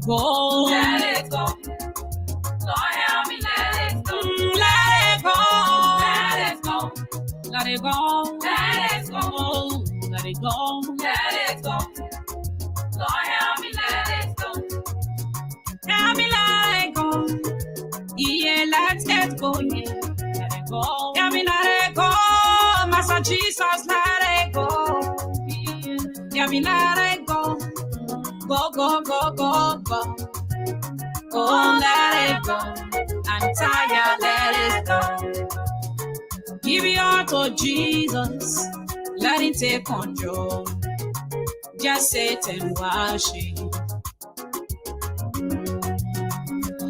it go. Let it go. Lord, help me let it go. Let it go. Let it go. Let it go. Let it go. Let it go. Let it go. Lord, help me let it go. Help me let it go. Yeah, let it go. Yeah, let it go. Help me let it go. Master Jesus, let it go. Yeah, help me let it go. Go, go, go, go, go. Oh, let it go. I'm tired, let it go. Give your heart to Jesus. Let him take control. Just sit and watch it.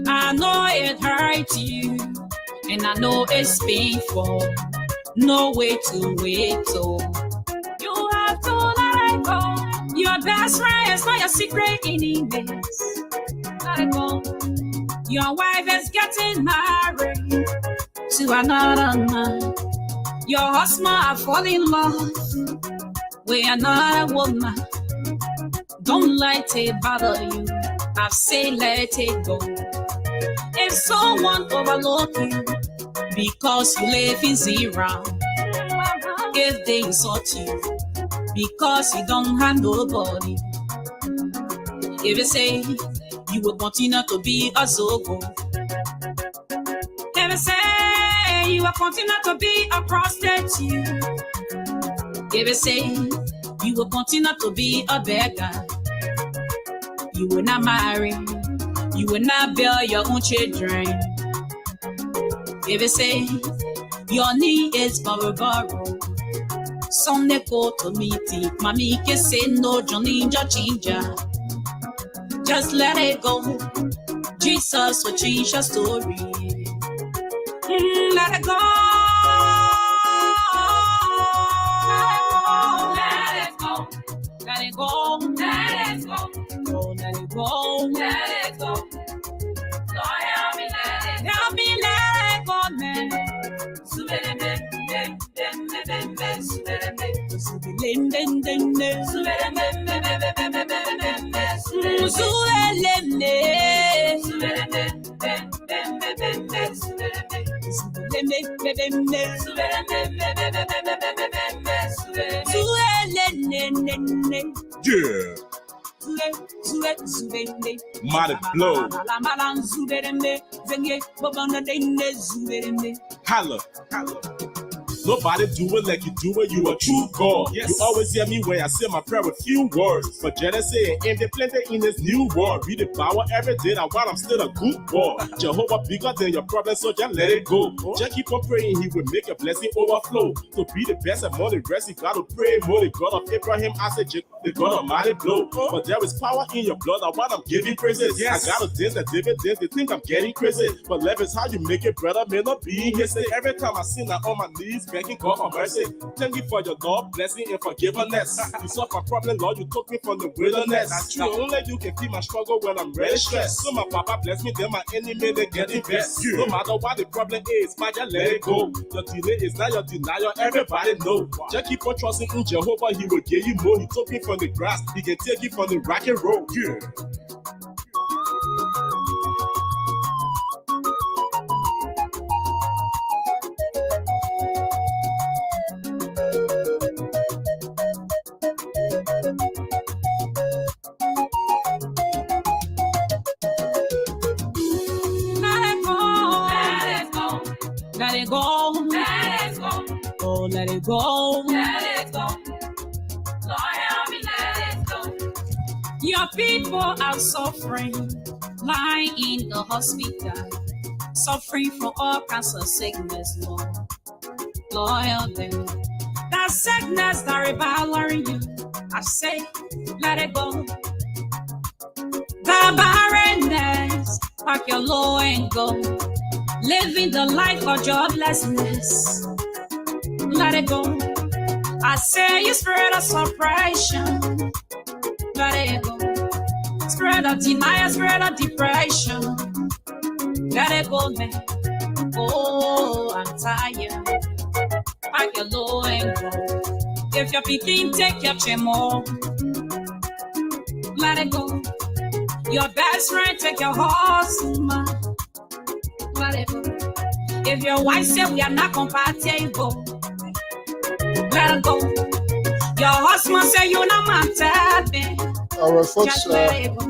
I know it hurts you, and I know it's painful. No way to wait, so you have to let it go. Your best friend is not your secret enemies. Let it go. Your wife is getting married to another man. Your husband are falling in love with another woman. Don't let it bother you. I say let it go. If someone overlook you because you live in zero, if they insult you because you don't have nobody, if you say you will continue to be a zogo, if you say you will continue to be a prostitute, if you say you will continue to be a beggar, you will not marry, you will not bear your own children. If you say your knee is borrow, Sunday go to meeting, mommy can say no, Johnny ginger. Just let it go. Jesus will change your story. Let it go. Let it go. Let it go. Let it go. Oh, let it go. Let it go. Lord, help me let it go. Help me let it go, man. Yeah. Mighty blow. Holla. Nobody do it like you do it, you a true God. Yes. You always hear me when I say my prayer with few words. But Genesis and they plenty in this new world. Read the power every day, that while I'm still a good boy. Jehovah bigger than your problem, so just let it go. Just keep on praying, he will make your blessing overflow. To be the best among the rest, you gotta pray more. The God of Abraham, Isaac, Jacob, the God of mighty blow. But there is power in your blood, that while I'm giving praises. Yes. I gotta dance that David dance, they think I'm getting crazy. But love is how you make it, brother, may not be history. Every time I sin, I'm on my knees, begging God for mercy. Thank you for your love, blessing, and forgiveness. You solved my problem, Lord. You took me from the wilderness. That's true. Only you can feel my struggle when I'm really stressed. So my papa bless me, then my enemy they get it best. No matter what the problem is, man, just let it go. Your delay is not your denial. Everybody know. Just keep on trusting in Jehovah. He will give you more. He took me from the grass. He can take you from the rock and roll. Yeah. Let it go. Let it go. Oh, let it go. Let it go. Lord, help me let it go. Your people are suffering, lying in the hospital, suffering from all kinds of sickness, Lord. Lord, help them. That sickness that reviving you, I say, let it go. The barrenness, pack your load and go. Living the life of joblessness, let it go. I say you spirit of suppression, let it go. Spirit of denial, spirit of depression, let it go, man. Oh, I'm tired. Pack your load and go. If you're picking, take your chemo, let it go. Your best friend take your horse, man. Whatever. If your wife say we are not compatible, let her go. Your husband say you not matter. All right, folks. Just let it go.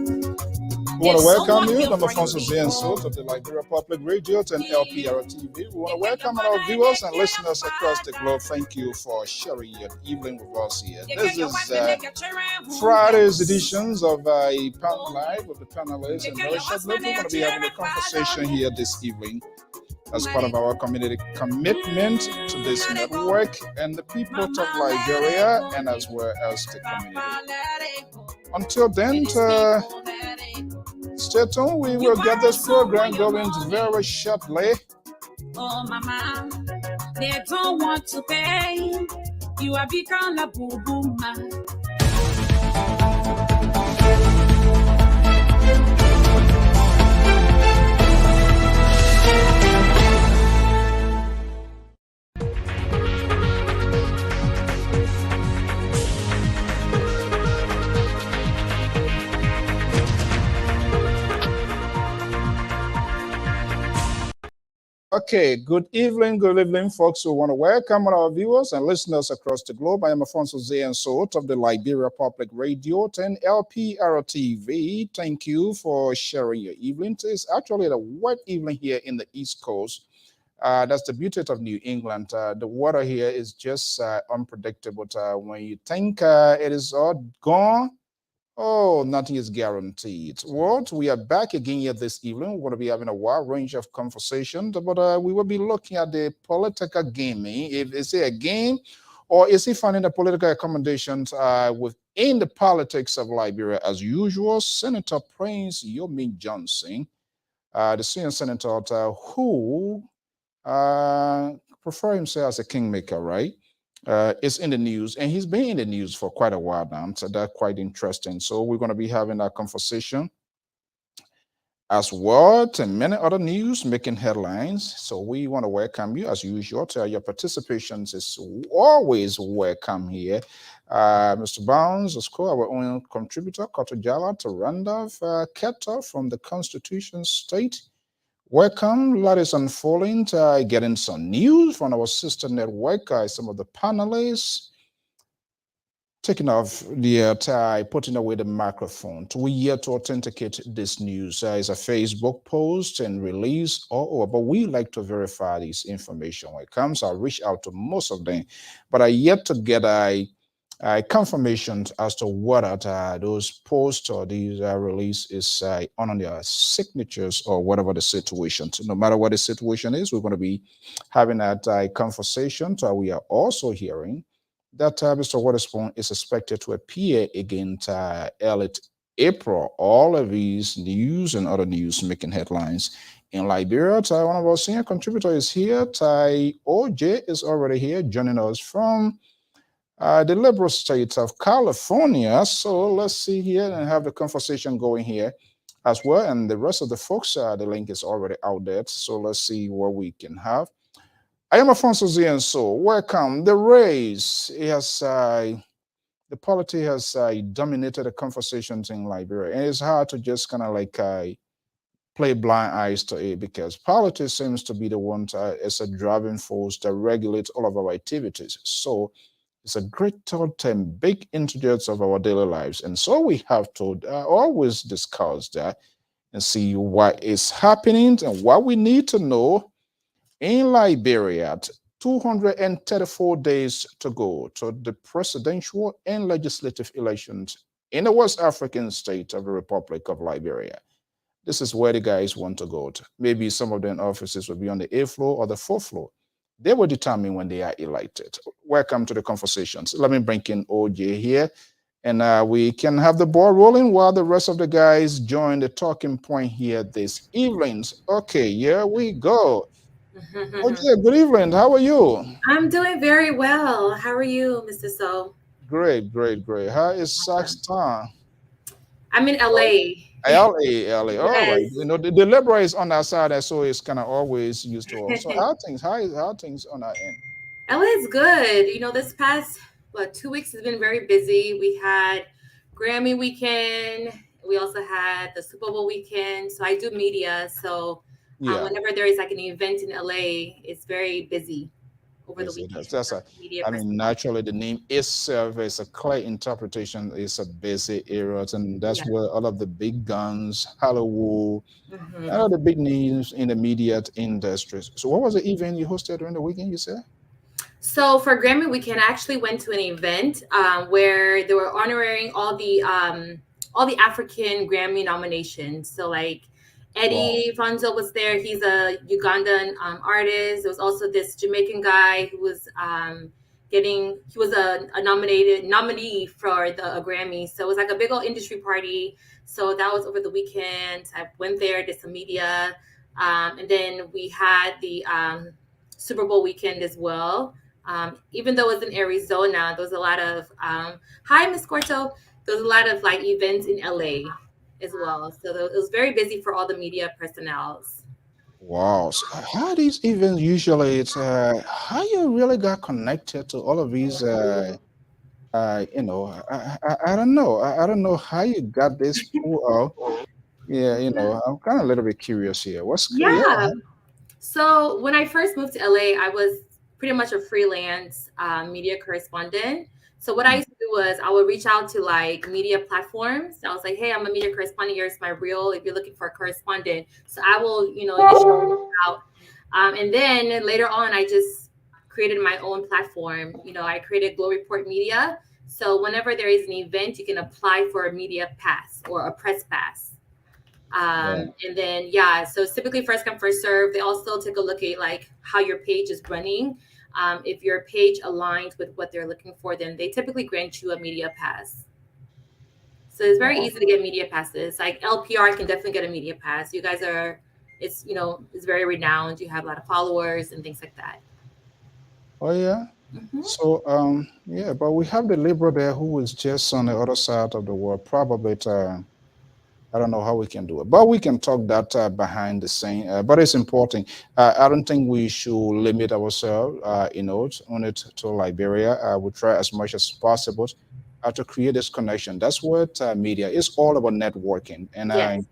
We want to welcome you. I'm Alfonso Zienso of the Liberia Public Radio and LPR-TV. We want to welcome our viewers and listeners across the globe. Thank you for sharing your evening with us here. This is Friday's editions of Panel Live with the panelists, and very shortly we're going to be having a conversation here this evening as part of our community commitment to this network and the people of Liberia and as well as the community. Until then, stay tuned. We will get this program going very shortly. Oh, mama, they don't want to pay. You are become a boo-boo man. Okay, good evening, folks. We want to welcome our viewers and listeners across the globe. I am Alfonso Zienso of the Liberia Public Radio and LPR-TV. Thank you for sharing your evening. It's actually a wet evening here in the East Coast. That's the beauty of New England. The weather here is just unpredictable. When you think it is all gone, oh, nothing is guaranteed. Well, we are back again here this evening. We're going to be having a wide range of conversations, but we will be looking at the political gaming. Is it a game, or is he finding the political accommodations within the politics of Liberia? As usual, Senator Prince Yomi Johnson, the senior senator who prefer himself as a kingmaker, right? Is in the news, and he's been in the news for quite a while now, so that's quite interesting. So we're going to be having that conversation as well, and many other news making headlines. So we want to welcome you as usual. Your participation is always welcome here. Mr. Bounds, our own contributor, Kotojala to Randolph Keta from the Constitution State. Welcome, that is unfolding. Getting some news from our sister network. Some of the panelists taking off the tie, putting away the microphone. We yet to authenticate this news. It's a Facebook post and release, but we like to verify this information when it comes. I'll reach out to most of them, but I yet to get a confirmation as to what those posts or these release is on their signatures or whatever the situation. No matter what the situation is, we're going to be having that conversation. We are also hearing that Mr. Waterspoon is expected to appear again early April. All of these news and other news making headlines in Liberia. One of our senior contributors is here. OJ is already here, joining us from the liberal state of California. So let's see here and have the conversation going here as well. And the rest of the folks, the link is already out there. So let's see what we can have. I am Alfonso Zienso. Welcome. The race has, the polity has dominated the conversations in Liberia. And it's hard to just kind of like play blind eyes to it, because politics seems to be the one as a driving force that regulates all of our activities. So it's a great thought and big introduce of our daily lives. And so we have to always discuss that and see what is happening and what we need to know in Liberia. 234 days to go to the presidential and legislative elections in the West African state of the Republic of Liberia. This is where the guys want to go to. Maybe some of their offices will be on the 8th floor or the 4th floor. They will determine when they are elected. Welcome to the conversations. Let me bring in OJ here, and we can have the ball rolling while the rest of the guys join the talking point here this evening. Okay, here we go. OJ, good evening. How are you? I'm doing very well. How are you, Mr. So? Great, great, great. How is Saxton? I'm in LA. LA. All Yes. right. You know, the liberal is on our side, so it's kind of always used to us. So how things on our end? LA is good. You know, this past 2 weeks has been very busy. We had Grammy weekend, We also had the Super Bowl weekend. So I do media. So Yeah. whenever there is like an event in LA, it's very busy over the Yes, it weekend is. That's for a, media I mean, personnel. naturally, the name itself is a clear interpretation. It's a busy area, and that's Yeah. where all of the big guns, Hollywood, all Hmm. the big names in the media industry. So, what was the event you hosted during the weekend? You said? So for Grammy Weekend, I actually went to an event where they were honoring all the African Grammy nominations. So like Wow. Eddie Fonzo was there. He's a Ugandan artist. There was also this Jamaican guy who was he was a nominee for a Grammy. So it was like a big old industry party. So that was over the weekend. I went there, did some media, and then we had the Super Bowl weekend as well. Even though it was in Arizona, there was a lot of hi, Miss Corto. There was a lot of like events in LA as well. So it was very busy for all the media personnel. Wow. So how these events usually, it's how you really got connected to all of these, I don't know. I don't know how you got this pull out. Yeah, I'm kind of a little bit curious here. Yeah. Yeah. So when I first moved to LA, I was pretty much a freelance media correspondent. So what I Hmm. used to do was I would reach out to like media platforms. I was like, "Hey, I'm a media correspondent. Here's my reel. If you're looking for a correspondent, so I will, initially reach out." And then later on, I just created my own platform. I created Glow Report Media. So whenever there is an event, you can apply for a media pass or a press pass. Wow. And then yeah, so it's typically first come first serve. They also take a look at like how your page is running. If your page aligns with what they're looking for, then they typically grant you a media pass. So it's very Wow. easy to get media passes. Like LPR can definitely get a media pass. You guys are, it's very renowned. You have a lot of followers and things like that. Oh yeah. Hmm. So yeah, but we have the liberal there who is just on the other side of the world. Probably I don't know how we can do it, but we can talk that behind the scene. But it's important. I don't think we should limit ourselves, on it to Liberia. We try as much as possible to create this connection. That's what media is all about, networking, and I Yes.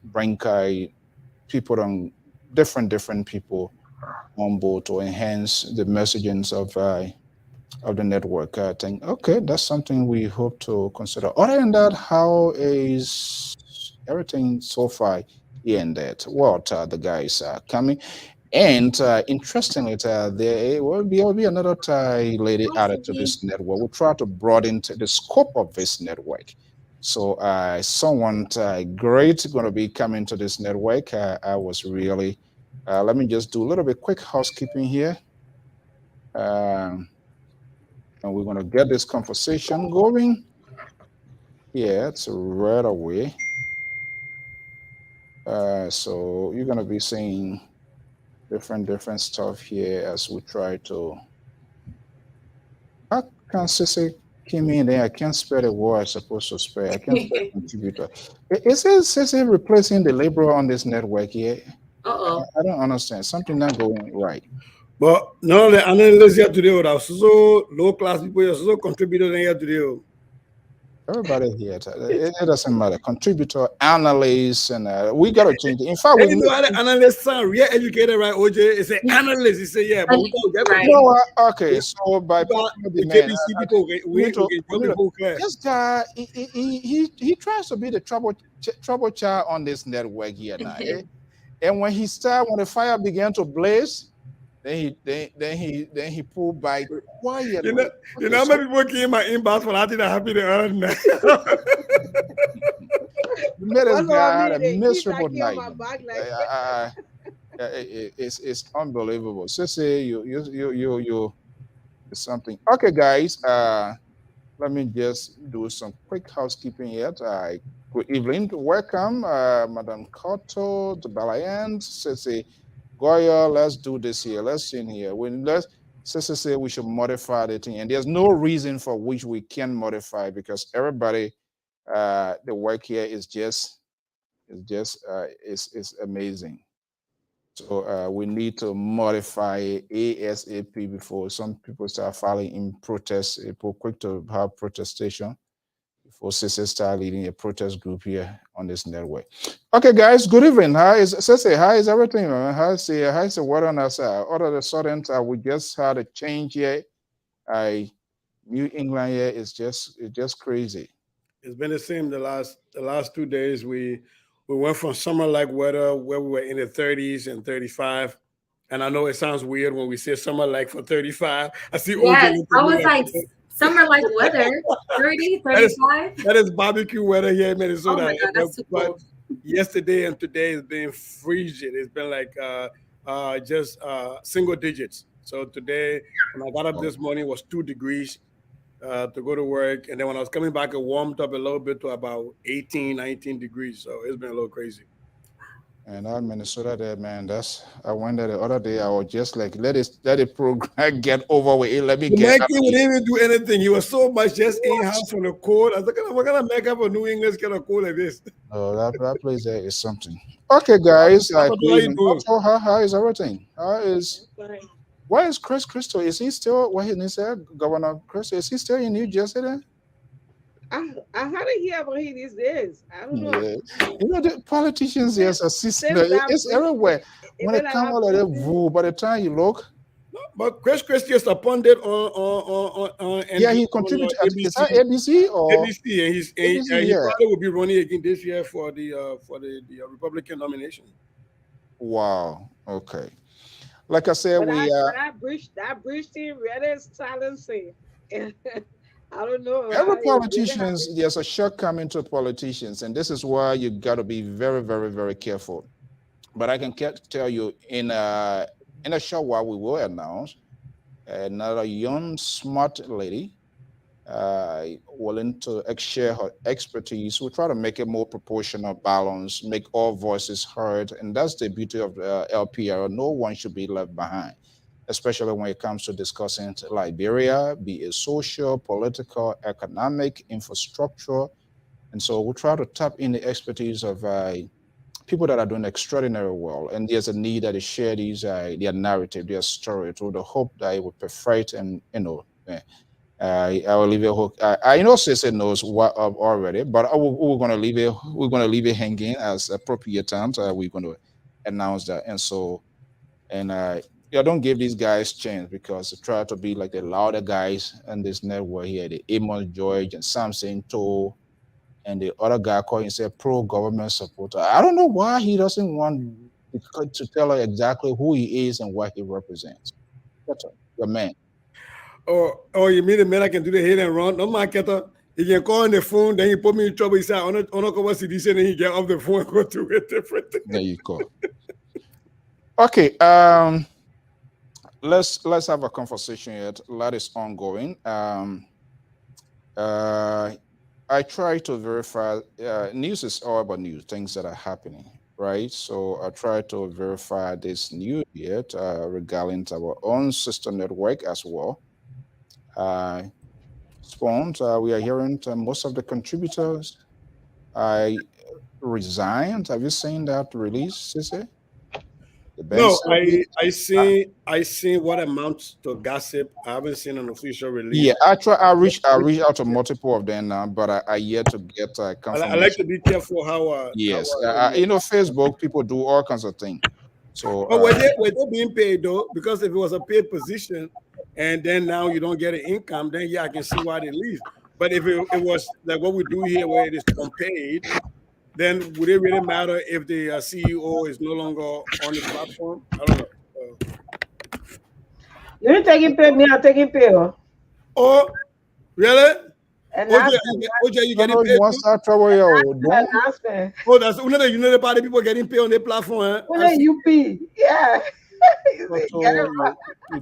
bring people on different people on board to enhance the messagings of the network. I think, okay, that's something we hope to consider. Other than that, how is everything so far here and that? What the guys are coming? And interestingly, there will be another Thai lady Hi, added to Cindy. this network. We try to broaden the scope of this network. So someone great going to be coming to this network. I was really, let me just do a little bit quick housekeeping here. Um, and we're going to get this conversation going. Yeah, it's right away. So you're going to be seeing different stuff here as we try to. How can Sissy came in there? I can't spell the word I'm supposed to spell. I can't spell contributor. Is it Sissy replacing the laborer on this network here? Uh-oh. I don't understand. Something not going right. But none of the analysts here today would have so low class people here so contributed here today. Everybody here, it doesn't matter. Contributor, analyst, and we got to change it. In fact, we And you need. know how the analysts sound real educated, right? OJ, it's an analyst. He say, yeah, but we don't get Right. it. You know what? Okay, so by But popular the demand, KBC people, we need to, we can we jump need to, people clear. this guy, he tries to be the trouble child on this network here now. And when the fire began to blaze, then he pulled back quietly. You Okay, know how so many people came in my inbox for that thing that happened the other night? you met this One of guy had me, a they keep miserable talking on night. my back like It's unbelievable. So say you it's something. Okay, guys. Let me just do some quick housekeeping here. Good evening. Welcome, Madam Cotto, the Balayan, Sissy Goya. Let's do this here. Let's see in here. Sissy say we should modify the thing, and there's no reason for which we can modify because everybody, the work here is amazing. So we need to modify ASAP before some people start filing in protest. People quick to have protestation before Sissy start leading a protest group here on this network. Okay, guys, good evening. How is Sissy? How is everything, man? How's the weather on our side? All of a sudden, we just had a change here. New England here is just crazy. It's been the same the last 2 days. We went from summer-like weather where we were in the 30s and 35. And I know it sounds weird when we say summer-like for 35. I see Yes, OJ. I was like, summer-like weather, 30, 35. That is barbecue weather here in Minnesota. Oh my God, that's too cold. Yesterday and today has been freezing. It's been like just single digits. So today, when I got up this morning, it was 2 degrees to go to work. And then when I was coming back, it warmed up a little bit to about 18, 19 degrees. So it's been a little crazy. And out in Minnesota there, man, I went there the other day. I was just like, let it program get over with it. Let me get Mikey wouldn't even do anything. He was so much just in-house on the cold. I was like, what kind of makeup a New England's kind of cold like this? Oh, that place there is something. Okay, guys. How is everything? Why is Chris Christo? Is he still, what he said, Governor Chris, is he still in New Jersey then? I hardly hear about him these days. I don't know. Yeah. You know, the politicians, yes, it's everywhere. When it comes out of that, by the time you look. No, but Chris Christie is appointed on yeah, he contributed. Is that ABC or ABC? And he probably will be running again this year for the Republican nomination. Wow. Okay. Like I said, that bridge team really silencing. I don't know. Every politicians, there's a shortcoming to politicians, and this is why you got to be very, very, very careful. But I can tell you, in a short while, we will announce another young, smart lady willing to share her expertise. We'll try to make it more proportional, balanced, make all voices heard, and that's the beauty of LPR. No one should be left behind, especially when it comes to discussing Liberia, be it social, political, economic, infrastructure. And so we'll try to tap in the expertise of people that are doing extraordinary well. And there's a need that they share their narrative, their story, to the hope that it will perfect. And, I will leave it hook. I know Cece knows what already, but we're going to leave it hanging as appropriate times. We're going to announce that. And so, don't give these guys chance, because they try to be like the louder guys in this network here, the Amos George and Samson Toe, and the other guy calling himself pro-government supporter. I don't know why he doesn't want to tell her exactly who he is and what he represents. That's the man. Oh, you mean the man I can do the hit and run? No, man, he can call on the phone, then he put me in trouble. He said, "I'm not going to see this," and then he get off the phone and go to a different thing. There you go. Okay. Let's have a conversation yet. A lot is ongoing. I try to verify. News is all about news, things that are happening, right? So I try to verify this news yet regarding our own sister network as well. We are hearing most of the contributors resigned. Have you seen that release, Sissy? No, I seen what amounts to gossip. I haven't seen an official release. Yeah, I reach out to multiple of them now, but I yet to get confirmation. I like to be careful how. Yes, Facebook people do all kinds of things. So, but were they being paid though? Because if it was a paid position, and then now you don't get an income, then yeah, I can see why they leave. But if it was like what we do here, where it is unpaid, then would it really matter if the CEO is no longer on the platform? I don't know. You're taking pay, me, I'm taking pay. Oh, really? And OJ, you getting paid? Oh, that's the party people getting paid on their platform. UP, yeah. You're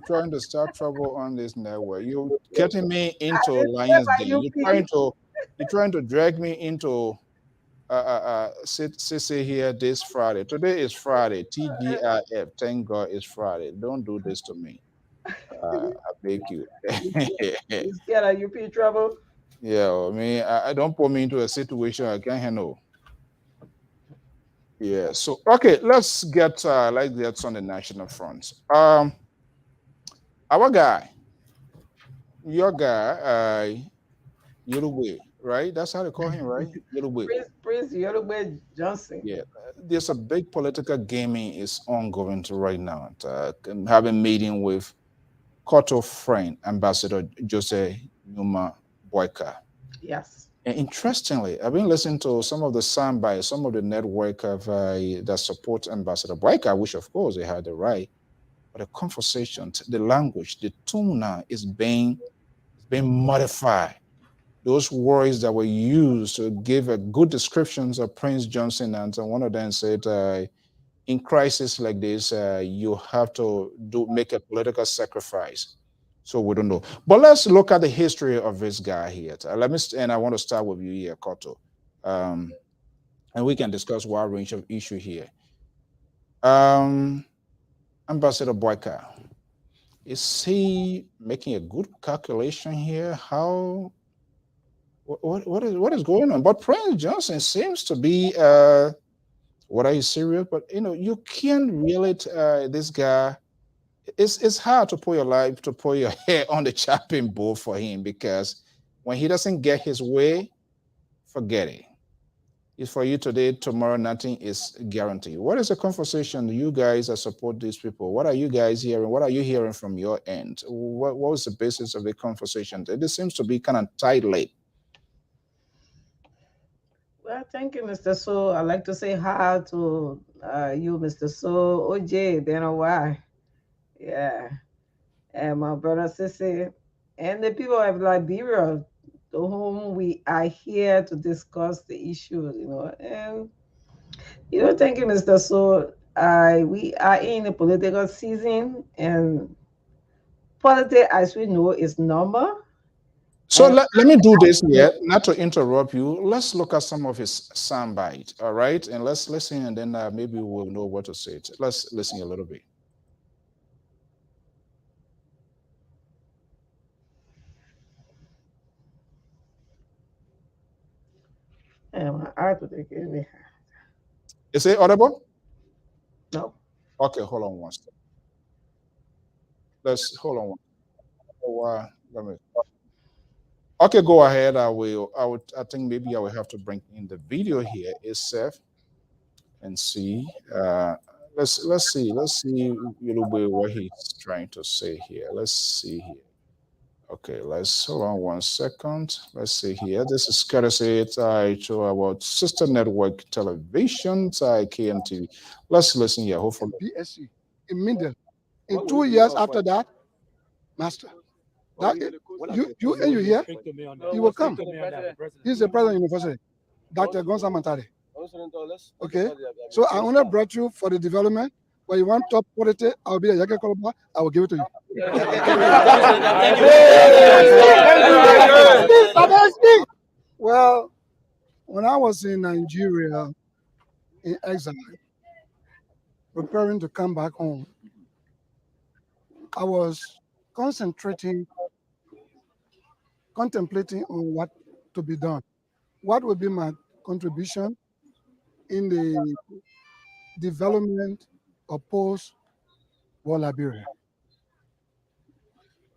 trying to start trouble on this network. You're getting me into Lions Day. You're trying to drag me into Sissy here this Friday. Today is Friday. TGIF. Thank God it's Friday. Don't do this to me. I beg you. You scared of UP trouble? Yeah, I mean, I don't put me into a situation I can't handle. Yeah. So okay, let's get on the national front. Our guy, your guy, Uruguay, right? That's how they call him, right? Yoruba. Prince Yoruba Johnson. Yeah, there's a big political gaming is ongoing to right now. Having meeting with Koto friend, Ambassador Jose Numa Boyka. Yes. And interestingly, I've been listening to some of the sound by some of the network of that support Ambassador Boyka, which of course they had the right, but the conversation, the language, the tone now is being modified. Those words that were used to give a good descriptions of Prince Johnson, and so one of them said, "In crisis like this, you have to make a political sacrifice." So we don't know, but let's look at the history of this guy here. And I want to start with you here, Koto, um, and we can discuss a wide range of issue here. Um, Ambassador Boyka, is he making a good calculation here? What is going on? But Prince Johnson seems to be what are you serious? But you can't relate this guy. It's hard to put your life to put your hair on the chopping board for him, because when he doesn't get his way, forget it. It's for you today, tomorrow, nothing is guaranteed. What is the conversation you guys that support these people? What are you guys hearing? What are you hearing from your end? What was the basis of the conversation? This seems to be kind of tight-lipped. Well, thank you, Mr. So. I'd like to say hi to you, Mr. So. OJ, been a while. Yeah. And my brother Sissy. And the people of Liberia, to whom we are here to discuss the issues, And, thank you, Mr. So. We are in a political season, and politics, as we know, is normal. So let me do this here, not to interrupt you. Let's look at some of his soundbite, all right? And let's listen, and then maybe we'll know what to say. Let's listen a little bit. Is it audible? No. Okay, hold on one second. Let's hold on. Let me. Okay, go ahead. I think maybe I will have to bring in the video here itself and see. Let's see a little bit what he's trying to say here. Let's see here. Okay, let's hold on one second. Let's see here. This is courtesy to about Sister Network Television, KMTV. Let's listen here. Hopefully, BSc immediately. In 2 years after that, master. That, you here? He will come. He's the president of the university, Dr. Gonza Mantare. Okay, so I only brought you for the development. When you want top quality, I'll be a Yaka Koloba. I will give it to you. Well, when I was in Nigeria in exile, preparing to come back home, I was contemplating on what to be done. What would be my contribution in the development of post-war Liberia?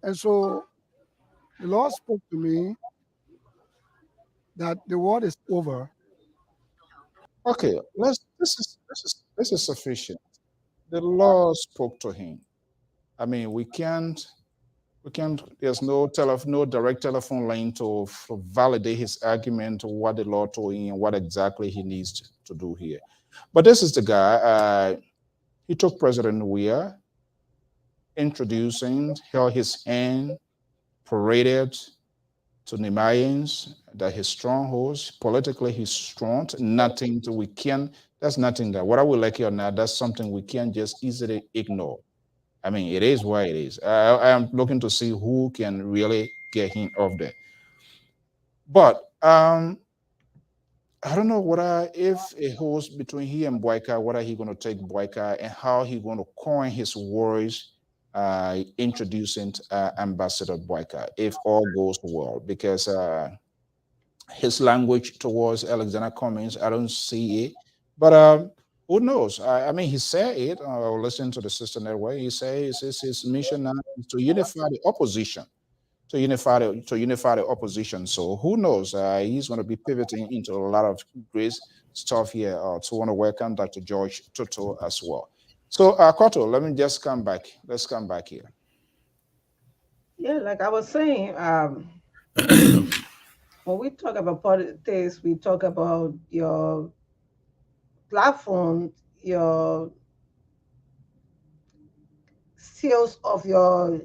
And so the Lord spoke to me that the war is over. okay. This is sufficient. The Lord spoke to him. I mean, we can't. There's no direct telephone line to validate his argument, what the Lord told him, what exactly he needs to do here. But this is the guy. He took President Weah, introducing, held his hand, paraded to Nemayans that his strongholds, politically he's strong, nothing to, we can, that's nothing that, whether we like it or not, that's something we can't just easily ignore. I mean, it is what it is. I am looking to see who can really get him off there. But I don't know if it holds between he and Boyka, whether he going to take Boyka and how he going to coin his words introducing Ambassador Boyka, if all goes well, because his language towards Alexander Cummings, I don't see it. But who knows? I mean, he said it. Listen to the Sister Network. He says his mission now is to unify the opposition, to unify the opposition. So who knows? He's going to be pivoting into a lot of great stuff here. So I want to welcome Dr. George Toto as well. So Koto, let me just come back. Let's come back here. Yeah, like I was saying, when we talk about politics, we talk about your platform, your sales of your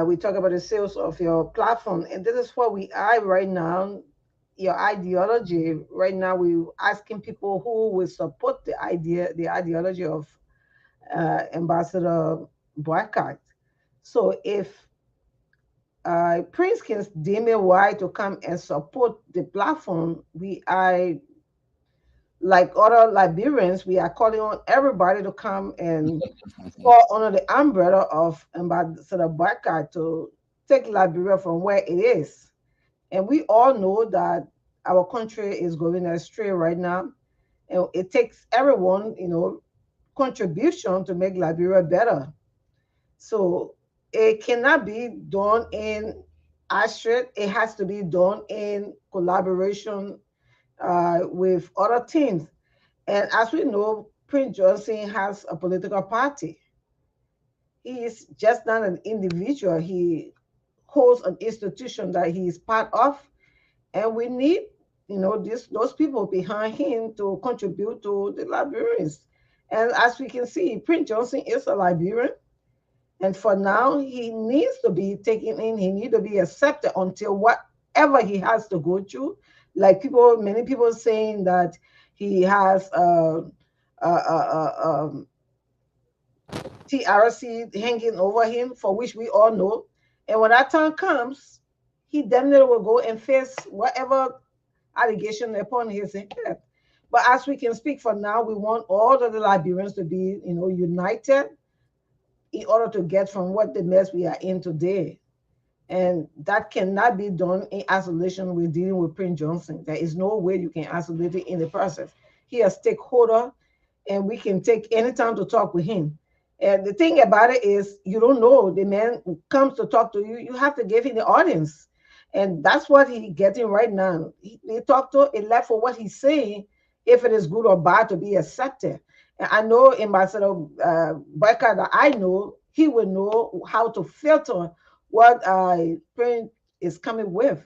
we talk about the sales of your platform, and this is what we are right now. Your ideology right now, we asking people who will support the ideology of Ambassador Boycott. So if Prince can deem it right to come and support the platform, we are, like other Liberians, we are calling on everybody to come and fall under the umbrella of Ambassador Barker to take Liberia from where it is. And we all know that our country is going astray right now. And it takes everyone, contribution to make Liberia better. So it cannot be done in astray. It has to be done in collaboration with other teams. And as we know, Prince Johnson has a political party. He is just not an individual. He holds an institution that he is part of, and we need, those people behind him to contribute to the Liberians. And as we can see, Prince Johnson is a Liberian, and for now, he needs to be taken in. He needs to be accepted until whatever he has to go through. Like many people saying that he has TRC hanging over him, for which we all know. And when that time comes, he definitely will go and face whatever allegation upon his head. But as we can speak for now, we want all of the Liberians to be, united in order to get from what the mess we are in today. And that cannot be done in isolation with dealing with Prince Johnson. There is no way you can isolate it in the process. He a stakeholder, and we can take any time to talk with him. And the thing about it is, you don't know the man who comes to talk to you. You have to give him the audience, and that's what he's getting right now. He talked to it left for what he's saying, if it is good or bad to be accepted. And I know Ambassador Barker, that I know, he will know how to filter what Prince is coming with.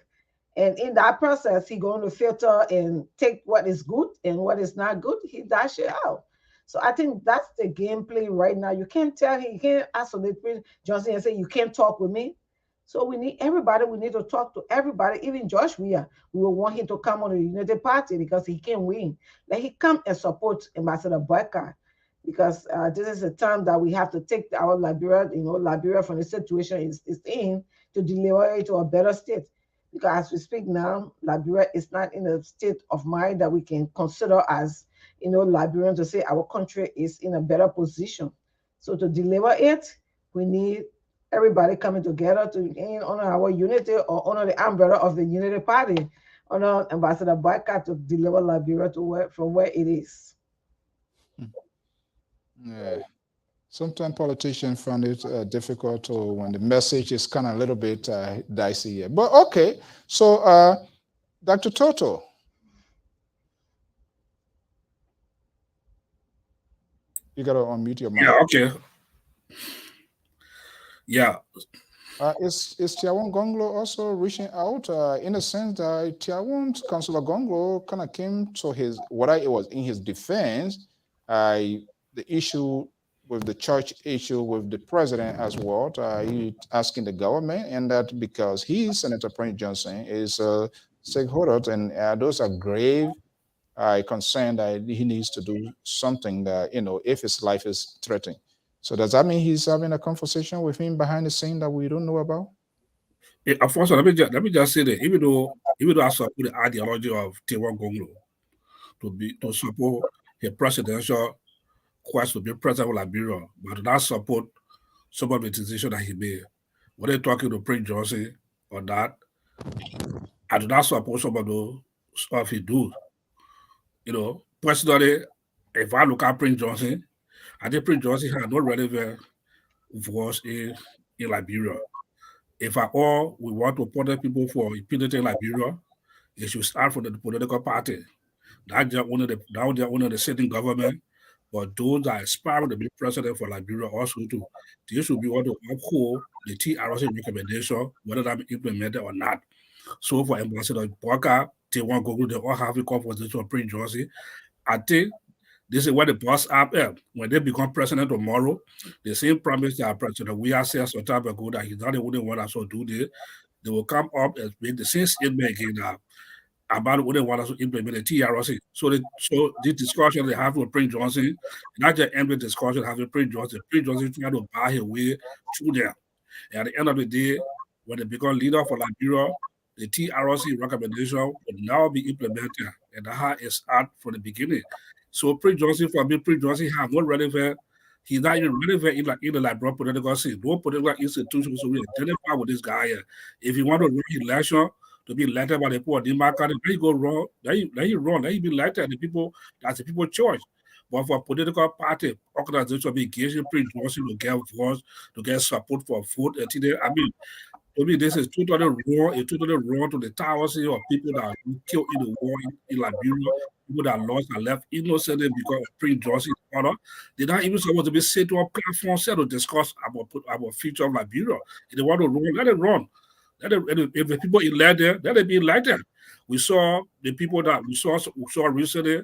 And in that process, he's going to filter and take what is good, and what is not good, he dash it out. So I think that's the gameplay right now. You can't tell him, you can't isolate Prince Johnson and say, you can't talk with me. So we need everybody. We need to talk to everybody. Even Josh Weah, we will want him to come on the United Party because he can win. Let him come and support Ambassador Barker, because this is a time that we have to take our Liberia, Liberia from the situation it's in, to deliver it to a better state. Because as we speak now, Liberia is not in a state of mind that we can consider as, Liberian, to say our country is in a better position. So to deliver it, we need everybody coming together to honor our unity, or honor the umbrella of the Unity Party, honor Ambassador Barker to deliver Liberia from where it is. Yeah. Sometimes politicians find it difficult when the message is kind of a little bit dicey here. But okay, so Dr. Toto. You got to unmute your mic. Yeah, okay. Yeah. Is Tiawan Gonglo also reaching out in a sense that Tiawan, Councillor Gonglo, kind of came to it was in his defense, the issue with the church issue with the president as well, he asking the government, and that because Senator Prince Johnson is a stakeholder, and those are grave concern that he needs to do something that, if his life is threatened. So does that mean he's having a conversation with him behind the scene that we don't know about? Yeah, unfortunately, let me just say that even though I support the ideology of Tiawan Gonglo to support the presidential quest to be president of Liberia, but I do not support some of the decisions that he made. When they're talking to Prince Johnson on that, I do not support some of those stuff he do. Personally, if I look at Prince Johnson, I think Prince Johnson had no relevant voice in Liberia. if at all we want to put people for impunity in Liberia, it should start from the political party. Not just one of the sitting government, but those that aspire to be president for Liberia also too. They should be able to uphold the TRC recommendation, whether that be implemented or not. So for Ambassador Walker, they want to go, they all have a conversation with Prince Johnson. I think this is where the boss up when they become president tomorrow. The same promise that President we are saying some time ago that he's not the only one that should do this. They will come up and make the same statement again now about what they want us to implement the TRC. So this discussion they have with Prince Johnson, not just empty discussion have with Prince Johnson. Prince Johnson trying to buy his way through there. And at the end of the day, when they become leader for Liberia, the TRC recommendation will now be implemented, and that is out from the beginning. So Prince Johnson, for me, Prince Johnson have no relevant. He's not even relevant in the Liberia political scene. No political institution so we identify with this guy here. If you want to run election to be elected by the poor Democrat, then you go wrong. Then you run. Then you be elected. That's the people choice. But for political party organization be engaged in Prince Johnson to get votes, to get support for food, and today, I mean, to me, this is totally wrong. It's totally wrong to the thousands of people that are killed in the war in Liberia, people that lost and left innocent because of Prince Johnson's order. They're not even supposed to be set to a platform set to discuss about future of Liberia. If they want to run, let it run. If the people elected, let it be elected. We saw the people that we saw recently,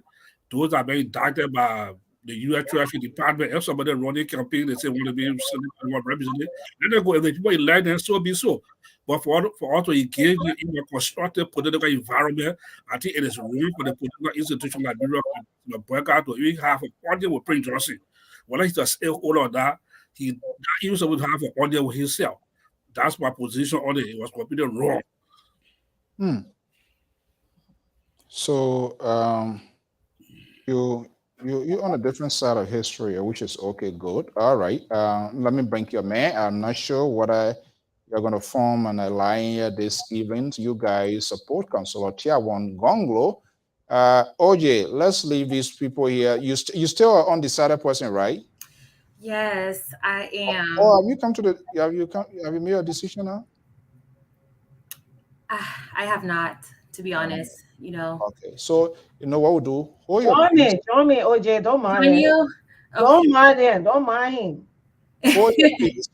those that were indicted by the U.S. Treasury Department. If somebody running campaign, they say want to be represented. Let them go. If the people elect them, so be so. But for us to engage in a constructive political environment, I think it is wrong for the political institution like Liberia to break out to even have an audience with Prince Johnson. Whether he's a stakeholder or that, he not even supposed to have an audience with himself. That's my position on it. It was completely wrong. So you're on a different side of history, which is okay, good. All right. Let me bring your man. I'm not sure whether you're going to form an alliance this evening. You guys support Councilor Tiawan Gonglo. OJ, let's leave these people here. You still are undecided person, right? Yes, I am. Oh, have you come to the? Have you made a decision now? I have not, to be honest. You know. Okay, so you know what we'll do? Join me, OJ. Don't mind Can him. you? Don't mind him. Don't mind him. Hold your peace.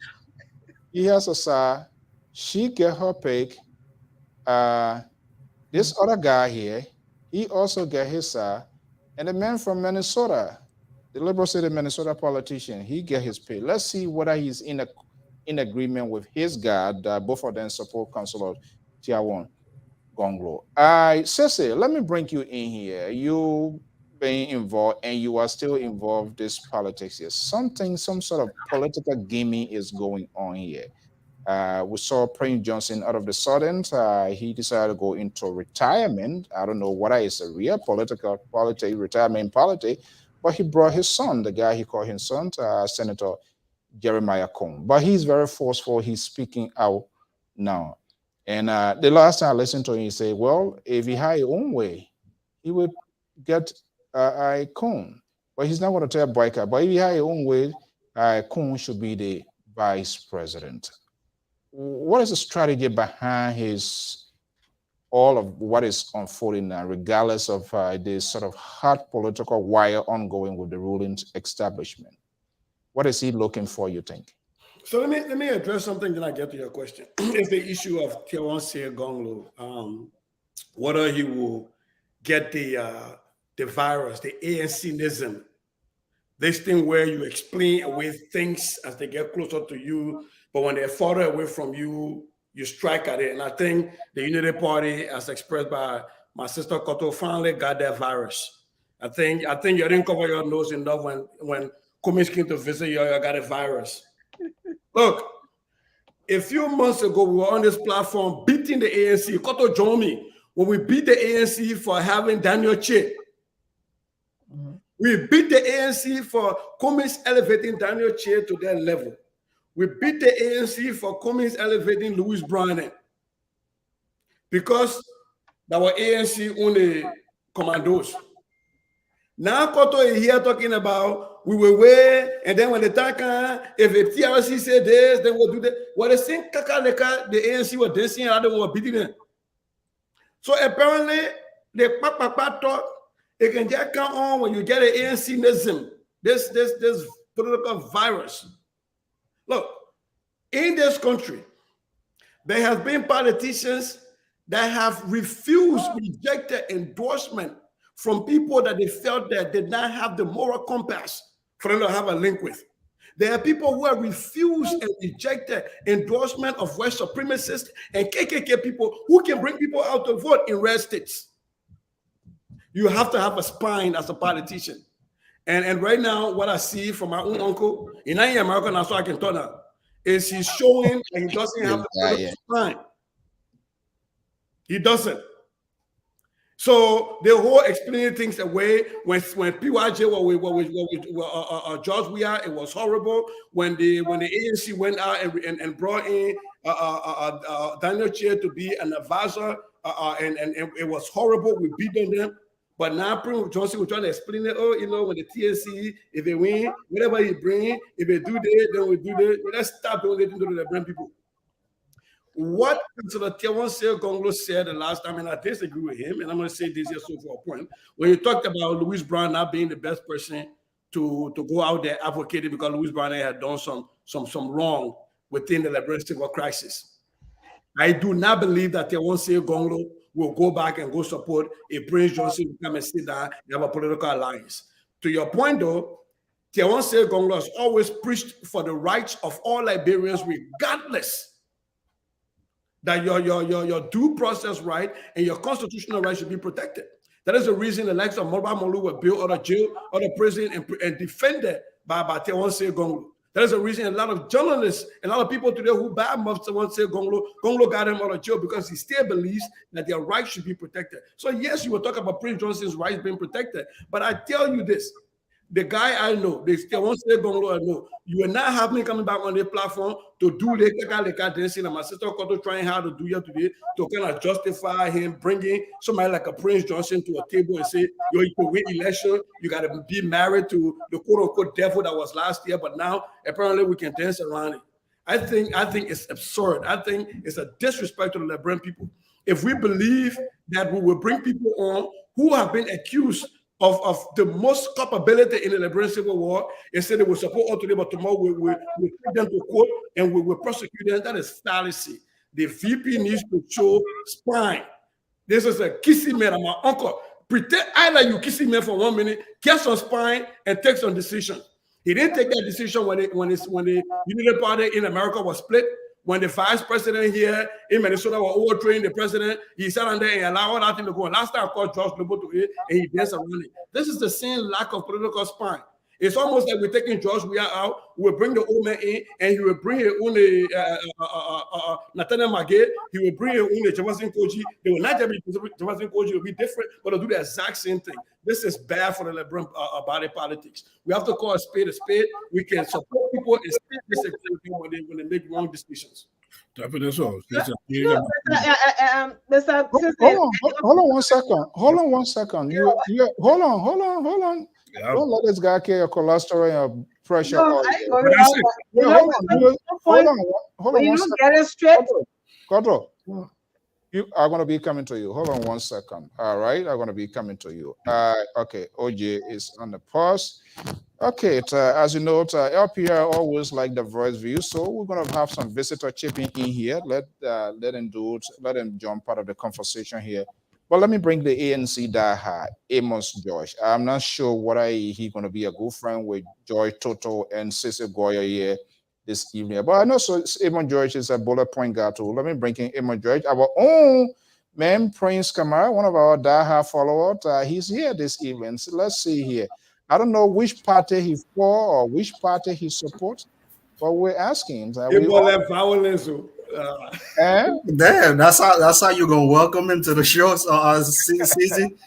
He has a sir. She get her pick. This other guy here, he also get his sir, and the man from Minnesota, the Liberal City Minnesota politician, he get his pay. Let's see whether he's in agreement with his guy that both of them support Councilor Tiawan Gonglo. Cece, let me bring you in here. You being involved and you are still involved in this politics here. Some sort of political gaming is going on here. We saw Prince Johnson out of the sudden, he decided to go into retirement. I don't know whether it's a real retirement politics, but he brought his son, the guy he called his son, Senator Jeremiah Cohn. But he's very forceful. He's speaking out now. And the last time I listened to him, he said, well, if he had his own way, he would get a Cohn. But he's not going to tell Boyka. But if he had his own way, Cohn should be the vice president. What is the strategy behind all of what is unfolding now, regardless of this sort of hot political wire ongoing with the ruling establishment? What is he looking for, you think? So let me address something, then I get to your question. It's the issue of Tiawan Gonglo, whether he will get the virus, the ANC-nism, this thing where you explain away things as they get closer to you, but when they're farther away from you, you strike at it. And I think the Unity Party, as expressed by my sister Koto, finally got that virus. I think you didn't cover your nose enough when Cummings came to visit you, you got a virus. Look, a few months ago, we were on this platform beating the ANC. Koto joined me when we beat the ANC for having Daniel Che. We beat the ANC for Cummings elevating Daniel Che to their level. We beat the ANC for Cummings elevating Louis Browning because that were ANC only commandos. Now Koto is here talking about we will wait, and then when the time comes, if the TRC say this, then we'll do that. What they saying, Kakaleka, the ANC were dancing, and they were beating them. So apparently, the Papa thought it can just come on when you get an ANC-ism, this political virus. Look, in this country, there have been politicians that have rejected endorsement from people that they felt that did not have the moral compass for them to have a link with. There are people who have refused and rejected endorsement of white supremacists and KKK people who can bring people out to vote in red states. You have to have a spine as a politician. And right now, what I see from my own uncle, in America, now so I can talk now, is he's showing that he doesn't have the spine. He doesn't. So the whole explaining things away when PYJ were George Weah, it was horrible. When the ANC went out and brought in Daniel Chair to be an advisor, and it was horrible. We beat them. But now Prince Johnson was trying to explain it. Oh, you know, when the TNC, if they win, whatever he bring, if they do that, then we do that. Let's stop doing anything to the bring people. What Councillor Tiawan Gonglo said the last time, and I disagree with him, and I'm going to say this here so for a point, when you talked about Louis Brown not being the best person to go out there advocating because Louis Brown had done some wrong within the Liberian civil crisis. I do not believe that Tiawan Gonglo will go back and go support a Prince Johnson to come and sit down and have a political alliance. To your point, though, Tiawan Gonglo has always preached for the rights of all Liberians, regardless that your due process right and your constitutional right should be protected. That is the reason the likes of Moba Molu were built out of jail, out of prison, and defended by Tiawan Gonglo. That is the reason a lot of journalists, a lot of people today who bad mouth someone say Gonglo got him out of jail because he still believes that their rights should be protected. So yes, you will talk about Prince Johnson's rights being protected, but I tell you this, the guy I know, they still won't say Gonglo I know. You will not have me coming back on the platform to do the dancing, and my sister Koto trying hard to do here today to kind of justify him bringing somebody like a Prince Johnson to a table and say, yo, you can win election, you got to be married to the quote-unquote devil that was last year, but now apparently we can dance around it. I think it's absurd. I think it's a disrespect to the Liberian people. If we believe that we will bring people on who have been accused of the most culpability in the Liberian Civil War, and said they will support us today, but tomorrow we take them to court and we will prosecute them. That is fallacy. The VP needs to show spine. This is a kissing man. My uncle. Pretend either you kissing man for 1 minute, get some spine, and take some decision. He didn't take that decision when the Unity Party in America was split. When the vice president here in Minnesota was overthrowing the president, he sat on there and allowed that thing to go. Last time I called George Lobo to it, and he danced around it. This is the same lack of political spine. It's almost like we're taking George Weah out, we'll bring the old man in, and he will bring his own Nathaniel Magé, he will bring his own Jefferson Koji. They will not just be Jefferson Koji, it will be different, but they'll do the exact same thing. This is bad for the Liberian body politics. We have to call a spade a spade. We can support people and still disagree with people when they make wrong decisions. Hold on 1 second. Hold on 1 second. Hold on. Yeah. Don't let this guy carry your cholesterol and your pressure. No, hold on. You don't get it straight. Kodro, you are going to be coming to you. Hold on 1 second. All right, I'm going to be coming to you. Okay, OJ is on the pause. Okay, as you know, LPR always like the voice view, so we're going to have some visitor chipping in here. Let him do it. Let him jump part of the conversation here. But let me bring the ANC diehard, Amos George. I'm not sure whether he's going to be a good friend with Joy Toto and Cece Goya here this evening. But I know Amos George is a bullet point guy too. Let me bring in Amos George. Our own man, Prince Kamara, one of our diehard followers, he's here this evening. So let's see here. I don't know which party he's for or which party he supports, but we're asking him. Violence. Damn, that's how you're gonna welcome him to the show, CZ.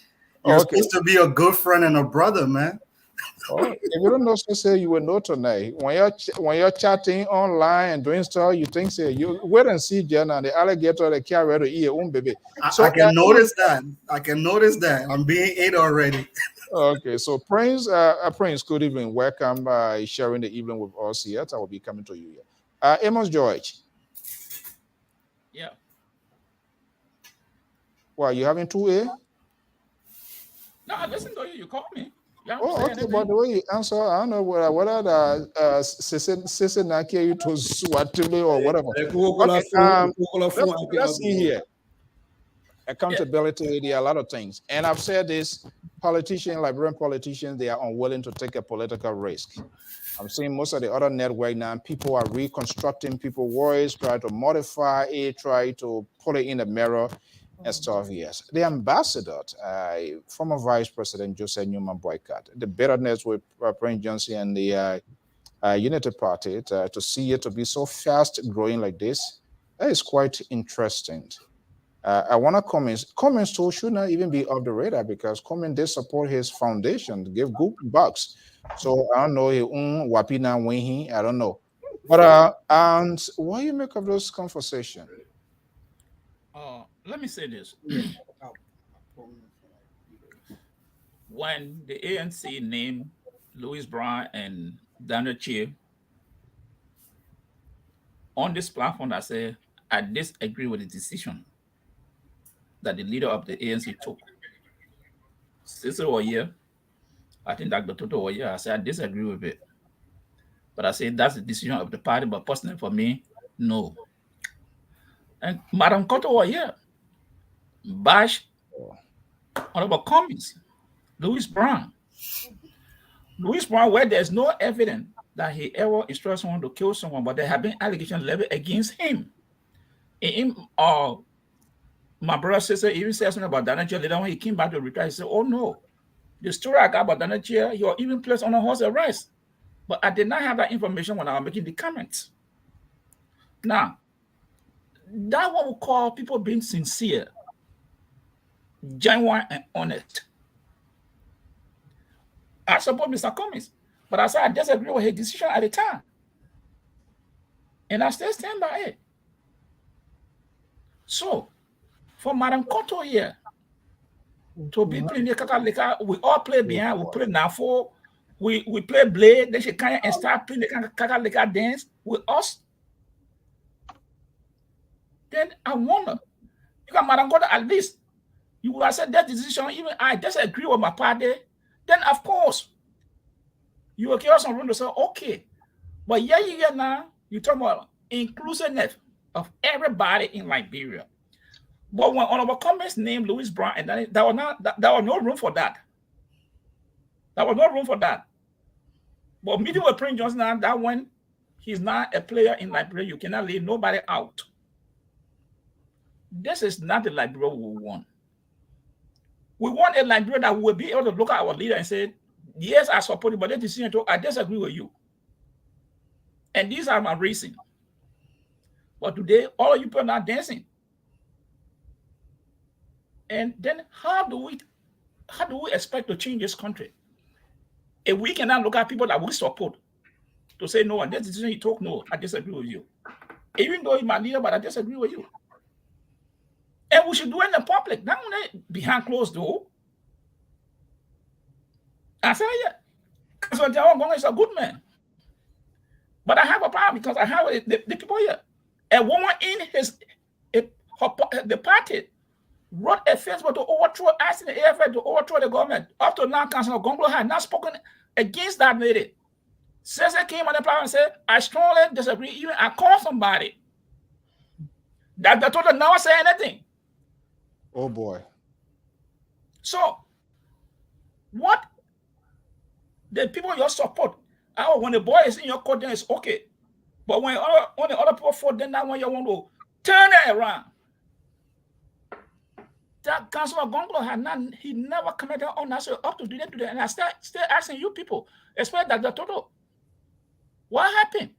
You're supposed to be a good friend and a brother, man. If you don't know, so say you will know tonight. When you're chatting online and doing stuff, you think say you wait and see Jenna, the alligator, the carrot to eat your own baby. So I can notice that. I'm being ate already. Okay, so Prince, good evening. Welcome sharing the evening with us here. I will be coming to you here. Amos George. Yeah. Well, you having 2A? No, listen to you. You call me. You Oh, okay. anything. But the way you answer, I don't know whether the Sisse Naki to Swatili or whatever. Okay, let's see here. Accountability, there are a lot of things. And I've said this, politicians, Liberian politicians, they are unwilling to take a political risk. I'm seeing most of the other network now, people are reconstructing people's voice, try to modify it, try to put it in the mirror and stuff. Yes. The ambassador, former Vice President Joseph Newman boycott, the bitterness with Prince Johnson and the Unity Party, to see it to be so fast growing like this, that is quite interesting. I want to comments too should not even be off the radar because comment they support his foundation, give good bucks. So I don't know wapina when I don't know. But and what do you make of those conversations? Let me say this. When the ANC named Louis Brown and Daniel Chia on this platform, I say I disagree with the decision that the leader of the ANC took. Cicero Oye, I think Dr. Toto Oye, I said I disagree with it. But I say that's the decision of the party, but personally for me, no. And Madam Koto Oye, bash honorable comments. Louis Brown, where there's no evidence that he ever instructed someone to kill someone, but there have been allegations leveled against him. My brother sister even said something about Daniel Chia. Later when he came back to retire, he said, "Oh no, the story I got about Daniel Chia, he was even placed on a house arrest." But I did not have that information when I was making the comments. Now, that what we call people being sincere, genuine, and honest. I support Mr. Cummings, but I said I disagree with his decision at the time. And I still stand by it. So, for Madam Koto here, to be playing the Kakalika, we all play behind, we play Nafo, we play Blade, then she kind and start playing the Kakalika dance with us. Then I wonder, you got Madam Koto, at least you would have said that decision, even I disagree with my party, then of course, you will give us some room to say, okay. But yeah, now, you talk about inclusiveness of everybody in Liberia. But when Honorable Cummings named Louis Brown, and there was no room for that. There was no room for that. But meeting with Prince Johnson now, that when he's not a player in Liberia, you cannot leave nobody out. This is not the Liberia we want. We want a Liberia that will be able to look at our leader and say, yes, I support you, but this decision, I disagree with you. And these are my reasons. But today, all of you people are not dancing. And then how do we expect to change this country if we cannot look at people that we support to say no, and this decision you took, no, I disagree with you. Even though you're my leader, but I disagree with you. And we should do it in the public, not only behind closed door. I say, yeah, because John is a good man. But I have a problem because I have the people here. A woman in the party wrote a Facebook to overthrow, asking the AFL to overthrow the government. Up to now, Councillor Gonglo had not spoken against that lady. Cesar came on the platform and said, I strongly disagree. Even I called somebody. That the total never say anything. Oh boy. So, what the people you support, when the boy is in your court, then it's okay. But when the other people fought, then that one you want to turn it around. That Councillor Gonglo he never commented on that. So up to today, and I still asking you people, especially that the total, what happened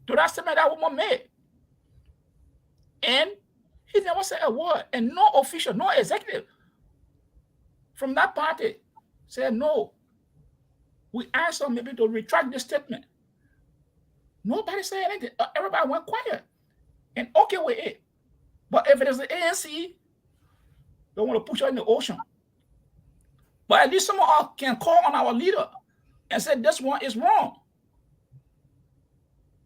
to that statement that woman made? And he never said a word, and no official, no executive from that party said no. We asked them maybe to retract the statement. Nobody said anything. Everybody went quiet and okay with it. But if it is the ANC, they want to push her in the ocean. But at least some of us can call on our leader and say this one is wrong.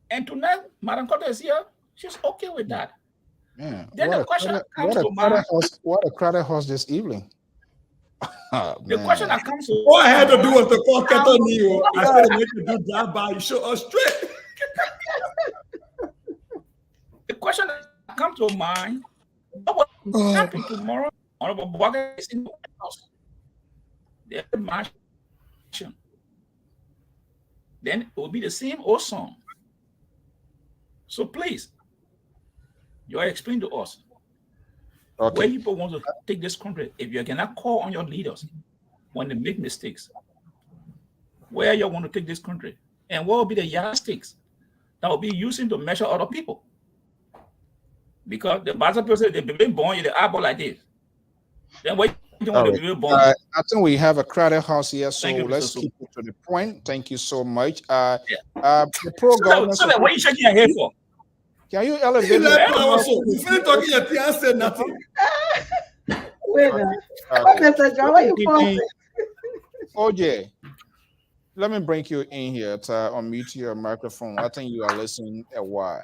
And tonight, Madam Koto is here. She's okay with that. Yeah. Then the question comes to mind. What a crowded house this evening. The question that comes to all I had to do was to call Keto Neo. I said, make you do drive by, you show us straight. The question that comes to mind, what will happen tomorrow? Honorable Bwaga is in the White House. There's a mansion. Then it will be the same old song. So please, you explain to us where people want to take this country. If you cannot call on your leaders when they make mistakes, where you want to take this country, and what will be the yardsticks that will be using to measure other people? Because the Bible person, they've been born in the eyeball like this. Then what you want to be born? I think we have a crowded house here, so You, let's keep it to the point. Thank you so much. The so that what you shaking your head for? Can you elevate? You finish talking your tea and said nothing. Wait a minute. Mr. John, what you for? OJ, let me bring you in here to unmute your microphone. I think you are listening a while.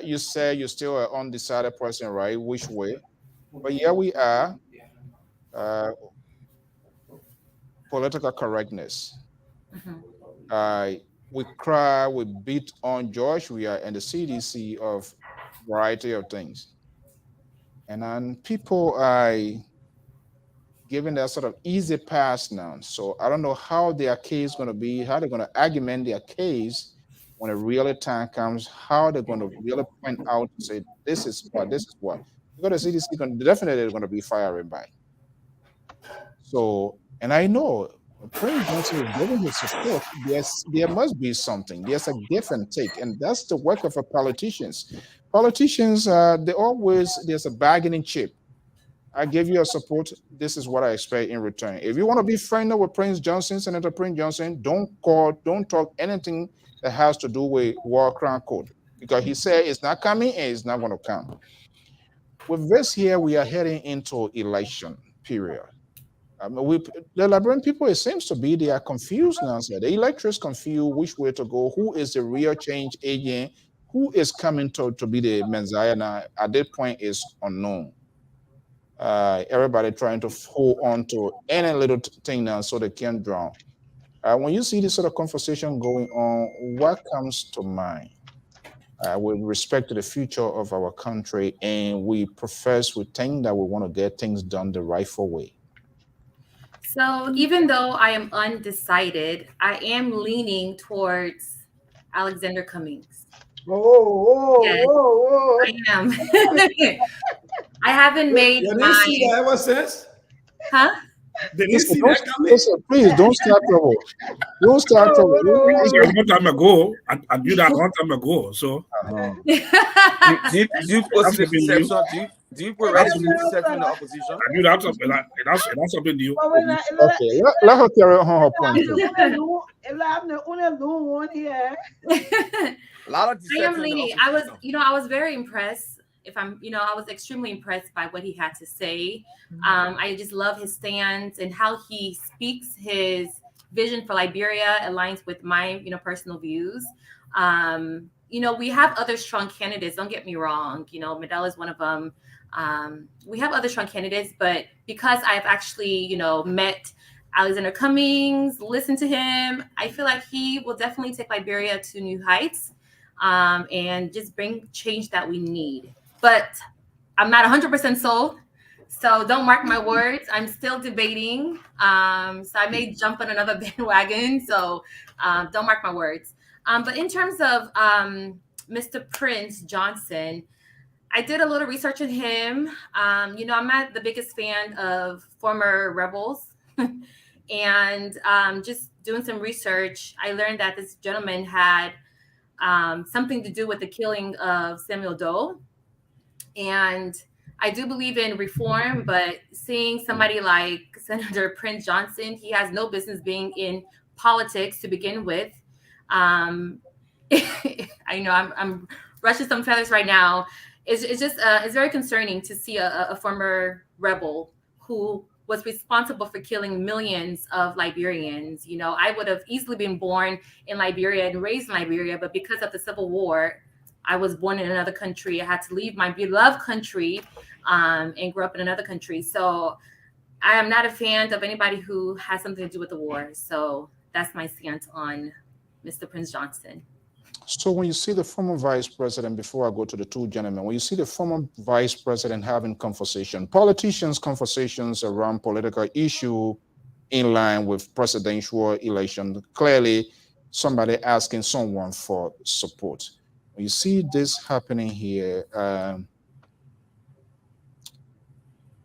You say you're still an undecided person, right? Which way? But here we are. Political correctness. We cry, we beat on George. We are in the CDC of variety of things. And then people are given that sort of easy pass now. So I don't know how their case is going to be, how they're going to argument their case when a real time comes, how they're going to really point out and say, this is what. Because the CDC definitely going to be firing by. So, and I know President Johnson is giving his support. There must be something. There's a give and take, and that's the work of politicians. Politicians, there's a bargaining chip. I give you a support. This is what I expect in return. If you want to be friendly with Prince Johnson, Senator Prince Johnson, don't talk anything that has to do with War Crown Code, because he said it's not coming and it's not going to come. With this here, we are heading into election period. The Liberian people, it seems to be, they are confused now. So the electors confused which way to go, who is the real change agent, who is coming to be the Messiah now. At this point is unknown. Everybody trying to hold on to any little thing now so they can drown. When you see this sort of conversation going on, what comes to mind with respect to the future of our country? And we think that we want to get things done the rightful way. So even though I am undecided, I am leaning towards Alexander Cummings. Yes, I am. I haven't made You didn't see that ever since? Huh? Did you see that coming? Listen, please don't start trouble. Don't start trouble. One time ago, I did that one time ago. So, do you post the perception? Do you put perception in the opposition? I do that something. That's something new. Okay, let her carry on her point. A lot of I am leaning. I was very impressed. I was extremely impressed by what he had to say. I just love his stance and how he speaks. His vision for Liberia aligns with my, personal views. We have other strong candidates. Don't get me wrong. Medela is one of them. We have other strong candidates, but because I've actually, met Alexander Cummings, listened to him, I feel like he will definitely take Liberia to new heights, and just bring change that we need. But I'm not 100% sold, so don't mark my words. I'm still debating, so I may jump on another bandwagon. So don't mark my words. But in terms of Mr. Prince Johnson, I did a little research on him. I'm not the biggest fan of former rebels. And just doing some research, I learned that this gentleman had something to do with the killing of Samuel Doe. And I do believe in reform, but seeing somebody like Senator Prince Johnson, he has no business being in politics to begin with. I know I'm rushing some feathers right now. It's just it's very concerning to see a former rebel who was responsible for killing millions of Liberians. You know, I would have easily been born in Liberia and raised in Liberia, but because of the Civil War, I was born in another country. I had to leave my beloved country and grew up in another country. So I am not a fan of anybody who has something to do with the war. So that's my stance on Mr. Prince Johnson. So when you see the former vice president, before I go to the two gentlemen, when you see the former vice president having politicians' conversations around political issue in line with presidential election, clearly somebody asking someone for support. When you see this happening here,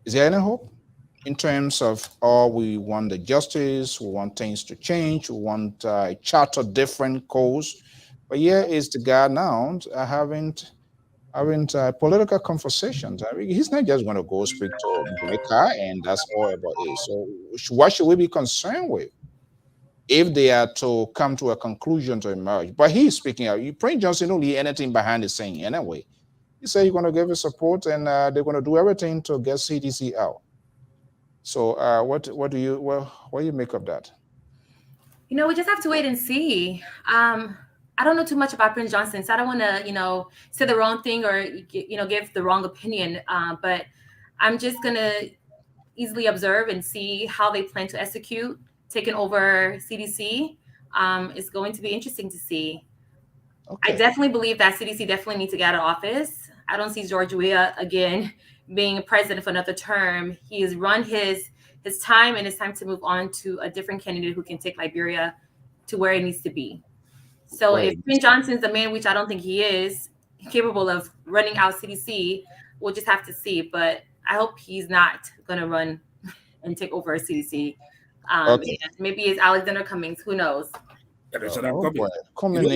is there any hope in terms of, we want the justice, we want things to change, we want charter different course? But here is the guy now having political conversations. I mean, he's not just going to go speak to Becca and that's all about it. So what should we be concerned with if they are to come to a conclusion to emerge? But he's speaking out. Prince Johnson don't need anything behind the scene anyway. He said he's going to give his support and they're going to do everything to get CDC out. So what do you make of that? You know, we just have to wait and see. I don't know too much about Prince Johnson, so I don't want to, say the wrong thing or, give the wrong opinion. But I'm just going to easily observe and see how they plan to execute taking over CDC. It's going to be interesting to see. Okay. I definitely believe that CDC definitely needs to get out of office. I don't see George Weah again being president for another term. He has run his time, and it's time to move on to a different candidate who can take Liberia to where it needs to be. So if Prince Johnson's the man, which I don't think he is, capable of running out CDC, we'll just have to see. But I hope he's not going to run and take over CDC. Okay. Maybe it's Alexander Cummings. Who knows? Cummings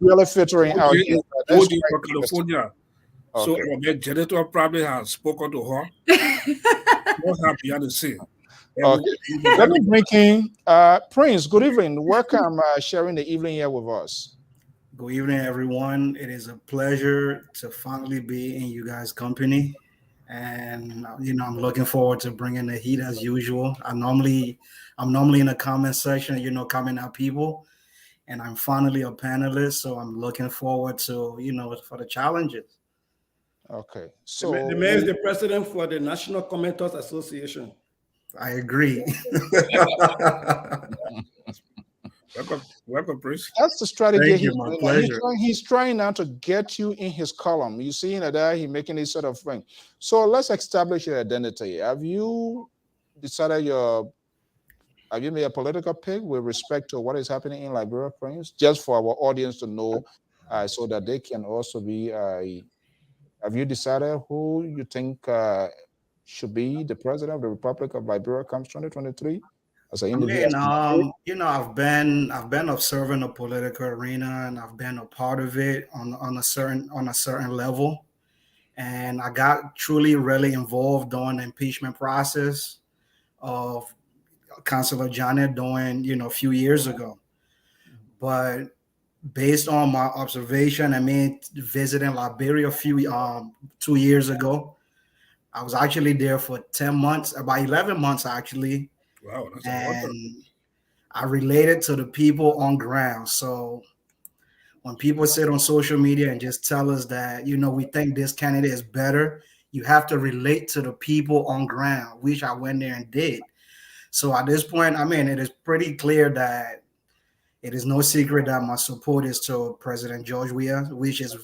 really filtering out here. For California. So our janitor probably has spoken to her. What's happening to say? Okay. Let me bring in Prince. Good evening. Welcome sharing the evening here with us. Good evening, everyone. It is a pleasure to finally be in you guys' company. And I'm looking forward to bringing the heat as usual. I'm normally in the comment section, comment out people, and I'm finally a panelist, so I'm looking forward to for the challenges. Okay, so the man is the president for the National Commenters Association. I agree. Welcome, Prince. That's the strategy. My pleasure. He's trying now to get you in his column. You see that he's making this sort of thing. So let's establish your identity. Have you decided have you made a political pick with respect to what is happening in Liberia, Prince? Just for our audience to know, so that they can also be. Have you decided who you think should be the president of the Republic of Liberia comes 2023? I've been observing the political arena, and I've been a part of it on a certain level, and I got truly really involved during the impeachment process of Councilor Janet during a few years ago. But based on my observation, visiting Liberia 2 years ago, I was actually there for 10 months, about 11 months actually. Wow, that's and I related to the people on ground. So when people sit on social media and just tell us that, we think this candidate is better, you have to relate to the people on ground, which I went there and did. So at this point, it is pretty clear that it is no secret that my support is to President George Weah, which is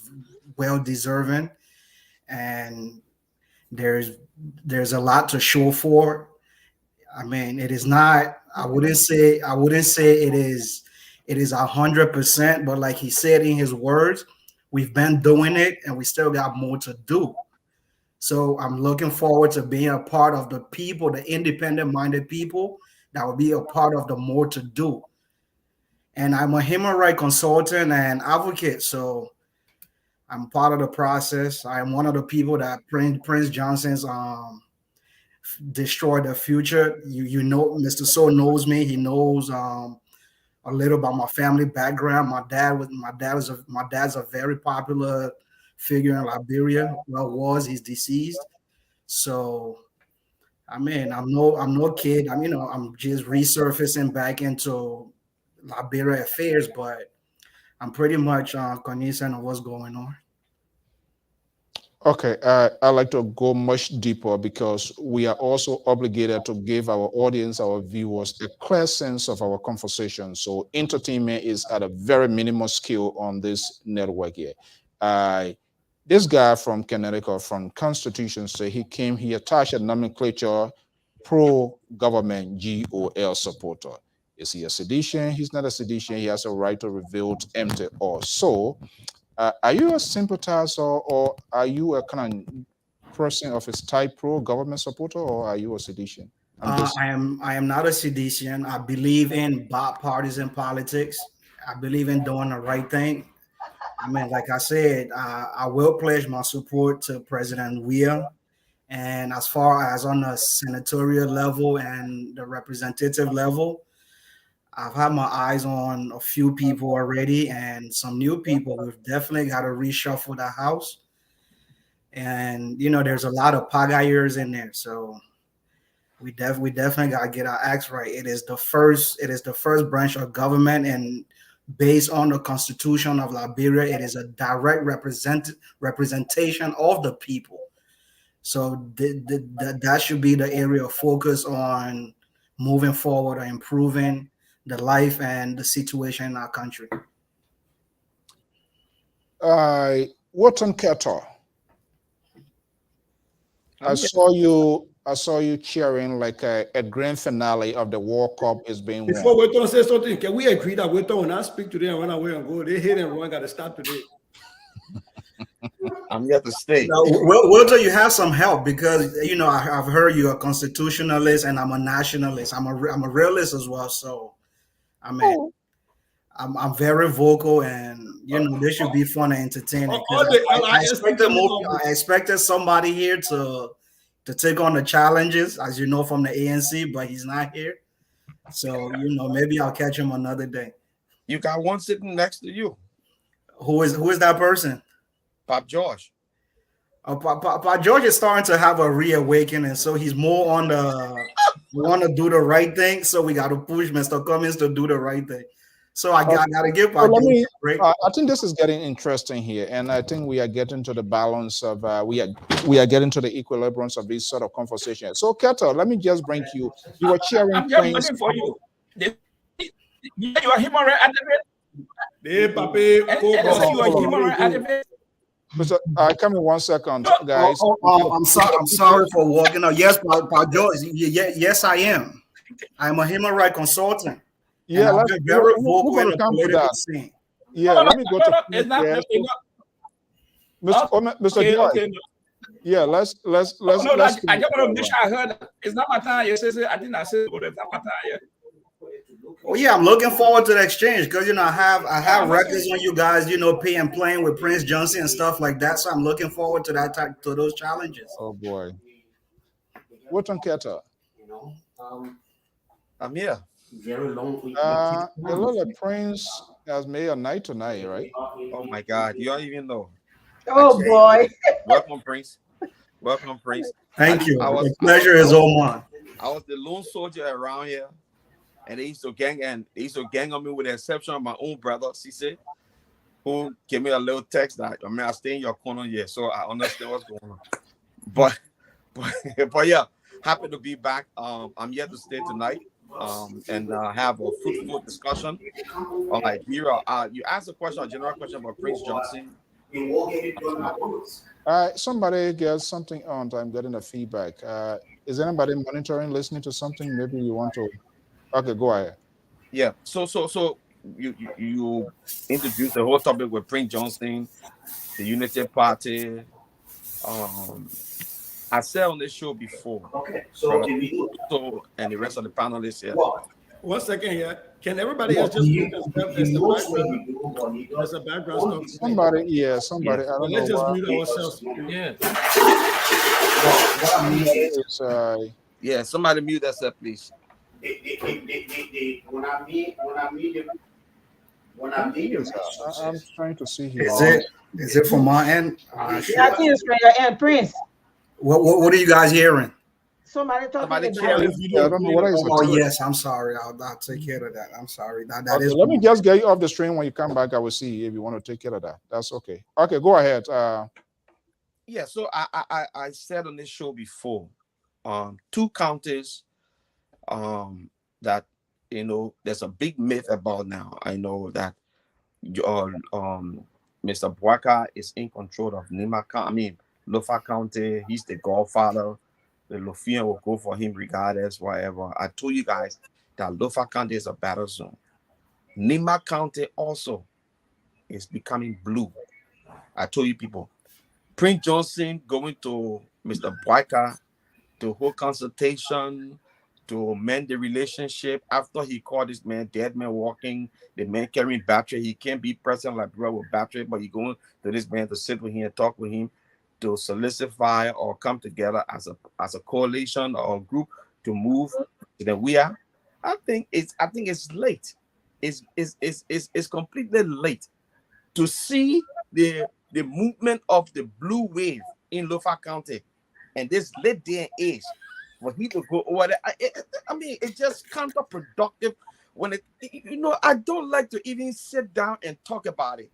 well deserving. And there's a lot to show for. It is not. I wouldn't say it is 100%, but like he said in his words, we've been doing it and we still got more to do. So I'm looking forward to being a part of the people, the independent-minded people that will be a part of the more to do. And I'm a human rights consultant and advocate, so I'm part of the process. I am one of the people that Prince Johnson's destroy the future. Mr. So knows me. He knows a little about my family background. My dad's a very popular figure in Liberia. He's deceased. So I mean, I'm no kid. I'm just resurfacing back into Liberia affairs, but I'm pretty much cognizant of what's going on. Okay, I'd like to go much deeper because we are also obligated to give our audience, our viewers, a clear sense of our conversation. So entertainment is at a very minimal scale on this network here. This guy from Connecticut, from Constitution, say he came here, attached a nomenclature pro-government GOL supporter. Is he a sedition? He's not a sedition. He has a right to revolt, empty, or so. Are you a sympathizer, or are you a kind of person of his type pro-government supporter, or are you a sedition? I am not a sedition. I believe in bipartisan politics. I believe in doing the right thing. I mean, like I said, I will pledge my support to President Weah. And as far as on the senatorial level and the representative level, I've had my eyes on a few people already and some new people. We've definitely got to reshuffle the house. And, there's a lot of pagayers in there. So we definitely got to get our acts right. It is the first branch of government, and based on the Constitution of Liberia, it is a direct representation of the people. So that should be the area of focus on moving forward or improving the life and the situation in our country. Wharton Ketter, I saw you cheering like a grand finale of the World Cup is being won. Before Wharton says something, can we agree that Wharton will not speak today and run away and go? They hit and run, got to stop today. I'm yet to stay. Now, Wharton, you have some help because I've heard you're a constitutionalist and I'm a nationalist. I'm a realist as well. So, I mean, I'm very vocal, and this should be fun and entertaining. I expected somebody here to take on the challenges, as you know, from the ANC, but he's not here. So maybe I'll catch him another day. You got one sitting next to you. Who is that person? Pop George. Pop George is starting to have a reawakening, so he's more on the we want to do the right thing. So we got to push Mr. Cummings to do the right thing. So I got to give Pop George a break. I think this is getting interesting here, and I think we are getting to the balance of we are getting to the equilibrium of this sort of conversation. So Ketter, let me just bring you. You were cheering. I'm just looking for you. You are human rights activist. Hey, Papi, you are human rights activist. Mr. Come in 1 second, guys. I'm sorry for walking out. Yes, Pop George. Yes, I am. I'm a human rights consultant. Yeah, let's very vocal in the political scene. Yeah, let me go to Mr. George. Okay. Yeah, let's. I just want to make sure I heard. It's not my time. Yes, I think I said it's not my time. Yeah. Oh yeah, I'm looking forward to the exchange because I have records on you guys, playing with Prince Johnson and stuff like that. So I'm looking forward to to those challenges. Oh boy. Wharton Ketter. I'm here. Very long. A little Prince has made a night tonight, right? Oh my God, you don't even know. Oh boy. Welcome, Prince. Welcome, Prince. Thank you. The pleasure is all mine. I was the lone soldier around here, and they used to gang on me with the exception of my own brother, Cisse, who gave me a little text that I stay in your corner here, so I understand what's going on. But yeah, happy to be back. I'm here to stay tonight. And have a fruitful discussion on Liberia. You asked a general question about Prince Johnson. Somebody gets something on. I'm getting a feedback. Is anybody monitoring, listening to something? Maybe you want to. Okay, go ahead. Yeah. So you introduced the whole topic with Prince Johnson, the Unity Party. I said on this show before. Okay. So and the rest of the panelists here. 1 second here. Can everybody else just mute themselves as the background stuff? Somebody. I don't know. Let's just mute ourselves. Yeah. Somebody mute that, please. I'm trying to see here. Is it from my end? Yeah, I think it's from your end, Prince. What are you guys hearing? Somebody talking Somebody about share it. this video. I don't know what is Oh it. yes, I'm sorry. I'll take care of that. I'm sorry. That Okay, is. let me just get you off the stream. When you come back, I will see if you want to take care of that. That's okay. Okay, go ahead. Yeah, so I said on this show before, 2 counties that there's a big myth about now. I know that Mr. Bwaka is in control of Lofa County. He's the godfather. The Lofian will go for him regardless, whatever. I told you guys that Lofa County is a battle zone. Nima County also is becoming blue. I told you people. Prince Johnson going to Mr. Bwaka to hold consultation, to mend the relationship after he called this man dead man walking, the man carrying battery. He can't be present like bro with battery, but he going to this man to sit with him and talk with him to solidify or come together as a coalition or a group to move to the we are. I think it's late. It's completely late to see the movement of the blue wave in Lofa County and this late day and age for he to go over there. It's just counterproductive when I don't like to even sit down and talk about it.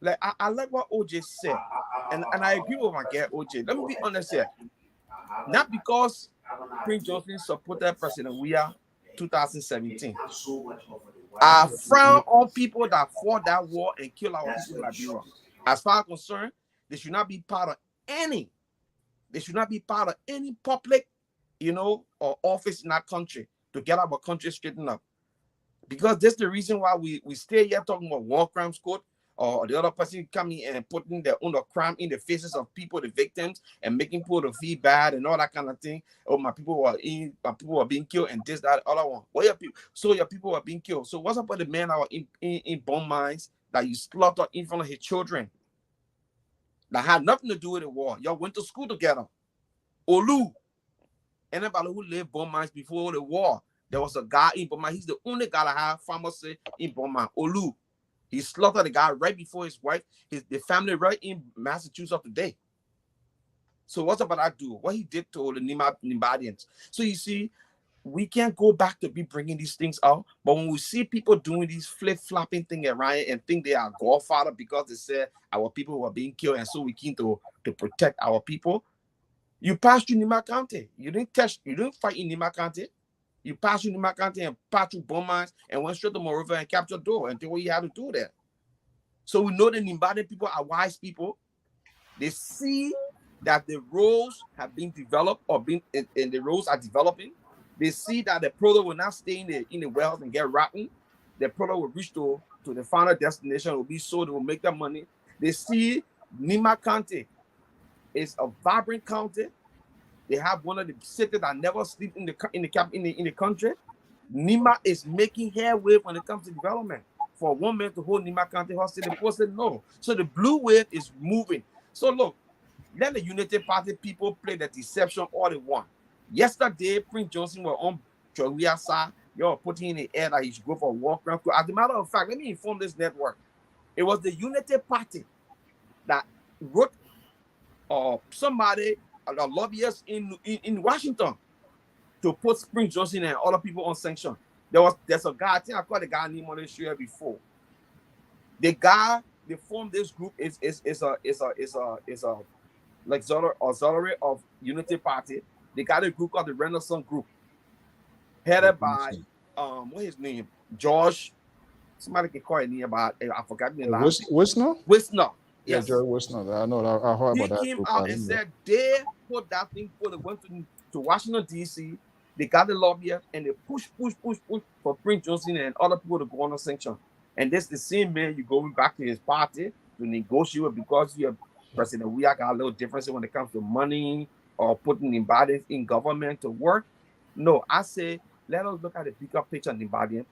Like I like what OJ said, and I agree with my guy OJ. Let me be honest here. Not because Prince Johnson supported President Weah 2017. I frown on people that fought that war and killed our people in Liberia. As far as concerned, they should not be part of any. They should not be part of any public, or office in that country to get our country straightened up. Because that's the reason why we stay here talking about war crimes court, or the other person coming and putting their own crime in the faces of people, the victims, and making people feel bad and all that kind of thing. Oh, my people are being killed and this, that, other one. Well, your people, so your people are being killed. So what's up with the man that were in bomb mines that you slaughtered in front of his children? That had nothing to do with the war. Y'all went to school together. Olu. Anybody who lived bomb mines before the war, there was a guy in bomb mines. He's the only guy that had pharmacy in bomb mines. Olu. He slaughtered the guy right before his wife, the family right in Massachusetts today. So what's about that dude? What he did to the Nimadians. So you see, we can't go back to be bringing these things out. But when we see people doing these flip-flopping things around and think they are godfather because they said our people were being killed and so we came to protect our people. You passed through Nima County. You didn't fight in Nima County. You passed through Nima County and passed through bomb mines and went straight to Monrovia and captured Door and did what you had to do there. So we know the Nimbadian people are wise people. They see that the roads have been developed and the roads are developing. They see that the product will not stay in the wells and get rotten. The product will reach to the final destination, will be sold, it will make them money. They see Nima County is a vibrant county. They have one of the cities that never sleep in the country. Nima is making headway when it comes to development. For one man to hold Nima County hostage, the people said no. So the blue wave is moving. So look, let the Unity Party people play the deception all they want. Yesterday, Prince Johnson was on Jowia's side. You're putting in the air that he should go for a war crime. As a matter of fact, let me inform this network. It was the Unity Party that wrote somebody, a lobbyist in Washington, to put Prince Johnson and other people on sanction. There's a guy, I think I called the guy name on this show before. The guy, they formed this group is a auxiliary of Unity Party. They got a group called the Renaissance Group, headed by what his name? George. Somebody can call his name about. I forgot the last. Wisner. Yes. Yeah, George Wisner. I know. I heard about that. He came out and said they put that thing for. They went to Washington D.C. They got the lobbyists and they push for Prince Johnson and other people to go on a sanction. And that's the same man you going back to his party to negotiate with because you're President. We got a little difference when it comes to money or putting Nimbadians in government to work. No, I say let us look at the bigger picture of Nimbadians.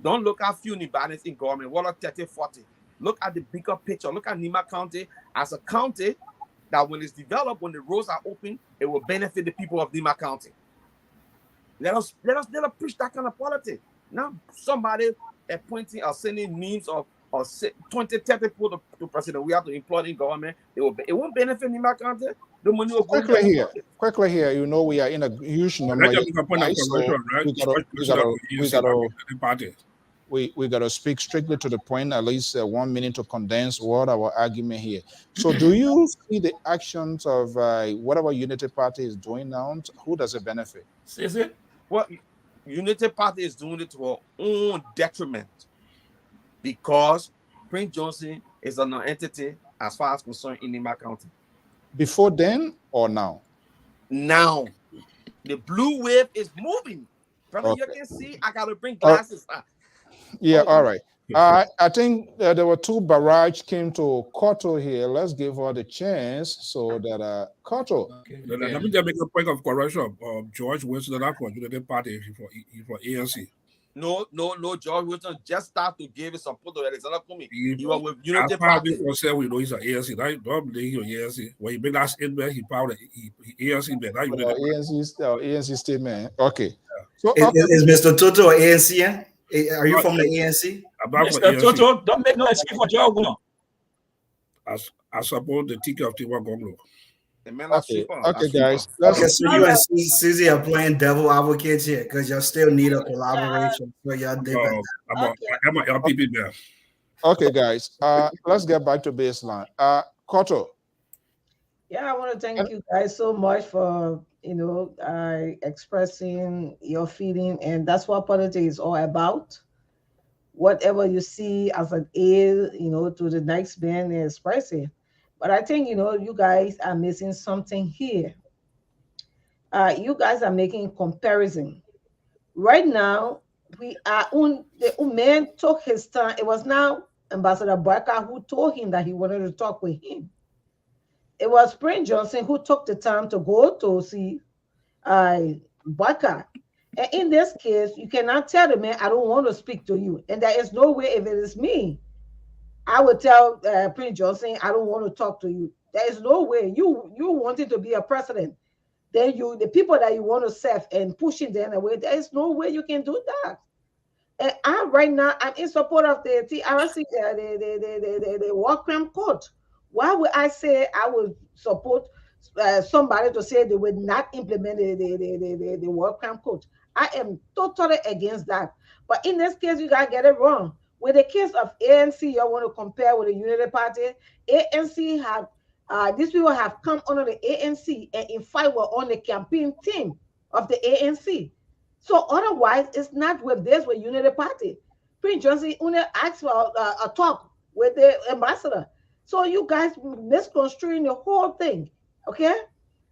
Don't look at few Nimbadians in government. What are 30, 40? Look at the bigger picture. Look at Nima County as a county that when it's developed, when the roads are open, it will benefit the people of Nima County. Let us push that kind of politics. Now somebody appointing or sending means of 20, 30 people to President. We have to employ in government. It won't benefit Nima County. The money will go quickly quickly here, you know, we are in a huge number. Right? So we gotta speak strictly to the point, at least 1 minute to condense what our argument here. So do you see the actions of whatever Unity Party is doing now? Who does it benefit? Is it? Well, Unity Party is doing it to our own detriment because Prince Johnson is an entity as far as concerned in Nima County. Before then or now? Now, the blue wave is moving. Brother, Okay. you can see I got to bring glasses. Yeah, all right. I think there were two barrage came to Koto here. Let's give her the chance so that Koto. Okay. Let me just make a point of correction. George Wilson not for Unity Party, he for ANC. No. George Wilson just started to give his support to Alexander Kumi. He was with Unity As far as Party. we say, we know he's an ANC. Right? Don't believe he's ANC. When he made that statement, he powered ANC man. ANC statement. Okay. Yeah. So, is Mr. Toto an ANC? Are you from the ANC? Mr. Toto, don't make no excuse for Joe. I support the ticket of Tiwa Gonglo. Okay, guys. Okay, so you and Susie are playing devil advocates here because y'all still need a collaboration. So y'all different. I'm an LPP man. Okay, guys. Let's get back to baseline. Koto. Yeah, I want to thank you guys so much for expressing your feeling, and that's what politics is all about. Whatever you see as an aid, to the next man, express it. But I think, you guys are missing something here. You guys are making comparison. Right now, the man took his time. It was now Ambassador Barker who told him that he wanted to talk with him. It was Prince Johnson who took the time to go to see Barker. And in this case, you cannot tell the man, I don't want to speak to you. And there is no way, if it is me, I would tell Prince Johnson, I don't want to talk to you. There is no way. You wanted to be a president. Then the people that you want to serve and pushing them away, there is no way you can do that. And I'm in support of the TRC, the war crime court. Why would I say I would support somebody to say they would not implement the war crime court? I am totally against that. But in this case, you gotta get it wrong. With the case of ANC, you want to compare with the Unity Party. ANC have these people have come under the ANC and in fact were on the campaign team of the ANC. So otherwise, it's not with Unity Party. Prince Johnson only asked for a talk with the ambassador. So you guys misconstruing the whole thing, okay?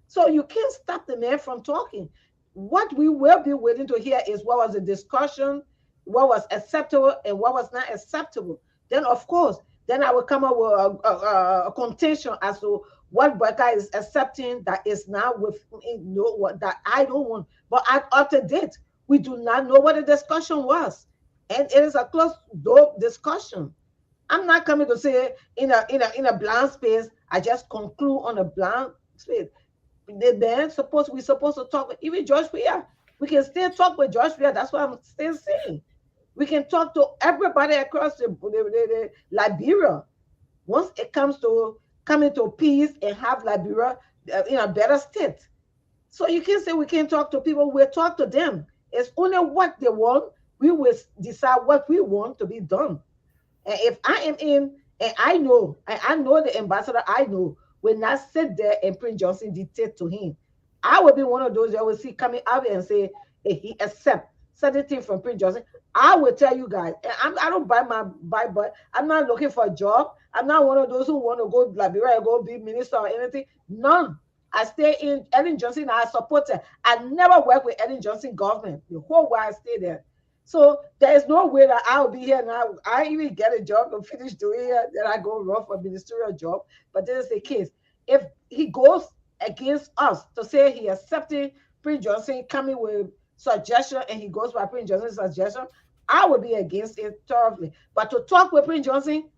So you can't stop the man from talking. What we will be waiting to hear is what was the discussion, what was acceptable and what was not acceptable. Then, of course, then I will come up with a contention as to what Barker is accepting that is not with what that I don't want. But up to date, we do not know what the discussion was, and it is a closed door discussion. I'm not coming to say in a blank space. I just conclude on a blank space. Then we're supposed to talk with even George Weah. We can still talk with George Weah. That's what I'm still saying. We can talk to everybody across the Liberia. Once it comes to coming to peace and have Liberia in a better state. So you can say we can't talk to people. We'll talk to them. It's only what they want. We will decide what we want to be done. And if I am in, and I know the ambassador, I know will not sit there and Prince Johnson dictate to him. I will be one of those that will see coming out and say, hey, he accept certain things from Prince Johnson. I will tell you guys, I don't buy, but I'm not looking for a job. I'm not one of those who want to go to Liberia and go be minister or anything. None. I stay in Ellen Johnson. I support her. I never work with Ellen Johnson government. The whole while I stay there. So there is no way that I'll be here now. I even get a job and finish doing it, then I go run for a ministerial job. But this is the case. If he goes against us to say he accepted Prince Johnson coming with suggestion and he goes by Prince Johnson's suggestion, I would be against it thoroughly. But to talk with Prince Johnson,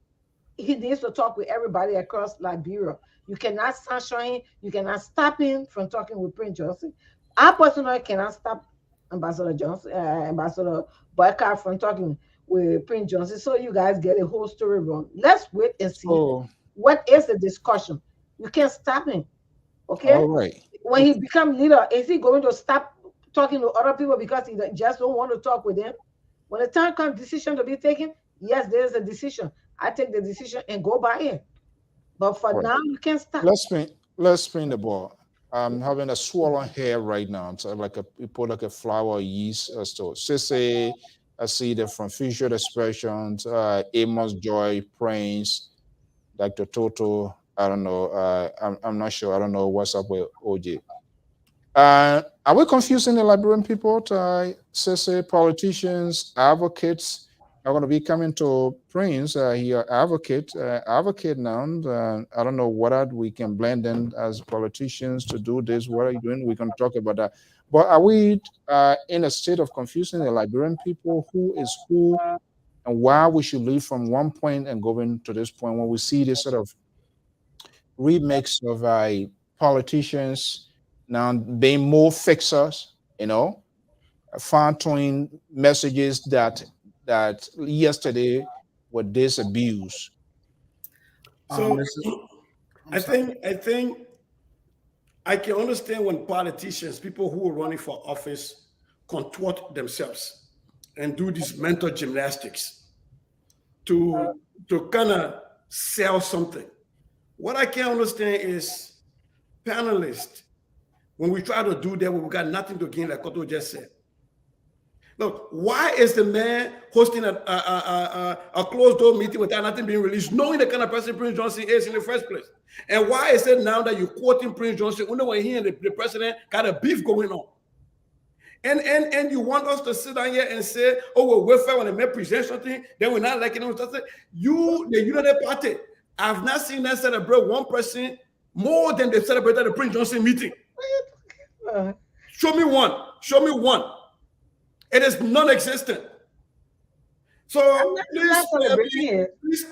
he needs to talk with everybody across Liberia. You cannot sanction him. You cannot stop him from talking with Prince Johnson. I personally cannot stop Ambassador Barker from talking with Prince Johnson. So you guys get a whole story wrong. Let's wait and see what is the discussion. You can't stop him. Okay. All right. When he become leader, is he going to stop talking to other people because he just don't want to talk with them? When the time comes, decision to be taken, yes, there is a decision. I take the decision and go by it. But for Right. now, you can't stop. Let's spin the ball. I'm having a swollen hair right now. It's like you put like a flour yeast store. Sissy, I see that from Future Expressions, Amos Joy, Prince, Dr. Toto. I don't know. I'm not sure. I don't know what's up with OJ. Are we confusing the Liberian people? Sissy, politicians, advocates are going to be coming to Prince. He advocate now. I don't know what we can blend in as politicians to do this. What are you doing? We can talk about that. But are we in a state of confusing the Liberian people? Who is who, and why we should leave from one point and going to this point when we see this sort of remix of politicians now being more fixers, fine-tuning messages that yesterday were disabused. So I think I can understand when politicians, people who are running for office, contort themselves and do this mental gymnastics to kind of sell something. What I can't understand is panelists, when we try to do that, we've got nothing to gain, like Koto just said. Look, why is the man hosting a closed door meeting without nothing being released, knowing the kind of person Prince Johnson is in the first place? And why is it now that you're quoting Prince Johnson when he and the president got a beef going on? And you want us to sit down here and say, oh, well, we're fair when the man presents something, then we're not liking it. You, the United Party, I've not seen them celebrate one person more than they celebrated the Prince Johnson meeting. Show me one. Show me one. It is non-existent. So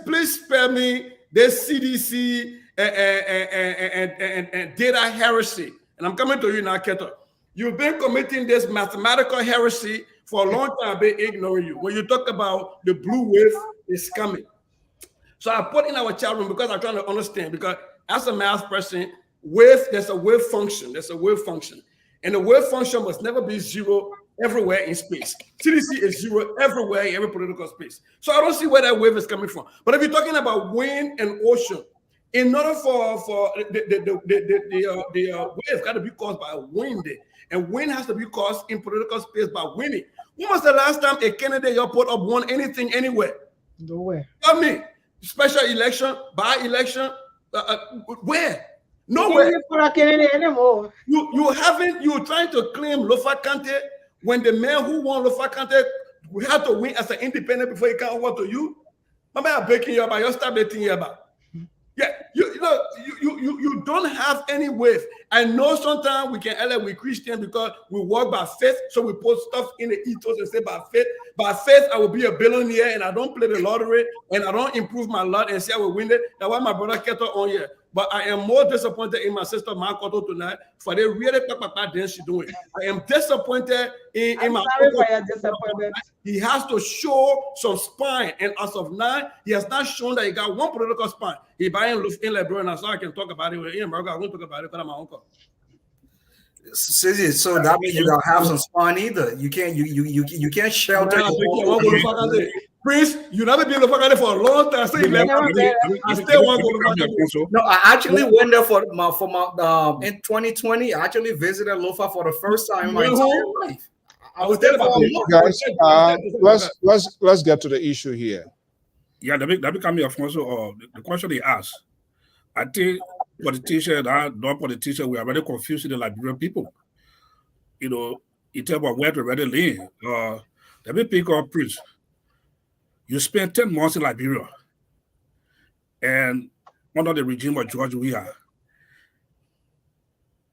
please spare me this CDC and data heresy. And I'm coming to you now, Keto. You've been committing this mathematical heresy for a long time. I've been ignoring you. When you talk about the blue wave is coming. So I put in our chat room because I'm trying to understand, because as a math person, there's a wave function. There's a wave function. And the wave function must never be zero everywhere in space. CDC is zero everywhere in every political space. So I don't see where that wave is coming from. But if you're talking about wind and ocean, in order for the wave got to be caused by wind, and wind has to be caused in political space by winning. When was the last time a candidate you put up won anything anywhere? Nowhere. I mean, special election, by-election, where? Nowhere. You're trying to claim Lofa Kante when the man who won Lofa Kante had to win as an independent before he can over to you. I'm breaking you about, you're start betting you about. Yeah, you don't have any wave. I know sometimes we can ally with Christians because we walk by faith, so we put stuff in the ethos and say by faith. By faith, I will be a billionaire, and I don't play the lottery, and I don't improve my lot and say I will win it. That's why my brother kept on here. But I am more disappointed in my sister Makoto tonight for the really dance she's doing. I am disappointed in my disappointment. He has to show some spine, and as of now, he has not shown that he got one political spine. He buying Luft in Lebron, so I can talk about it with him. I won't talk about it because I'm my uncle. So that means you gotta have some spine either. You can't shelter. Prince, you never been to Fakade for a long time. I still want to go. No, I actually went there for my in 2020. I actually visited Lofa for the first time in my entire life. I was there for a month. Guys, let's get to the issue here. Yeah, that become your also the question they asked. I think politicians and non-politicians, we are very confusing the Liberian people. In terms of where to really live. Let me pick up Prince. You spent 10 months in Liberia, and under the regime of George Weah.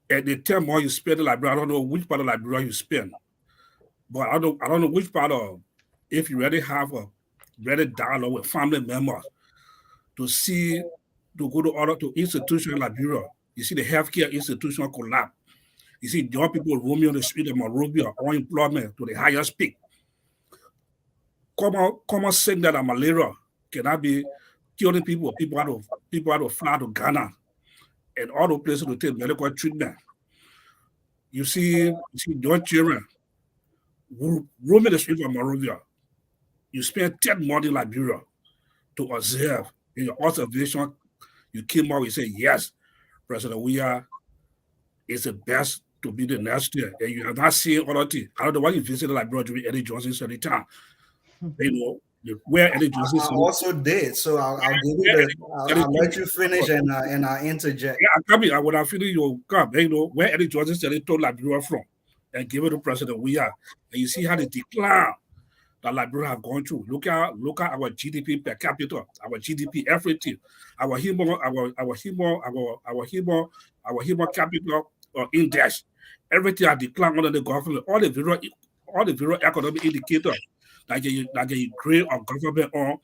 And the 10 months you spent in Liberia, I don't know which part of Liberia you spend, but I don't know which part of, if you really have a really dialogue with family members to go to institutions in Liberia. You see the healthcare institution collapse. You see young people roaming on the street of Monrovia, unemployment to the highest peak. Common saying that malaria cannot be killing people. People have to fly to Ghana and all the places to take medical treatment. You see young children roaming the streets of Monrovia. You spend 10 months in Liberia to observe. In your observation, you came out and say, yes, President Weah is the best to be the next year. And you have not seen other things. I don't know why you visited Liberia during Eddie Johnson's any time. You know, where Eddie Johnson I also did. So I'll give you I'll let you finish and I'll interject. Yeah, I mean, when I finish, you'll come. You know, where Eddie Johnson said he told Liberia from and give it to President Weah. And you see how the decline that Liberia have gone through. Look at our GDP per capita, our GDP, everything, our human capital index, everything has declined under the government. All the various economic indicators that you create a government on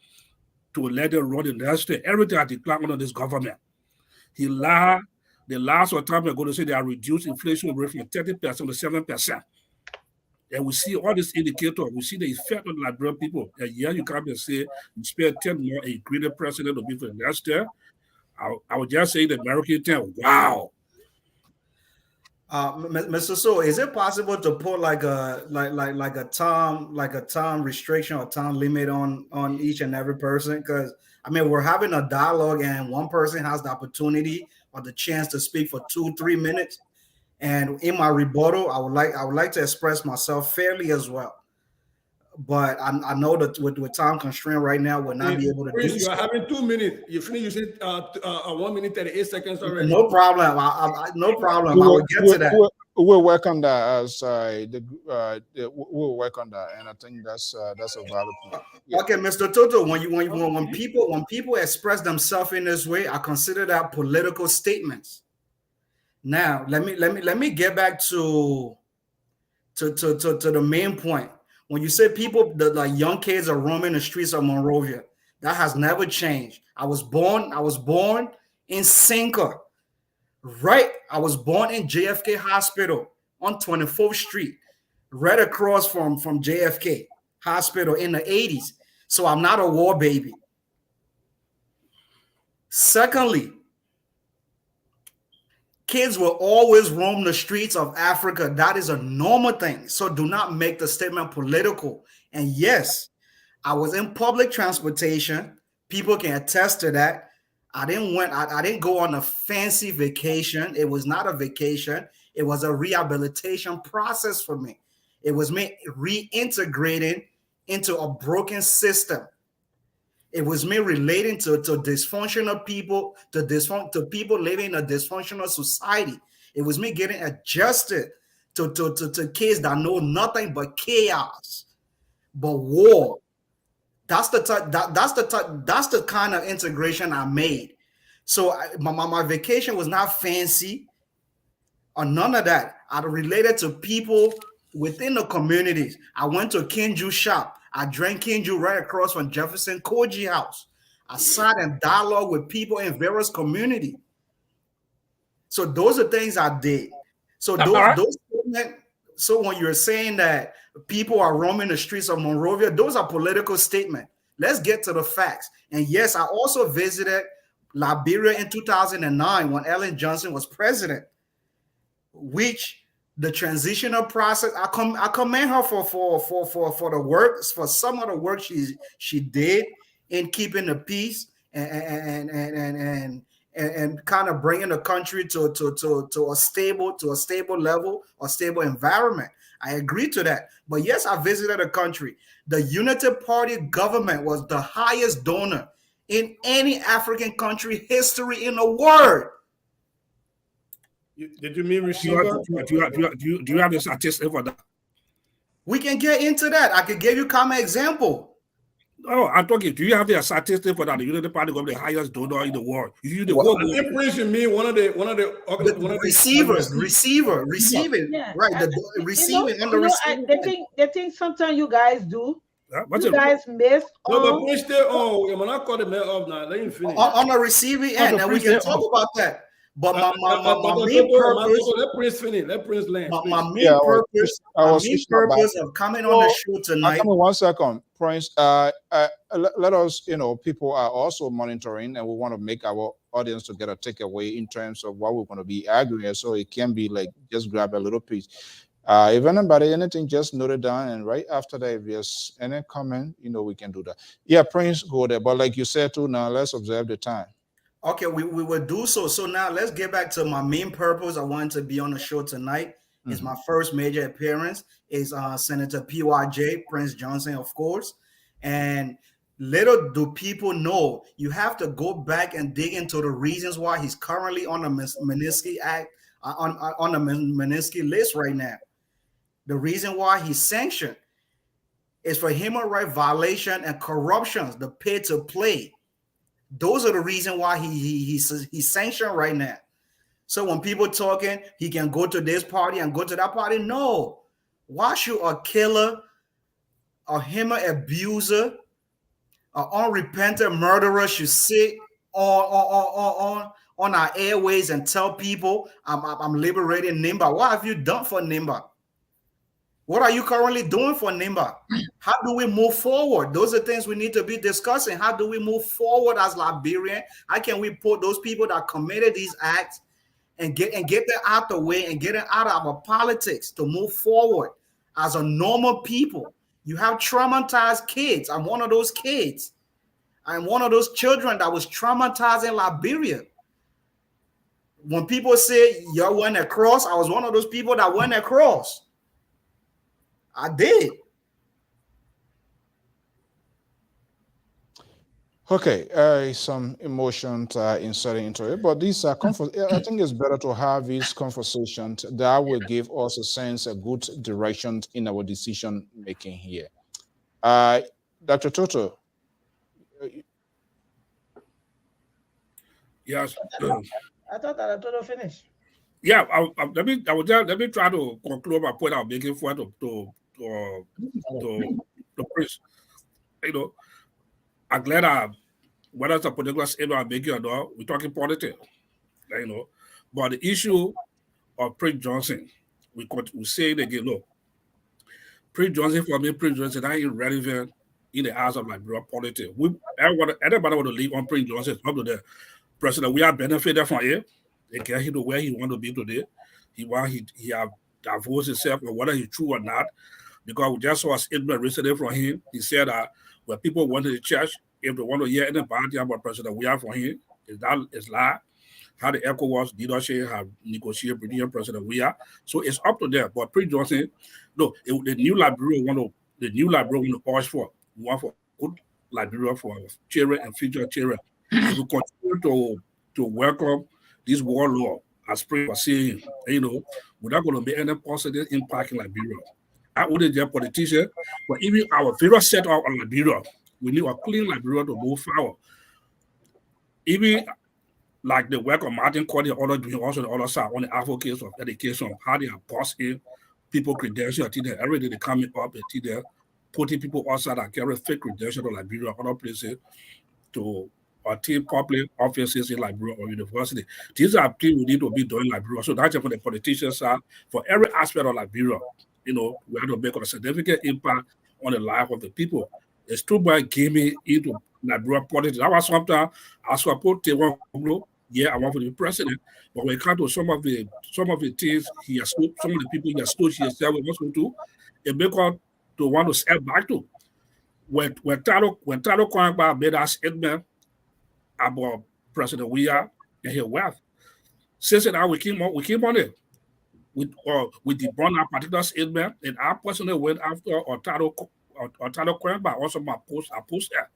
to let them run the industry, everything has declined under this government. He lied. The last time ago to say they are reduced inflation rate from 30% to 7%. And we see all these indicators, we see the effect on the Liberian people. And here you come and say, you spend 10 more, a greater president to be for the next year. I would just say the American term, wow. Mr. So, is it possible to put like a time restriction or time limit on each and every person? Because I mean, we're having a dialogue and one person has the opportunity or the chance to speak for 2-3 minutes. And in my rebuttal, I would like to express myself fairly as well. But I know that with time constraint right now, we'll not be able to do so. You're having 2 minutes. You finish, you said 1 minute 38 seconds already. No problem. No problem. I will get to that. We'll work on that as we'll work on that, and I think that's a valid point. Yeah. Okay, Mr. Toto, when people express themselves in this way, I consider that political statements. Now, let me get back to the main point. When you say people, the young kids are roaming the streets of Monrovia, that has never changed. I was born in Cinco, right? I was born in JFK Hospital on 24th Street, right across from JFK Hospital in the 80s. So I'm not a war baby. Secondly, kids will always roam the streets of Africa. That is a normal thing. So do not make the statement political. And yes, I was in public transportation. People can attest to that. I didn't go on a fancy vacation. It was not a vacation. It was a rehabilitation process for me. It was me reintegrating into a broken system. It was me relating to dysfunctional people, to people living in a dysfunctional society. It was me getting adjusted to kids that know nothing but chaos, but war. That's the kind of integration I made. So my vacation was not fancy or none of that. I related to people within the communities. I went to a Kinju shop. I drank Kinju right across from Jefferson Koji house. I sat in dialogue with people in various communities. So those are things I did. So so when you're saying that people are roaming the streets of Monrovia, those are political statements. Let's get to the facts. And yes, I also visited Liberia in 2009 when Ellen Johnson was president, which the transitional process, I commend her for the work, for some of the work she did in keeping the peace and kind of bringing the country to a stable level, a stable environment. I agree to that. But yes, I visited a country. The Unity Party government was the highest donor in any African country history in the world. Did you mean receiver? Do you have the statistics for that? We can get into that. I can give you common example. Oh, I'm talking. Do you have the statistics for that? The Unity Party got the highest donor in the world. You the world. I think Prince and me, one of the receiving, yeah. Right? The receiving and the receiving. The thing sometimes you guys do. You guys miss. No, but Prince stay on. I'm not calling the mail up now. Let him finish. On the receiving end, and we can talk about that. But my main purpose. Let Prince finish. Let Prince land. My main purpose of coming on the show tonight. Give me 1 second, Prince. Let us, people are also monitoring, and we want to make our audience to get a takeaway in terms of what we're going to be arguing, so it can be like just grab a little piece. If anybody anything, just note it down, and right after that, if there's any comment, we can do that. Yeah, Prince, go there. But like you said too, now let's observe the time. Okay, we will do so. So now let's get back to my main purpose. I wanted to be on the show tonight. It's my first major appearance. Is Senator PYJ, Prince Johnson, of course. And little do people know, you have to go back and dig into the reasons why he's currently on the Magnitsky Act, on the Magnitsky list right now. The reason why he's sanctioned is for human rights violation and corruptions, the pay to play. Those are the reasons why he's sanctioned right now. So when people talking, he can go to this party and go to that party. No. Why should a killer, a human abuser, an unrepentant murderer should sit on our airways and tell people I'm liberating Nimba? What have you done for Nimba? What are you currently doing for Nimba? How do we move forward? Those are things we need to be discussing. How do we move forward as Liberian? How can we put those people that committed these acts and get them out the way and get them out of our politics to move forward as a normal people? You have traumatized kids. I'm one of those kids. I'm one of those children that was traumatized in Liberia. When people say you went across, I was one of those people that went across. I did. Okay, some emotions inserting into it, but these are I think it's better to have these conversations that will give us a sense, a good direction in our decision making here. Dr. Toto. Yes. I thought that I Toto finished. Yeah, let me try to conclude my point I'm making for to Prince. I'm glad whether it's a particular statement I'm making or not, we're talking politics, But the issue of Prince Johnson, we say it again, look, Prince Johnson, for me, Prince Johnson, that irrelevant in the eyes of Liberian politics. Everybody want to leave on Prince Johnson, up to the president. We are benefited from it. They get him to where he want to be today. He have divorced himself, or whether he's true or not, because we just saw a statement recently from him. He said that when people went to the church, if they want to hear anybody about President we are from him, is lie. How the ECOWAS leadership have negotiated with President we are. So it's up to them. But Prince Johnson, no, the new Liberia want to push for. We want for good Liberia for our children and future children. If we continue to welcome this warlord, as Prince was saying, we're not going to make any positive impact in Liberia. I wouldn't just politicians, but even our very set of Liberia, we need a clean Liberia to move forward. Even like the work of Martin Cody and others doing also the other side on the advocates of education, how they are bossing people credentials, every day they coming up and they're putting people outside that carry fake credentials to Liberia, other places to attain public offices in Liberia or university. These are things we need to be doing in Liberia. So that's for the politicians side, for every aspect of Liberia, we have to make a significant impact on the life of the people. It's too bad gaming into Liberia politics. That was sometimes I support Tewan Goglo. Yeah, I want to be president. But when it comes to some of the things he has stood, some of the people he has stood himself with also to, it make us to want to step back to. When Taro Kwangba made that statement about President Weah and his wealth, since then we came on it. With the particular statement, and I personally went after Otaro Kwangba, also I post that.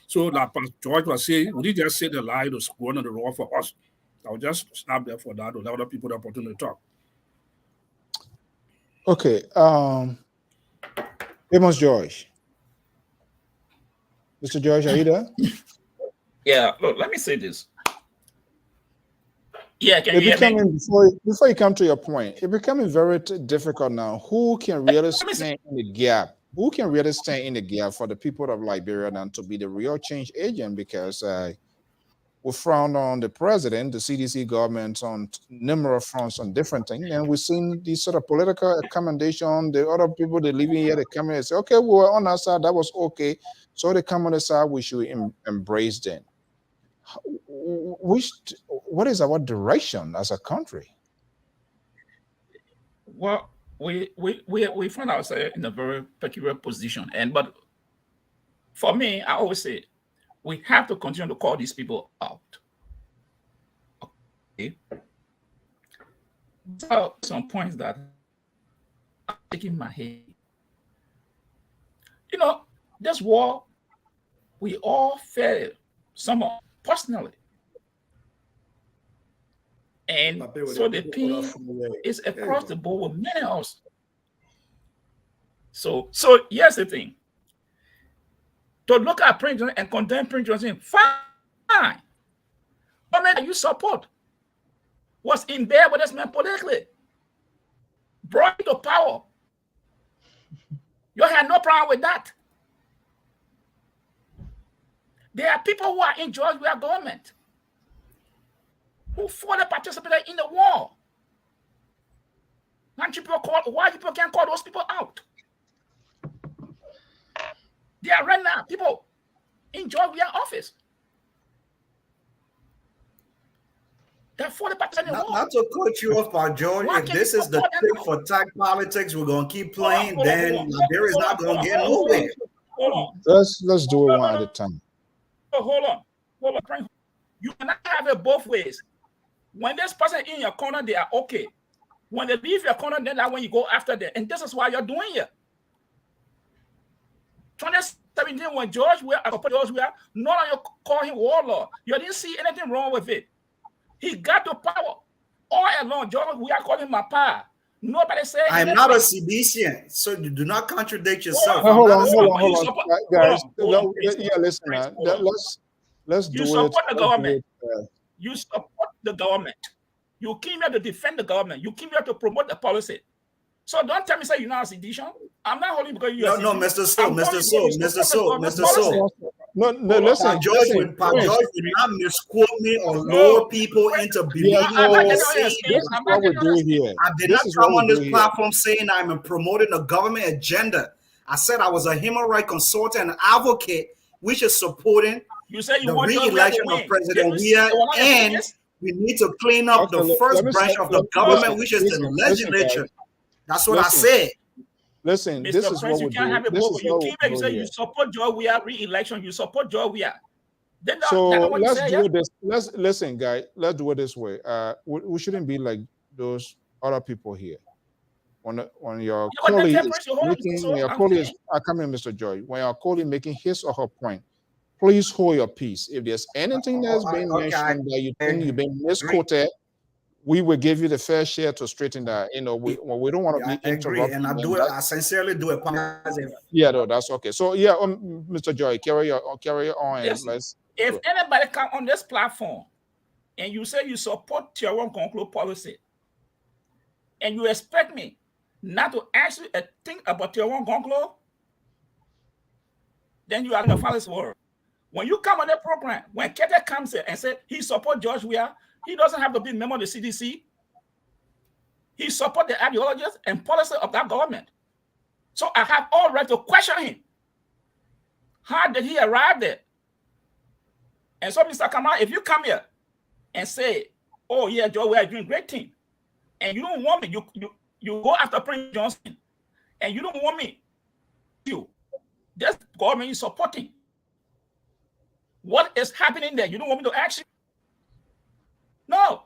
So like George was saying, we didn't just say the lie to go on the road for us. I will just stop there for that to allow other people the opportunity to talk. Okay. Amos George. Mr. George, are you there? Yeah, look, let me say this. Yeah, can you hear me? Before you come to your point, it's becoming very difficult now. Who can really stand in the gap? Who can really stand in the gap for the people of Liberia and to be the real change agent? Because we frowned on the president, the CDC government on numerous fronts on different things. And we've seen these sort of political accommodation. The other people that live in here, they come in and say, okay, we were on our side, that was okay. So they come on the side, we should embrace them. what is our direction as a country? Well, we find ourselves in a very peculiar position, but for me, I always say we have to continue to call these people out. Okay. So some points that I'm taking my head. You know, this war, we all felt some personally. And so the pain is across the board with many of us. So here's the thing. To look at Prince Johnson and condemn Prince Johnson, fine. But man, you support was in bed with this man politically, brought him to power. You had no problem with that. There are people who are in Georgia government who fully participated in the war. And why people can't call those people out? There are right now people in Georgia office that fully participated in the war. Not to cut you off, by George. If this is the trick for tag politics, we're gonna keep playing. Then Liberia is not gonna get nowhere. Let's do it one at a time. Hold on. You cannot have it both ways. When this person in your corner, they are okay. When they leave your corner, then that's when you go after them. And this is why you're doing it. 2017, when George Weah, none of you call him warlord. You didn't see anything wrong with it. He got the power all along. George Weah called him my power. Nobody said I'm not a Sidician, so you do not contradict yourself. Hold on, guys. Listen, let's do it. You support the government. You support the government. You came here to defend the government. You came here to promote the policy. So don't tell me say you're not a sedition. I'm not holding because you're no, Mr. So. No, listen. George would not misquote me or lure people into believing what I'm saying. What we're doing here. I did not come on this platform saying I'm promoting a government agenda. I said I was a human rights consultant and advocate, which is supporting the re-election of President Weah, and we need to clean up the first branch of the government, which is the legislature. That's what I said. Listen, Mr. this is Prince, what you can't have it both. You came here, you say you support George Weah re-election, you support George Weah. So let's do this. Listen, guys. Let's do it this way. We shouldn't be like those other people here. When your colleague is come in, Mr. Joy. When your colleague making his or her point, please hold your peace. If there's anything that's been mentioned that you think you've been misquoted, we will give you the fair share to straighten that. You know, we don't want to be interrupted. And I sincerely do apologize. Yeah, no, that's okay. So yeah, Mr. Joy, carry on. Yes. If anybody come on this platform and you say you support Tier 1 conclude policy, and you expect me not to ask you a thing about Tier 1 conclude, then you are in the false world. When you come on the program, when Kete comes here and says he supports George Weah, he doesn't have to be a member of the CDC. He supports the ideologies and policy of that government. So I have all right to question him. How did he arrive there? And so, Mr. Kamal, if you come here and say, oh, yeah, Joe, we are doing great thing, and you don't want me, you go after Prince Johnson, and you don't want me, this government is supporting. What is happening there? You don't want me to ask you? No.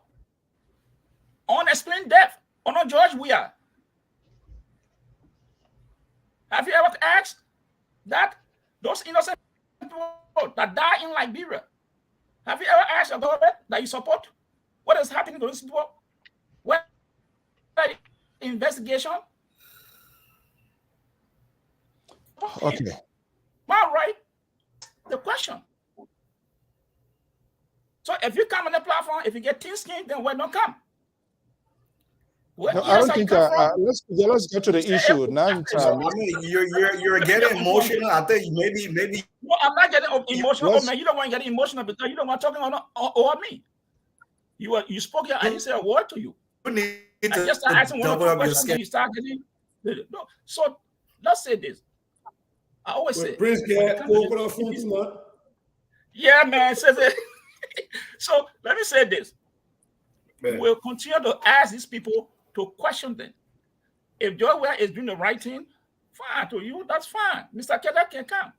Unexplained death. Or not George Weah. Have you ever asked that those innocent people that die in Liberia? Have you ever asked a government that you support? What is happening to those people? What investigation? Okay. All right. The question. So if you come on the platform, if you get thin skin, then why don't come? Well, no, I don't think. Let's get to the issue now. I mean, you're getting emotional. I think maybe. No, I'm not getting emotional. Oh, man, you don't want to get emotional because you don't want to talk on me. You spoke here. I didn't say a word to you. I just started asking one or two questions. You start getting. No. So let's say this. I always say. Prince, yeah, man. So let me say this. We'll continue to ask these people to question them. If Joe Ware is doing the right thing, fine to you, that's fine. Mr. Keda can come.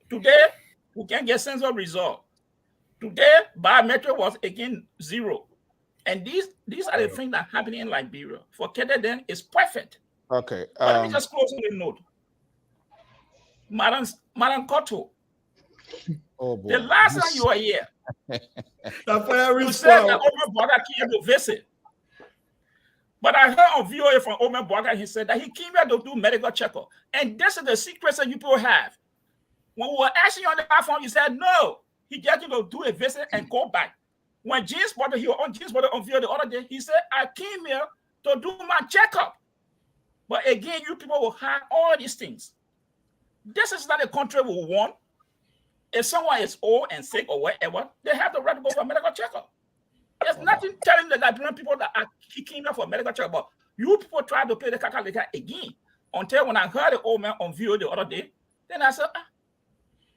Today, we can get sense of result. Today, biometric was again 0. And these are the things that are happening in Liberia. For Keda, then, it's perfect. Okay. But let me just close on the note. Madam Koto, oh boy. The last time you were here, you said that Omer Boaga came to visit. But I heard on VOA from Omer Boaga, he said that he came here to do medical checkup. And this is the secret that you people have. When we were asking you on the platform, you said no. He just to do a visit and go back. When James Potter, he was on James Potter on video the other day, he said, I came here to do my checkup. But again, you people will hide all these things. This is not a country we want. If someone is old and sick or whatever, they have the right to go for a medical checkup. There's nothing telling the Liberian people that he came here for a medical checkup. But you people try to play the calculator again. Until when I heard the old man on video the other day, then I said,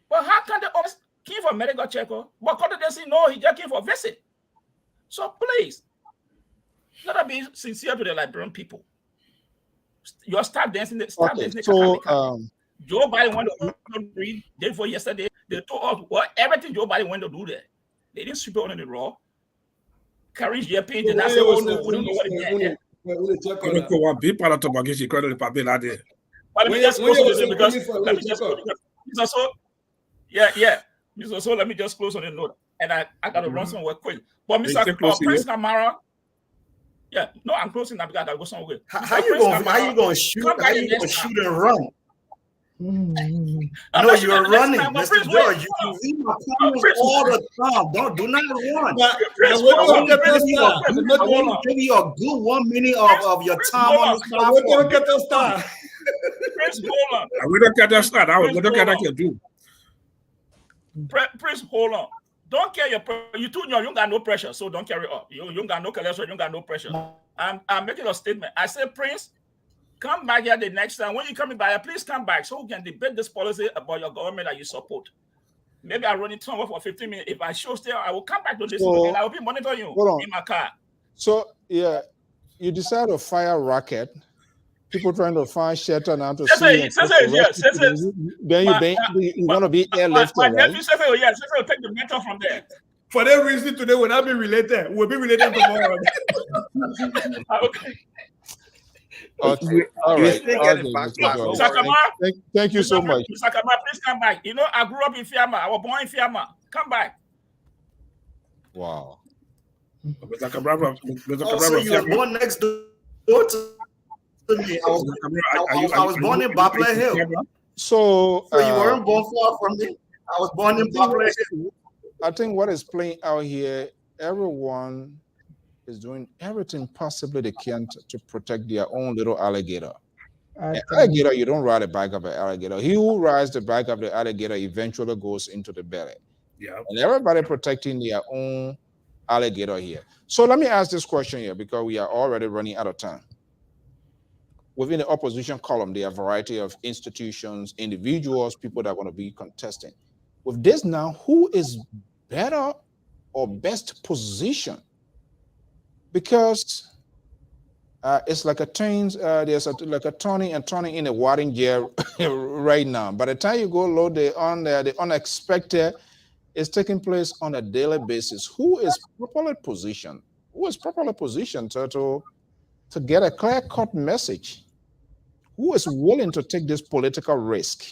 well, how can the old man came for a medical checkup? But they say, no, he just came for a visit. So please, let us be sincere to the Liberian people. You start dancing. So, Joe Biden went to read day before yesterday. They told us what everything Joe Biden went to do there. They didn't sweep it under the raw. Karine Jean-Pierre did not say, oh no, we don't know what it is. Let me just close on it because let me just close. So let me just close on the note. And I got to run somewhere quick. But Mr. Prince Kamara, I'm closing now because I got to go somewhere. How you going to shoot? How you going to shoot and run? No, you're running, Mr. George. You leave my comments all the time. Do not run. I want to give you a good 1 minute of your time on this platform. We don't get that start. We don't get that start. We don't get that to do. Prince, hold on. Don't carry your pressure. You too young. You got no pressure, so don't carry up. You got no cholesterol. You got no pressure. I'm making a statement. I said, Prince, come back here the next time. When you coming back here, please come back so we can debate this policy about your government that you support. Maybe I'll run it somewhere for 15 minutes. If I show still, I will come back to this and I will be monitoring you in my car. So, yeah, you decide to fire a rocket. People trying to find shelter now to see. Then you want to be airlifted, my right? nephew said, will take the metal from there. For that reason, today will not be related. We'll be related tomorrow. Okay. Okay. All right. Thank you so much. Mr. Kamara, please come back. You know, I grew up in Fiamma. I was born in Fiamma. Come back. Wow. Mr. Kamara, so you were born next door to me. I was born in Bapler Hill. So you weren't born far from me. I was born in Bapler Hill. I think what is playing out here, everyone is doing everything possibly they can to protect their own little alligator. Alligator, you don't ride a bike of an alligator. He who rides the bike of the alligator eventually goes into the belly. Yeah. And everybody protecting their own alligator here. So let me ask this question here because we are already running out of time. Within the opposition column, there are a variety of institutions, individuals, people that are going to be contesting. With this now, who is better or best positioned? Because it's like there's like a turning in a watering jar right now. By the time you go load the unexpected is taking place on a daily basis. Who is properly positioned? To get a clear-cut message? Who is willing to take this political risk?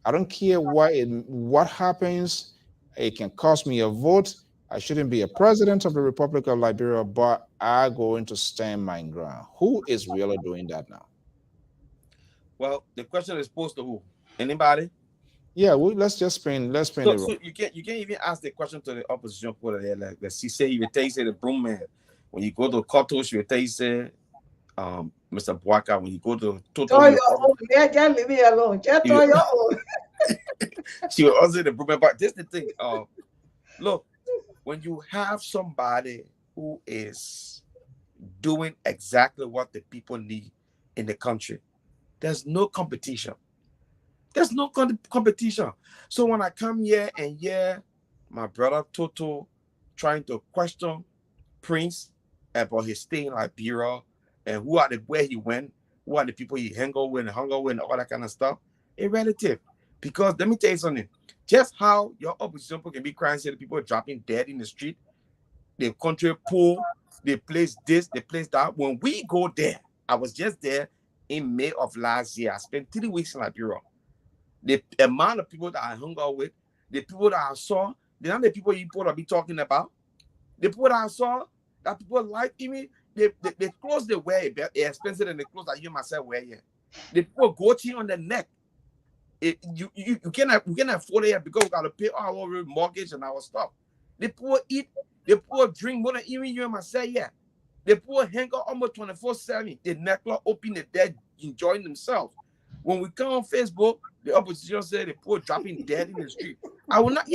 I don't care what happens. It can cost me a vote. I shouldn't be a president of the Republic of Liberia, but I'm going to stand my ground. Who is really doing that now? Well, the question is posed to who? Anybody? Yeah, let's spin it. So you can't even ask the question to the opposition quarter there. Like the CC, you will tell you say the broom man. When you go to Kotos, you will tell you say Mr. Boaga. When you go to Toto, can't leave me alone. Just your own. She will also the broom man. But this is the thing. Look. When you have somebody who is doing exactly what the people need in the country, there's no competition. There's no competition. So when I come here and my brother Toto trying to question Prince about his stay in Liberia and where he went, who are the people he hung out with, and all that kind of stuff. Irrelative. Because let me tell you something. Just how your opposition people can be crying, saying people dropping dead in the street, the country poor, they place this, they place that. When we go there, I was just there in May of last year. I spent 3 weeks in Liberia. The amount of people that I hung out with, the people that I saw, they're not the people you people be talking about. The people that I saw, that people like, even the clothes they wear are expensive than the clothes that you myself wear here. The people go to you on the neck. You cannot afford it because we gotta pay all our mortgage and our stuff. The poor eat, the poor drink more than even you and myself, yeah. The poor hang out almost 24/7. The necklace open, the dead enjoying themselves. When we come on Facebook, the opposition say the poor dropping dead in the street. I will not,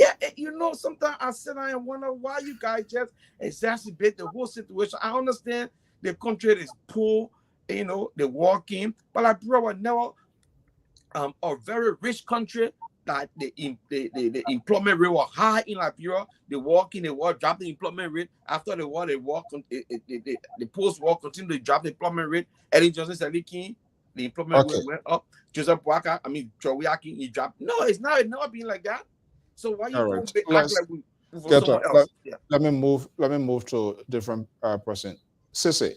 sometimes I sit down and wonder why you guys just exacerbate the whole situation. I understand the country is poor, they're walking, but Liberia was never a very rich country that the employment rate was high in Liberia. They walk drop the employment rate. After the war, the post-war continue to drop the employment rate. Eddie Johnson said, the employment rate went up. Joseph Boaka, Chowiyaki, he dropped. No, it's not being like that. So why you go act like we for someone else? Let me move to a different person. Sissy,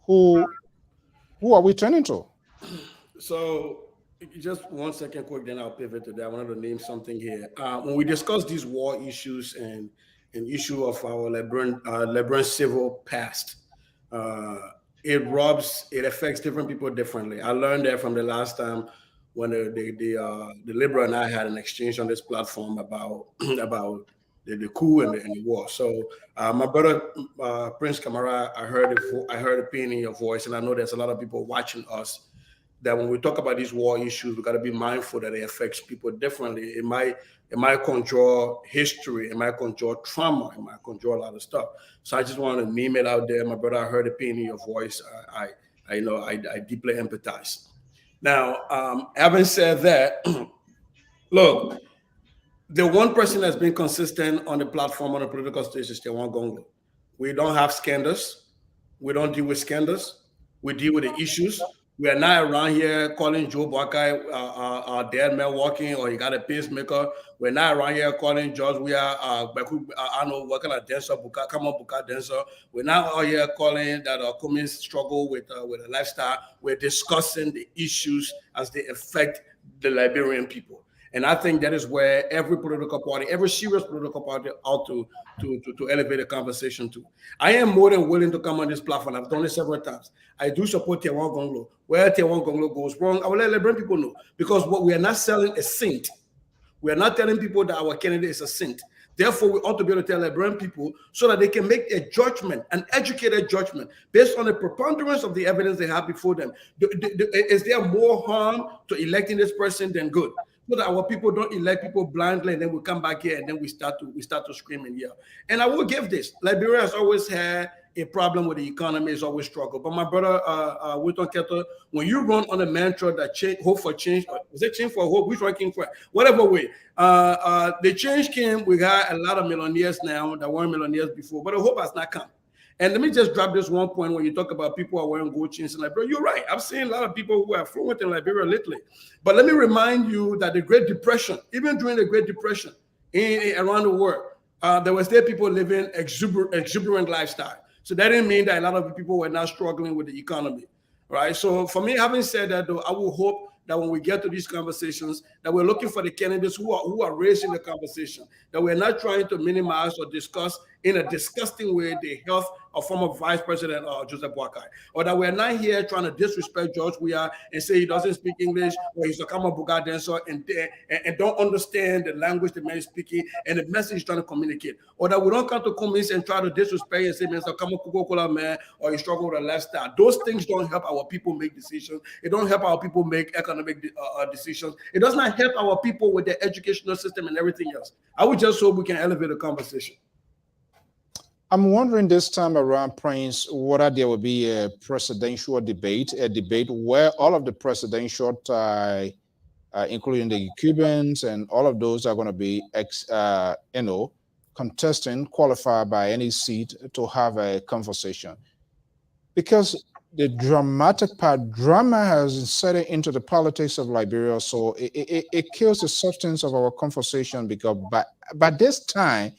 who are we turning to? So just 1 second quick, then I'll pivot to that. I wanted to name something here. When we discuss these war issues and an issue of our Liberian civil past, it affects different people differently. I learned that from the last time when the Liberal and I had an exchange on this platform about the coup and the war. So my brother Prince Kamara, I heard the pain in your voice, and I know there's a lot of people watching us. That when we talk about these war issues, we got to be mindful that it affects people differently. It might conjure history, it might conjure trauma, it might conjure a lot of stuff. So I just wanted to name it out there. My brother, I heard the pain in your voice. I deeply empathize. Now, having said that, look, the one person that's been consistent on the platform on the political stage is Tewan Gongo. We don't have scandals. We don't deal with scandals. We deal with the issues. We are not around here calling Joe Boakai a dead man walking or he got a pacemaker. We're not around here calling George I know what kind of dancer, Buka dancer. We're not out here calling that Cummins struggle with a lifestyle. We're discussing the issues as they affect the Liberian people. And I think that is where every political party, every serious political party ought to elevate the conversation to. I am more than willing to come on this platform. I've done it several times. I do support Tewan Gonglo. Where Tewan Gonglo goes wrong, I will let Liberian people know. Because what we are not selling a saint. We are not telling people that our candidate is a saint. Therefore, we ought to be able to tell Liberian people so that they can make a judgment, an educated judgment, based on the preponderance of the evidence they have before them. Is there more harm to electing this person than good? So that our people don't elect people blindly, and then we come back here and then we start to scream and yell. And I will give this: Liberia has always had a problem with the economy; it's always struggled. But my brother, Wilton Keto, when you run on a mantra that change, hope for change, was it change for hope? Which one came for? Whatever way, the change came. We got a lot of millionaires now that weren't millionaires before, but the hope has not come. And let me just drop this one point when you talk about people who are wearing gold chains in Liberia. You're right. I've seen a lot of people who are fluent in Liberia lately. But let me remind you that the Great Depression, even during the Great Depression around the world, there were still people living exuberant lifestyle. So that didn't mean that a lot of people were not struggling with the economy, right? So for me, having said that, though, I will hope that when we get to these conversations, that we're looking for the candidates who are raising the conversation, that we're not trying to minimize or discuss in a disgusting way the health of former Vice President Joseph Boakai, or that we're not here trying to disrespect George Weah and say he doesn't speak English or he's a Kama Buga dancer and don't understand the language the man is speaking and the message he's trying to communicate, or that we don't come to comments and try to disrespect and say, man, so Kama Coca-Cola man, or you struggle with a lifestyle. Those things don't help our people make decisions. It don't help our people make economic decisions. It does not help our people with their educational system and everything else. I would just hope we can elevate the conversation. I'm wondering this time around, Prince, whether there will be a presidential debate, where all of the presidential, including the Cubans and all of those are going to be, contestant qualified by any seat to have a conversation. Because the dramatic part, drama has inserted into the politics of Liberia, so it kills the substance of our conversation. Because by this time,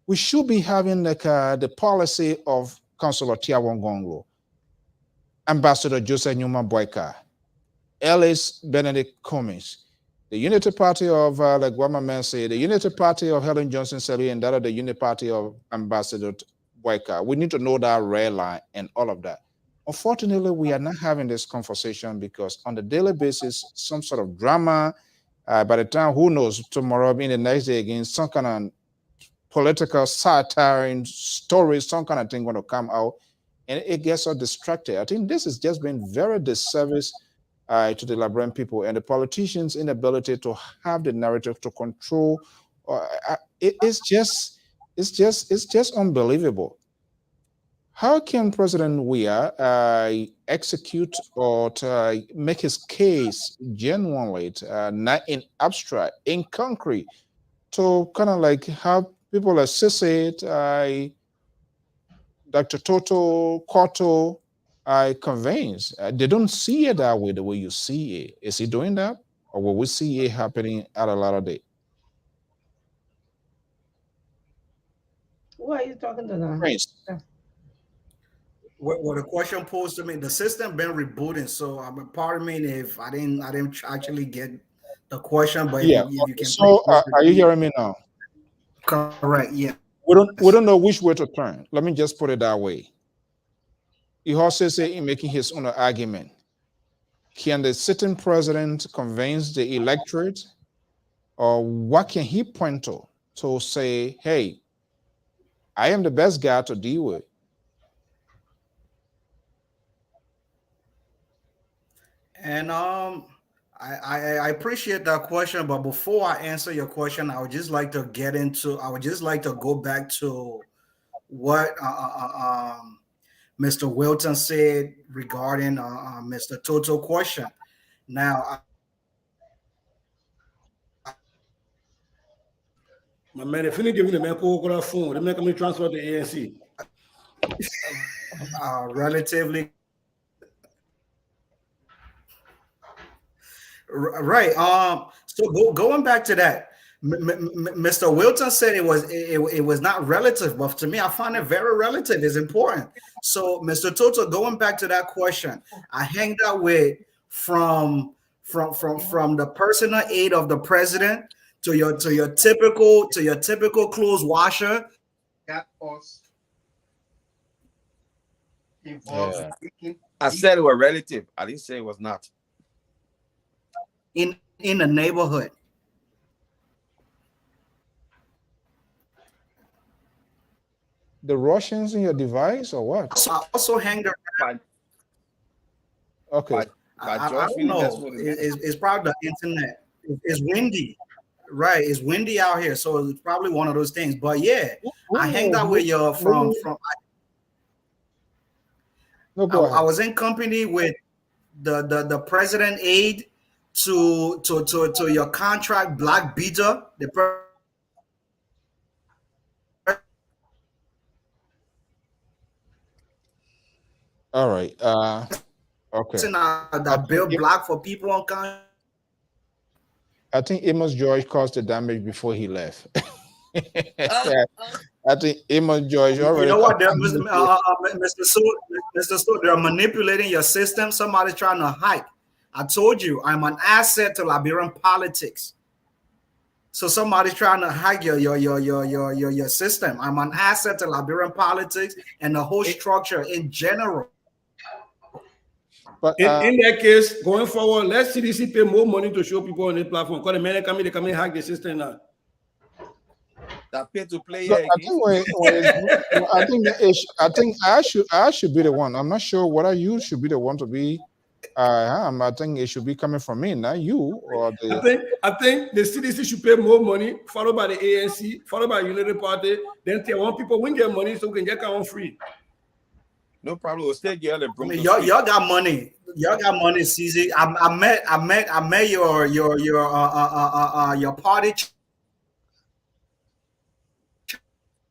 we should be having like the policy of Councillor Tiawon Gonglo, Ambassador Joseph Numa Boyka, Ellis Benedict Cummings, the Unity Party of, like what my man said, the Unity Party of Helen Johnson Sirleaf, and that of the Unity Party of Ambassador Boyka. We need to know that red line and all of that. Unfortunately, we are not having this conversation because on the daily basis, some sort of drama, by the time, who knows, tomorrow, being the next day again, some kind of political satire and stories, some kind of thing going to come out, and it gets us distracted. I think this has just been very disservice to the Liberian people and the politicians' inability to have the narrative to control. It's just unbelievable. How can President Weah execute or to make his case genuinely, not in abstract, in concrete, to kind of like have people associate Dr. Toto Koto conveys? They don't see it that way, the way you see it. Is he doing that? Or will we see it happening at a later date? Who are you talking to now? Prince. Well, the question posed to me, the system been rebooting, so pardon me if I didn't actually get the question, but yeah. if you can. So are you hearing me now? Correct. Yeah. We don't know which way to turn. Let me just put it that way. He also say in making his own argument, can the sitting president convince the electorate, or what can he point to say, hey, I am the best guy to deal with? And I appreciate that question, but before I answer your question, I would just like to go back to what Mr. Wilton said regarding Mr. Toto question. Now, my man, if you give me the man phone, they make me transfer to ANC. Relatively. Right. So going back to that, Mr. Wilton said it was not relative, but to me, I find it very relative. It's important. So, Mr. Toto, going back to that question, I hanged out with from the personal aide of the president to your typical clothes washer. Got us involved. Yeah. I said it was relative. I didn't say it was not. In the neighborhood. The Russians in your device or what? So I also hang around. Okay. I don't know. It's probably the internet. It's windy. Right. It's windy out here. So it's probably one of those things. But yeah, I hanged out with you from I was in company with the president aide to your contract black beater. All right. Okay. That build block for people on contract. I think Amos George caused the damage before he left. I think Amos George already. You know what, Mr. So, they're manipulating your system. Somebody's trying to hide. I told you I'm an asset to Liberian politics. So somebody's trying to hack your system. I'm an asset to Liberian politics and the whole structure in general. But in that case, going forward, let CDC pay more money to show people on the platform. Because the men they come in hack the system now. That pay to play. So I think I should be the one. I'm not sure whether you should be the one to be. I think it should be coming from me, not you. Or I think the CDC should pay more money, followed by the ANC, followed by Unity Party. Then T1 people win their money so we can get on free. No problem. We'll stay together. Y'all got money. Y'all got money, CZ. I met your party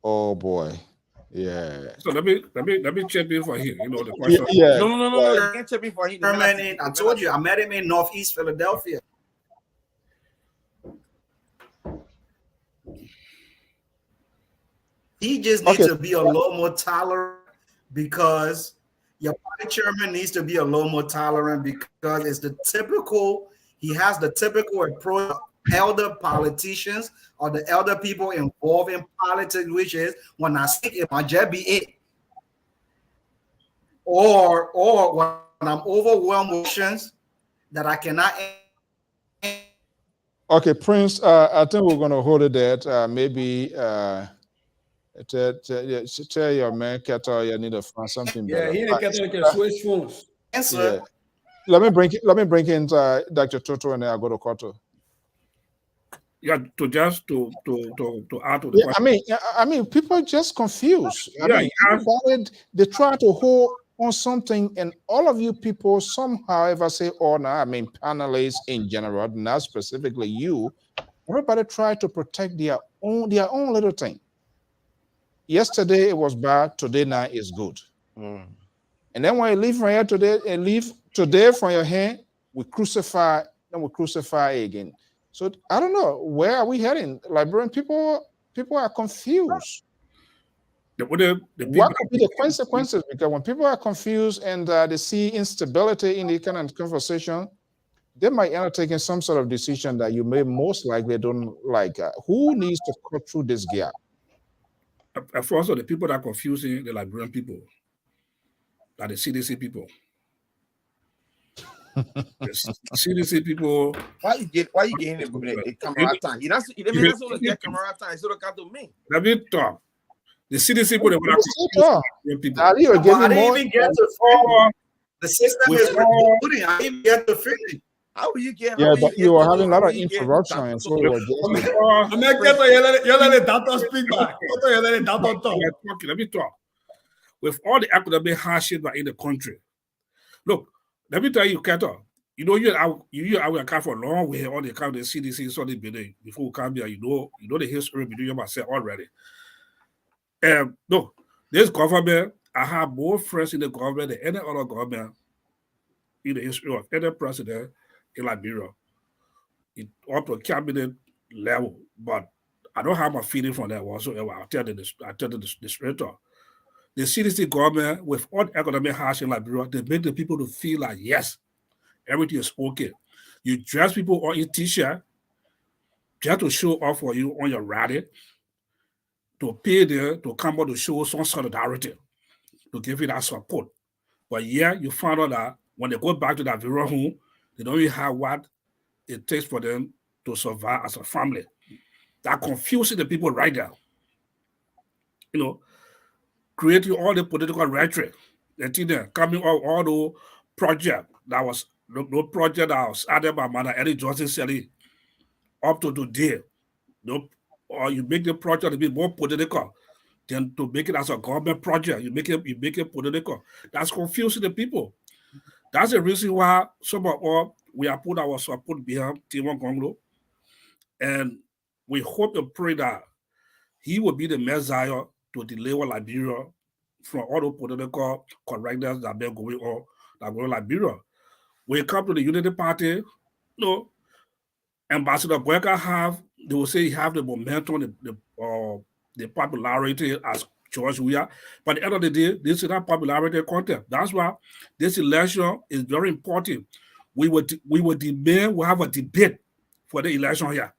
Oh boy. Yeah. So let me check in for him. You know the question. Yeah. No. You can't check me for him. I told you, I met him in Northeast Philadelphia. He just needs to be a little more tolerant, because your party chairman needs to be a little more tolerant, because it's the typical, he has the typical approach of elder politicians or the elder people involved in politics, which is, when I speak, it might just be it. Or when I'm overwhelmed with questions that I cannot. Okay, Prince, I think we're going to hold it there. Maybe tell your man, Keto, you need to find something better. Yeah, he can switch phones. Yeah. Let me bring in Dr. Toto, and then I'll go to Koto. Yeah, to add to the Yeah, question. I mean, people are just confused. They try to hold on something, and all of you people somehow ever say, "Oh, no," I mean, panelists in general, not specifically you. Everybody try to protect their own little thing. Yesterday it was bad. Today now is good. And then when you leave from here today, and leave today from your hand, we crucify. Then we crucify again. So I don't know, where are we heading? Liberian people are confused. What could be the consequences? Because when people are confused and they see instability in the kind of conversation, they might end up taking some sort of decision that you may most likely don't like. Who needs to cut through this gap? Also, the people that are confusing the Liberian people are the CDC people. The CDC people. Why you getting a camera time? That's what the camera time. So look to me. Let me talk. The CDC people. I didn't even get to finish. The system is rebooting. I didn't get to finish. How will you get? Yeah, but you were having a lot of interruptions. So let the doctor speak back. Let the doctor talk. Let me talk. With all the academic hardship in the country, look. Let me tell you, Kato. You know, you will come for a long way on the account of the CDC so building before we come here. You know the history between myself already. No, this government, I have more friends in the government than any other government in the history of any president in Liberia. Up to cabinet level, but I don't have my feeling from that whatsoever. I'll tell the straight talk. The CDC government, with all economic hardship in Liberia, they make the people to feel like, yes, everything is okay. You dress people on your t-shirt just to show off for you on your rally, to pay them to come out to show some solidarity, to give you that support. But yeah, you find out that when they go back to that very home, they don't even have what it takes for them to survive as a family. That confuses the people right now. You know, creating all the political rhetoric, coming out all the project that was no project that was added by Mother Eddie Johnson Selly up to today. Or you make the project to be more political than to make it as a government project. You make it political. That's confusing the people. That's the reason why some of all we have put our support behind Timon Gonglo, and we hope and pray that he will be the Messiah to deliver Liberia from all the political correctness that have been going on in Liberia. When it comes to the Unity Party, Ambassador Boyka they will say he have the momentum, the popularity as George Weah. But at the end of the day, this is not popularity content. That's why this election is very important. We will have a debate for the election here.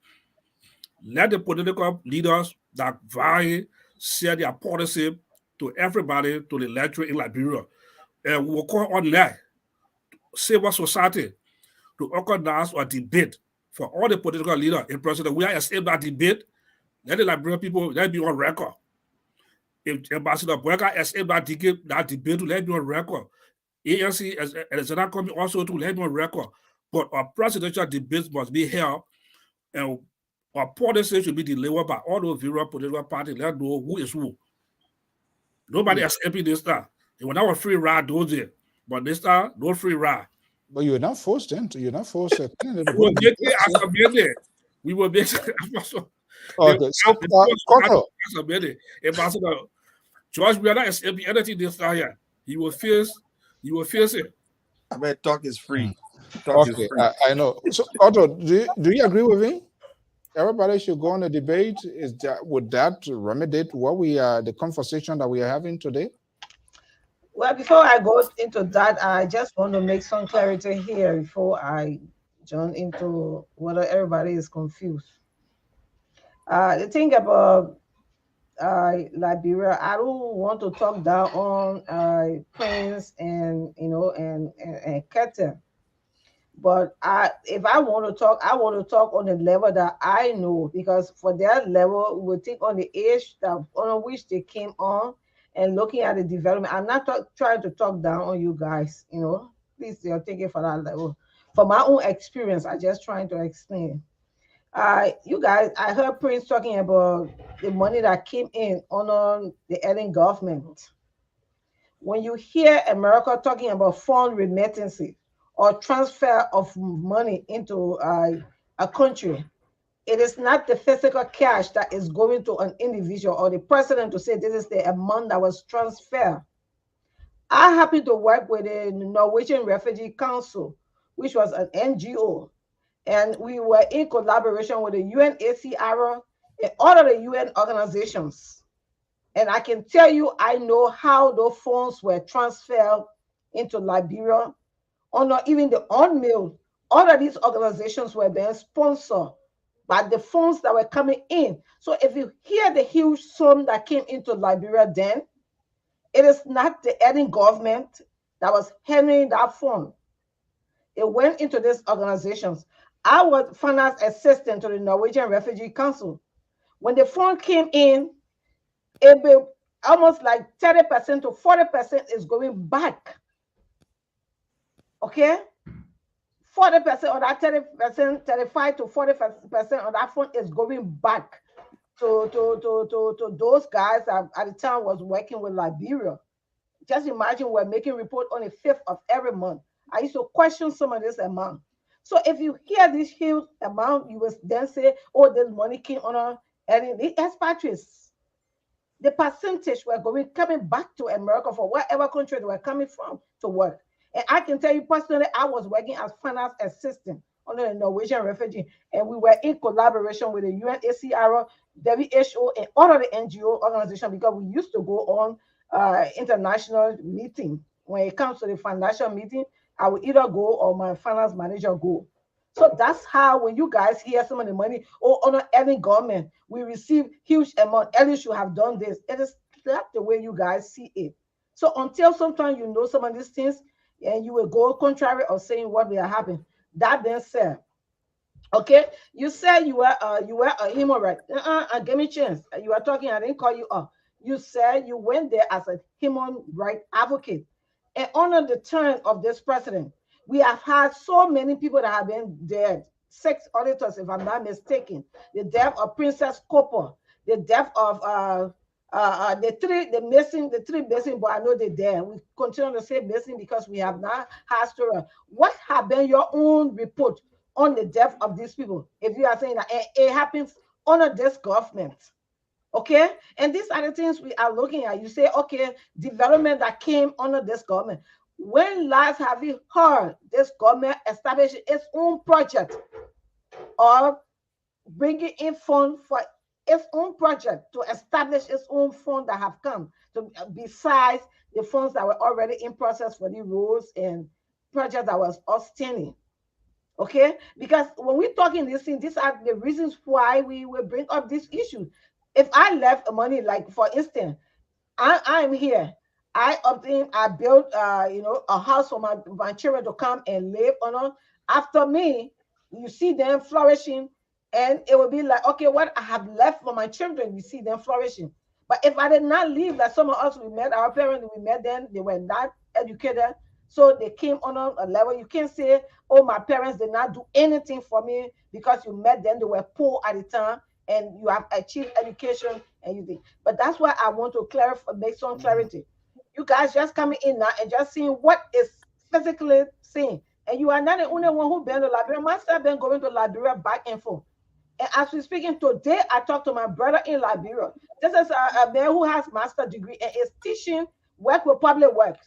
Let the political leaders that vie share their policy to everybody, to the electorate in Liberia. And we will call on that civil society to organize a debate for all the political leaders in President. We are able that debate. Let the Liberian people, let it be on record. If Ambassador Boyka is able that debate to let it be on record. ANC as an coming also to let it be on record. But our presidential debates must be held, and our policy should be delivered by all those various political parties. Let know who is who. Nobody has empty this time. It was not a free ride those days, but this time, no free ride. But you're not forced into. You're not forced to. We will make it. We will make it. Okay, so Cotto. Ambassador George, we are not escaping anything this time here. You will face it. I mean, talk is free. Okay, I know. So Otto, do you agree with me? Everybody should go on a debate. Would that remedy what the conversation that we are having today? Well, before I go into that, I just want to make some clarity here before I jump into whether everybody is confused. The thing about Liberia, I don't want to talk down on Prince and Keter. But if I want to talk, I want to talk on the level that I know, because for their level, we think on the age that on which they came on and looking at the development. I'm not trying to talk down on you guys, please, you're thinking for that level. For my own experience, I'm just trying to explain. You guys, I heard Prince talking about the money that came in on the Ellen government. When you hear America talking about foreign remittances or transfer of money into a country, it is not the physical cash that is going to an individual or the president to say this is the amount that was transferred. I happen to work with the Norwegian Refugee Council, which was an NGO, and we were in collaboration with the UNHCR and all of the UN organizations. And I can tell you, I know how those funds were transferred into Liberia, or not even the unmailed. All of these organizations were being sponsored by the funds that were coming in. So if you hear the huge sum that came into Liberia then, it is not the Eden government that was handling that fund. It went into these organizations. I was finance assistant to the Norwegian Refugee Council. When the fund came in, it be almost like 30% to 40% is going back. Okay? 40% of that 30%, 35 to 40% of that fund is going back to those guys that at the time was working with Liberia. Just imagine we're making report on the 5th of every month. I used to question some of this amount. So if you hear this huge amount, you will then say, oh, this money came on and the expatriates. The percentage were coming back to America for whatever country they were coming from to work. And I can tell you personally, I was working as finance assistant under the Norwegian refugee, and we were in collaboration with the UNHCR, WHO, and all of the NGO organizations, because we used to go on international meeting. When it comes to the financial meeting, I will either go or my finance manager go. So that's how, when you guys hear some of the money, on any government, we receive huge amount, Ellen should have done this. It is not the way you guys see it. So until sometimes you know some of these things, and you will go contrary of saying what will happen. That being said, okay, you said you were a human right. Give me a chance. You are talking, I didn't call you up. You said you went there as a human right advocate. And under the term of this president, we have had so many people that have been dead. 6 auditors, if I'm not mistaken. The death of Princess Copper, the death of the three missing, but I know they're there. We continue to say missing because we have not had story. What have been your own report on the death of these people? If you are saying that it happens under this government, okay? And these are the things we are looking at. You say, okay, development that came under this government. When last have you heard this government establish its own project or bringing in funds for its own project to establish its own fund that have come to, besides the funds that were already in process for the roads and projects that was outstanding? Okay, because when we're talking these things, these are the reasons why we will bring up this issue. If I left money, like for instance, I'm here, I built a house for my children to come and live on. After me, you see them flourishing, and it will be like, okay, what I have left for my children, you see them flourishing. But if I did not leave, like some of us, we met our parents, we met them, they were not educated, so they came on a level. You can't say, oh, my parents did not do anything for me because you met them, they were poor at the time, and you have achieved education and you think. But that's why I want to clarify, make some clarity. You guys just coming in now and just seeing what is physically seen. And you are not the only one who been to Liberia. Myself been going to Liberia back and forth. And as we're speaking today, I talked to my brother in Liberia. This is a man who has master's degree and is teaching work with public works.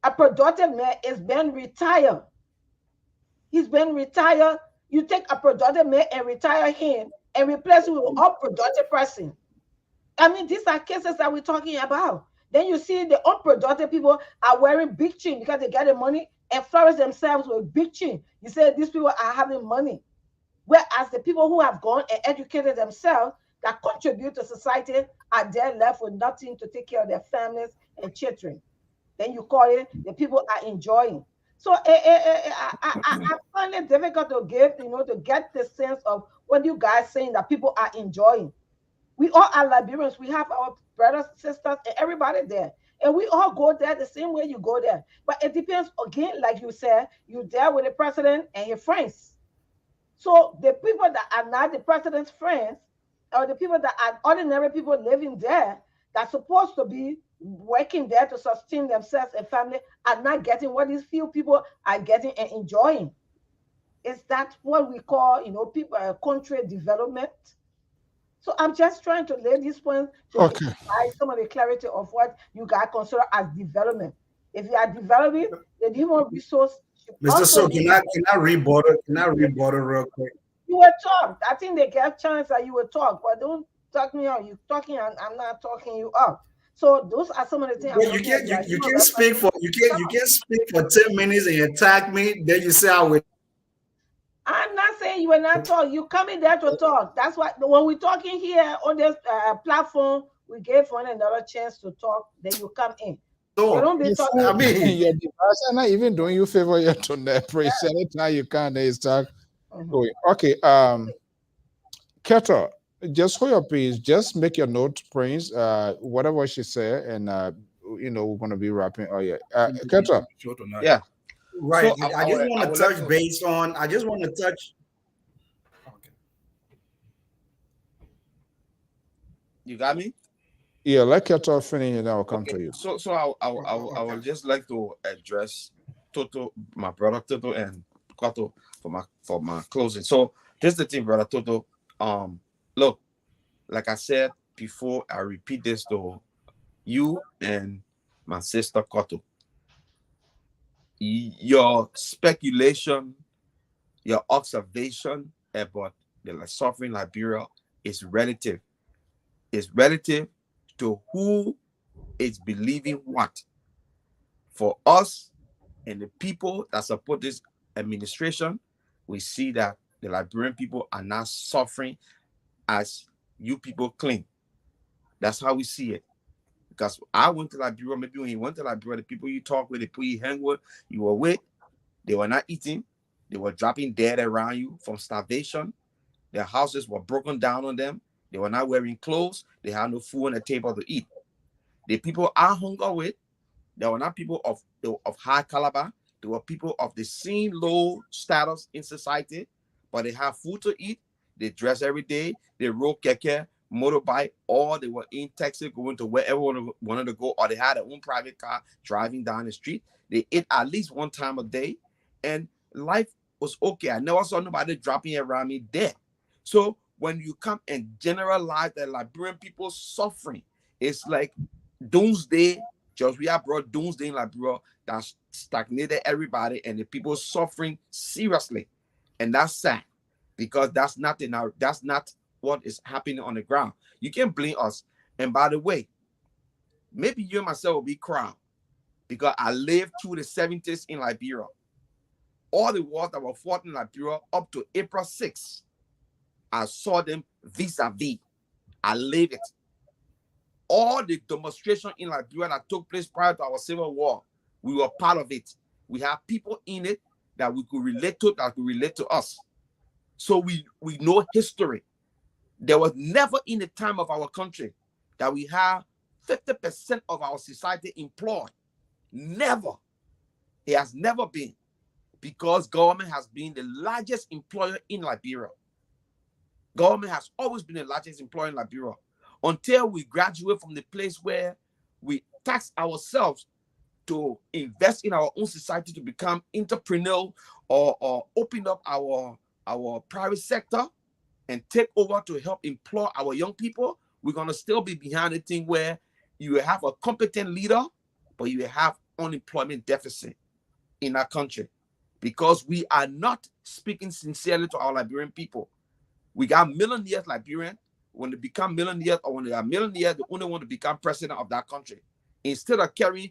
A productive man is been retired. He's been retired. You take a productive man and retire him and replace him with an unproductive person. I mean, these are cases that we're talking about. Then you see the unproductive people are wearing big chin because they get the money and flourish themselves with big chin. You say these people are having money. Whereas the people who have gone and educated themselves that contribute to society are there left with nothing to take care of their families and children. Then you call it the people are enjoying. So I find it difficult to to get the sense of what you guys saying that people are enjoying. We all are Liberians. We have our brothers, sisters, and everybody there. And we all go there the same way you go there. But it depends, again, like you said, you're there with the president and your friends. So the people that are not the president's friends, or the people that are ordinary people living there, that's supposed to be working there to sustain themselves and family, are not getting what these few people are getting and enjoying. Is that what we call, people country development? So I'm just trying to lay these points to provide some of the clarity of what you guys consider as development. If you are developing the human resource, Mr. So can I rebuttal real quick? You will talk. I think they get chance that you will talk, but don't talk me out. You talking and I'm not talking you up. So those are some of the things. Well, you can't speak for 10 minutes and you attack me. Then you say I would. I'm not saying you will not talk. You coming there to talk. That's why when we're talking here on this platform, we gave one another chance to talk. Then you come in. So don't be talking. I mean, your device are not even doing you favor yet to that praise. Anytime you can, they start going. Okay, Keto, just hold your peace. Just make your note, Prince. Whatever she said, and we're gonna be wrapping. Oh yeah, Keto. Yeah. Right. So I just want to touch base on. I just want to touch. Okay. You got me? Yeah, let Keto finish and I'll come to you. So I would just like to address Toto, my brother Toto, and Kato for my closing. So this is the thing, brother Toto. Look, like I said before, I repeat this to you and my sister Kato. Your speculation, your observation about the suffering Liberia is relative. It's relative to who is believing what. For us and the people that support this administration, we see that the Liberian people are not suffering as you people claim. That's how we see it. Because I went to Liberia, maybe when you went to Liberia, the people you talk with, the people you hang with, you were with, they were not eating. They were dropping dead around you from starvation. Their houses were broken down on them. They were not wearing clothes. They had no food on the table to eat. The people I hung out with, they were not people of high caliber. They were people of the same low status in society, but they have food to eat. They dress every day. They rode keke, motorbike, or they were in taxi going to wherever wanted to go, or they had their own private car driving down the street. They ate at least one time a day, and life was okay. I never saw nobody dropping around me dead. So when you come and generalize the Liberian people suffering, it's like doomsday. Just we have brought doomsday in Liberia that stagnated everybody, and the people suffering seriously, and that's sad because that's not what is happening on the ground. You can't blame us. And by the way, maybe you and myself will be proud because I lived through the 70s in Liberia. All the wars that were fought in Liberia up to April 6th, I saw them vis-a-vis. I lived it. All the demonstration in Liberia that took place prior to our civil war, we were part of it. We have people in it that we could relate to, that could relate to us. So we know history. There was never in the time of our country that we have 50% of our society employed. Never. It has never been, because government has been the largest employer in Liberia. Government has always been the largest employer in Liberia until we graduate from the place where we tax ourselves to invest in our own society, to become entrepreneurial or open up our private sector. and take over to help employ our young people, we're going to still be behind the thing where you have a competent leader, but you have unemployment deficit in our country because we are not speaking sincerely to our Liberian people. We got millionaires Liberian. When they become millionaires or when they are millionaires, they only want to become president of that country. Instead of carrying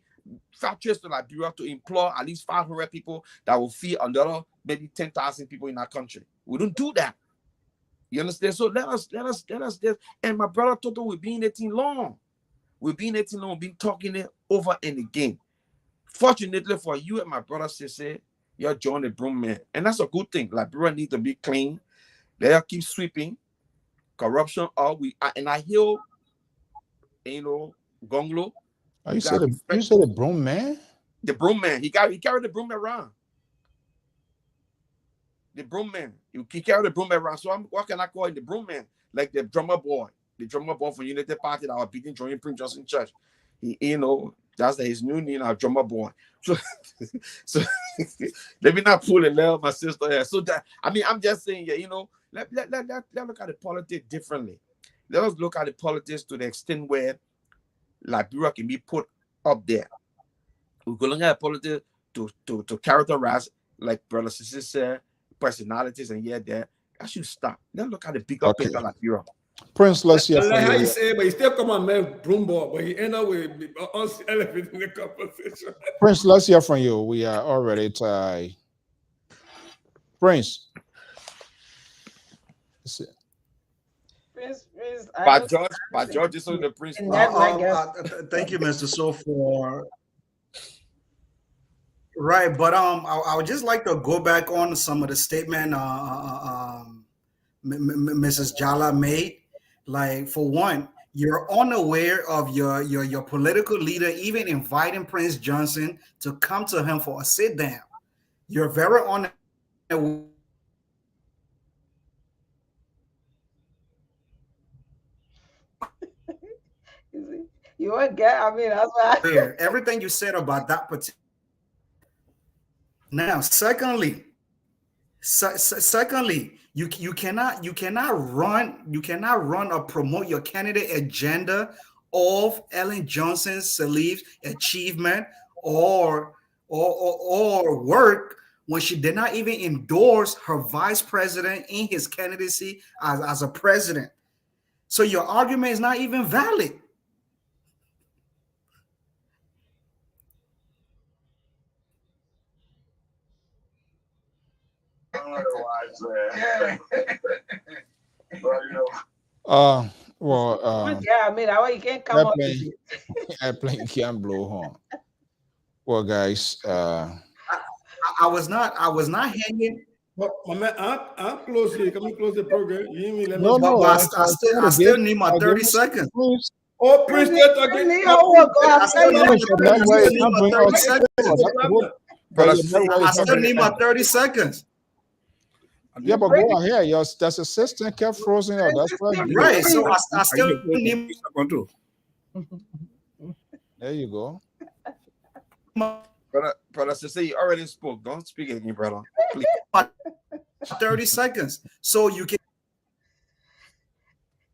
factories to Liberia to employ at least 500 people that will feed another maybe 10,000 people in our country. We don't do that. You understand? So let us. And my brother Toto, we've been in it long. We've been talking it over and again. Fortunately for you and my brother Sisse, you're joining the broom man. And that's a good thing. Liberia needs to be clean. They'll keep sweeping. Corruption, and I hear, Gonglo. You said the broom man? The broom man. He carried the broom around. The broom man. He carried the broom around. So what can I call him? The broom man. Like the drummer boy. The drummer boy from United Party that was beating Johnny Prince Justin Church. That's his new name, our drummer boy. So let me not pull a little my sister here. So that I'm just saying, let look at the politics differently. Let us look at the politics to the extent where Liberia can be put up there. We can look at politics to characterize, like Brother Sisse said, personalities and there. That should stop. Let's look at the bigger picture like Europe. Prince, let's hear from you. Say, but he still come on, man, broom ball, but he end up with us elephant in the conversation. Prince, let's hear from you. We are already tied. Prince. Prince, by George is on the Prince. Thank you, Mr. So for right, but I would just like to go back on some of the statement Mrs. Jala made. Like, for one, you're unaware of your political leader even inviting Prince Johnson to come to him for a sit down. You're very unaware. You won't get. That's why. Everything you said about that particular. Now, secondly, you cannot run or promote your candidate agenda of Ellen Johnson's beliefs, achievement, or work when she did not even endorse her vice president in his candidacy as a president. So your argument is not even valid. You can't come up with it. Airplane can't blow horn. Well, guys, I was not hanging. But my man, I'm close here. Can we close the program? You hear me? I still need my 30 seconds. Oh, Prince, I still need my 30 seconds. Yeah, but go ahead. That's a system kept frozen out. That's right. So I still need. There you go. Brother, Sisse, you already spoke. Don't speak again, brother. Please. 30 seconds. So you can.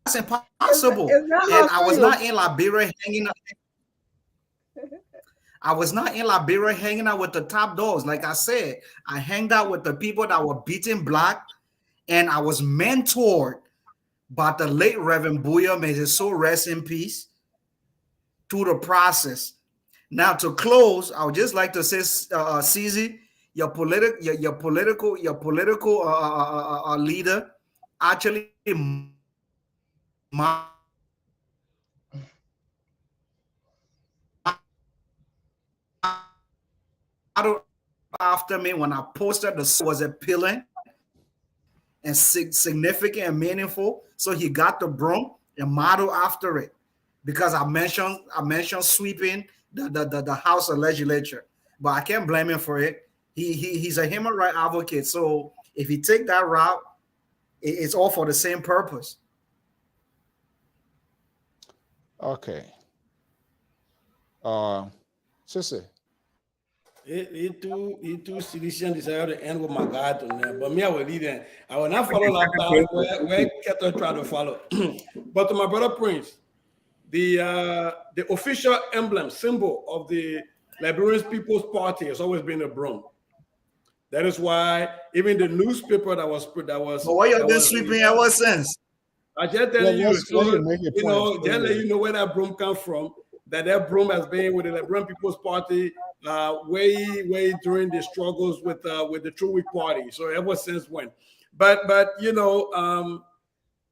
That's impossible. And I was not in Liberia hanging out. I was not in Liberia hanging out with the top dogs. Like I said, I hanged out with the people that were beating black, and I was mentored by the late Reverend Booyah, may his soul rest in peace, through the process. Now, to close, I would just like to say, CZ, your political leader actually after me when I posted the was appealing and significant and meaningful. So he got the broom and modeled after it, because I mentioned sweeping the House of Legislature, but I can't blame him for it. He's a human rights advocate. So if he take that route, it's all for the same purpose. Okay. Sisse. He too Silesian decided to end with my God on there. But me, I will lead them. I will not follow that path where Keto try to follow. But to my brother Prince, the official emblem, symbol of the Liberian People's Party has always been a broom. That is why even the newspaper that was. But why you been sleeping ever since? I just telling you, so, you know, just let you know where that broom comes from. That broom has been with the Liberian People's Party way during the struggles with the True Week Party. So ever since when, but you know,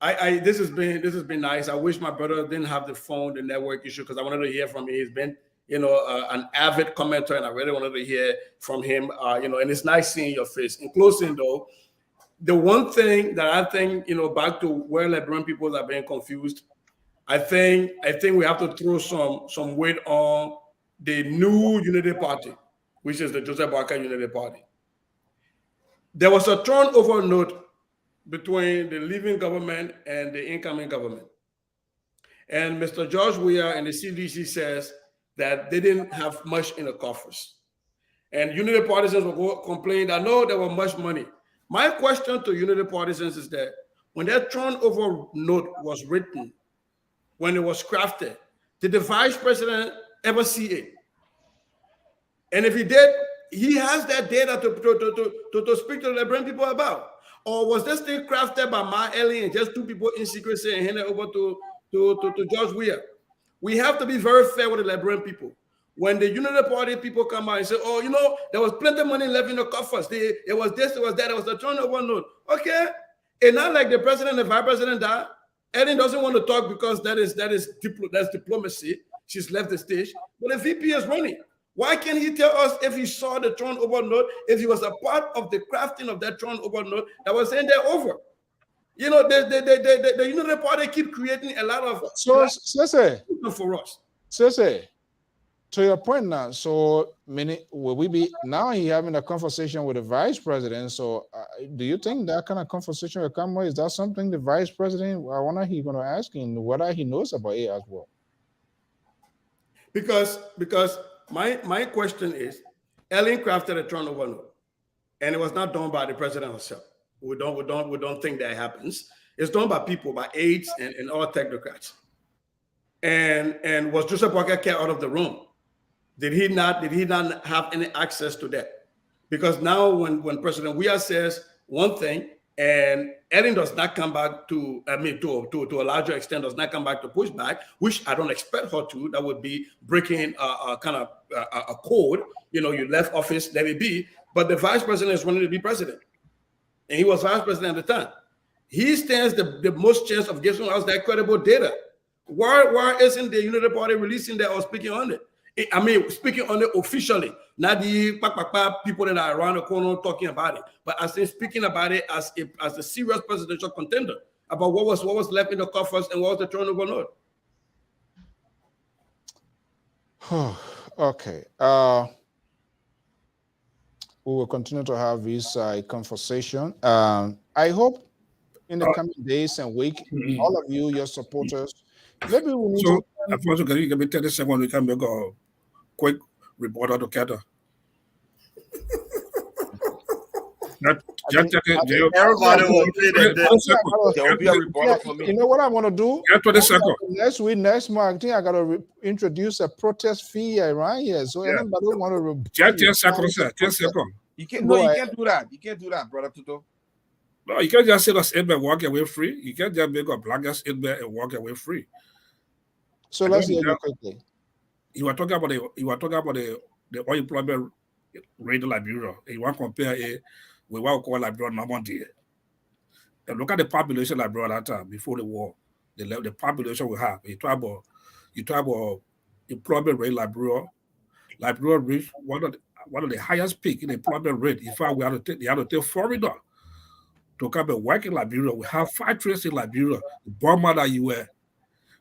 this has been nice. I wish my brother didn't have the phone, the network issue, because I wanted to hear from him. He's been, you know, an avid commenter, and I really wanted to hear from him. You know, and it's nice seeing your face. In closing, though, the one thing that I think, you know, back to where Liberian people are being confused, I think we have to throw some weight on the new Unity Party, which is the Joseph Barker Unity Party. There was a turnover note between the leaving government and the incoming government. And Mr. George Weah and the CDC says that they didn't have much in the coffers. And Unity partisans will complain that no, there was much money. My question to Unity partisans is that when that turnover note was written, when it was crafted, did the vice president ever see it? And if he did, he has that data to speak to the Liberian people about. Or was this thing crafted by Ma Ellie and just two people in secrecy and handed over to George Weah? We have to be very fair with the Liberian people. When the Unity Party people come out and say, oh, you know, there was plenty of money left in the coffers. It was this, it was that, it was a turnover note. Okay. And not like the president and the vice president died. Ellen doesn't want to talk because that's diplomacy. She's left the stage. But the VP is running. Why can't he tell us if he saw the turnover note, if he was a part of the crafting of that turnover note that was saying they're over? You know, the Unity Party keep creating a lot of for us. Sese, to your point now, so will we be now he having a conversation with the vice president? So do you think that kind of conversation will come? Is that something the vice president, I wonder he's going to ask him whether he knows about it as well? Because my question is, Ellen crafted a turnover note, and it was not done by the president herself. We don't think that happens. It's done by people, by aides and all technocrats. And was Joseph Walker kept out of the room? Did he not have any access to that? Because now when President Weah says one thing and Ellen does not come back to a larger extent, does not come back to push back, which I don't expect her to. That would be breaking a kind of a code. You know, you left office, let it be. But the vice president is wanting to be president, and he was vice president at the time. He stands the most chance of giving us that credible data. Why isn't the Unity Party releasing that or speaking on it? I mean, speaking on it officially, not the people that are around the corner talking about it, but as in speaking about it as a serious presidential contender about what was left in the coffers and what was the turnover note. Okay. We will continue to have this conversation. I hope in the coming days and week, all of you, your supporters, maybe we need to. Alfonso, can you give me 30 seconds? We can make a quick report out of Kata. Everybody will be there. There will be a reporter for me. You know what I want to do? Next week, next month, I think I got to introduce a protest fee around here. So anybody want to. 10 seconds. You can't do that. You can't do that, brother Tuto. No, you can't just say us in and walk away free. You can't just make a black ass in there and walk away free. So let's hear it quickly. You were talking about the unemployment rate in Liberia. You want to compare it with what we call Liberia Normandy. And look at the population of Liberia at that time before the war. The population we have. You talk about employment rate in Liberia. Liberia reached one of the highest peak in employment rate. In fact, they had to take foreigner to come and work in Liberia. We have factories in Liberia, the Burma that you were,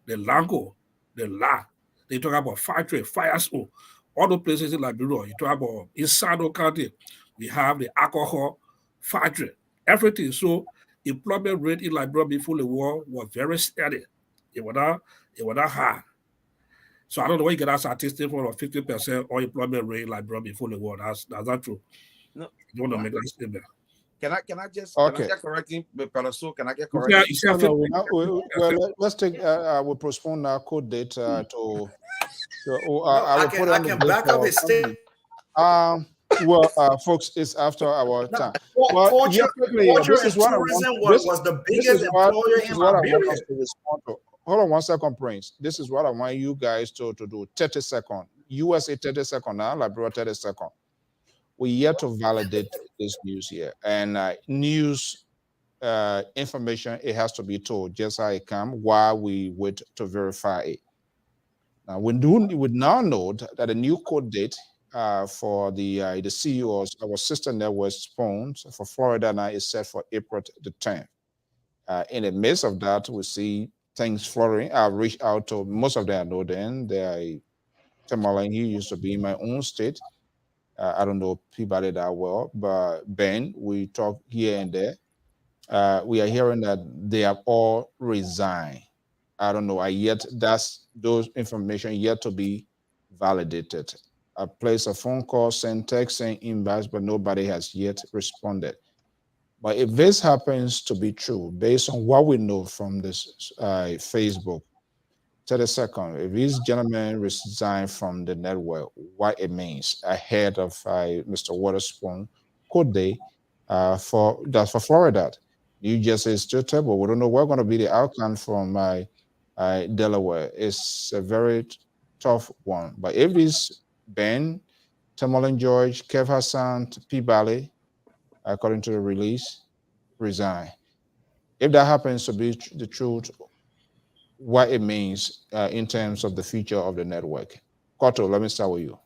the Lango, the La. They talk about factory, Fireso, all the places in Liberia. You talk about in Sado County, we have the alcohol factory, everything. So employment rate in Liberia before the war was very steady. It was not high. So I don't know where you get that statistic for a 50% unemployment rate like bro before the war. That's not true. No, you want to make that statement. Can I just Okay. get correcting, Brother So? Can I get You correcting? say No, well, let's take. We'll postpone our code date to. I No, will put it I on the can date back up for his statement. well, folks, it's after our time. Well, Culture, quickly, culture this and is what I tourism want. was the This biggest is what employer in I want Liberia. us to respond to. Hold on 1 second, Prince. This is what I want you guys to do. 30 seconds. USA 30 seconds now, Liberia 30 seconds. We yet to validate this news here, and news information, it has to be told just how it comes while we wait to verify it. Now, we now know that a new code date for the CEOs, our sister network phones for Florida now is set for April the 10th. In the midst of that, we see things flowing. I've reached out to most of them. I know them. They Timberland, he used to be in my own state. I don't know Peabody that well, but Ben, we talk here and there. We are hearing that they have all resigned. I don't know. That's those information yet to be validated. I placed a phone call, sent text, sent inbox, but nobody has yet responded. But if this happens to be true, based on what we know from this Facebook, 30 seconds, if these gentlemen resign from the network, what it means ahead of Mr. Waterspoon, could they for Florida? New Jersey is still terrible. We don't know what's going to be the outcome from Delaware. It's a very tough one. But if this Ben, Timberland George, Kev Hassan, Peabody, according to the release, resign. If that happens to be the truth, what it means in terms of the future of the network. Koto, let me start with you.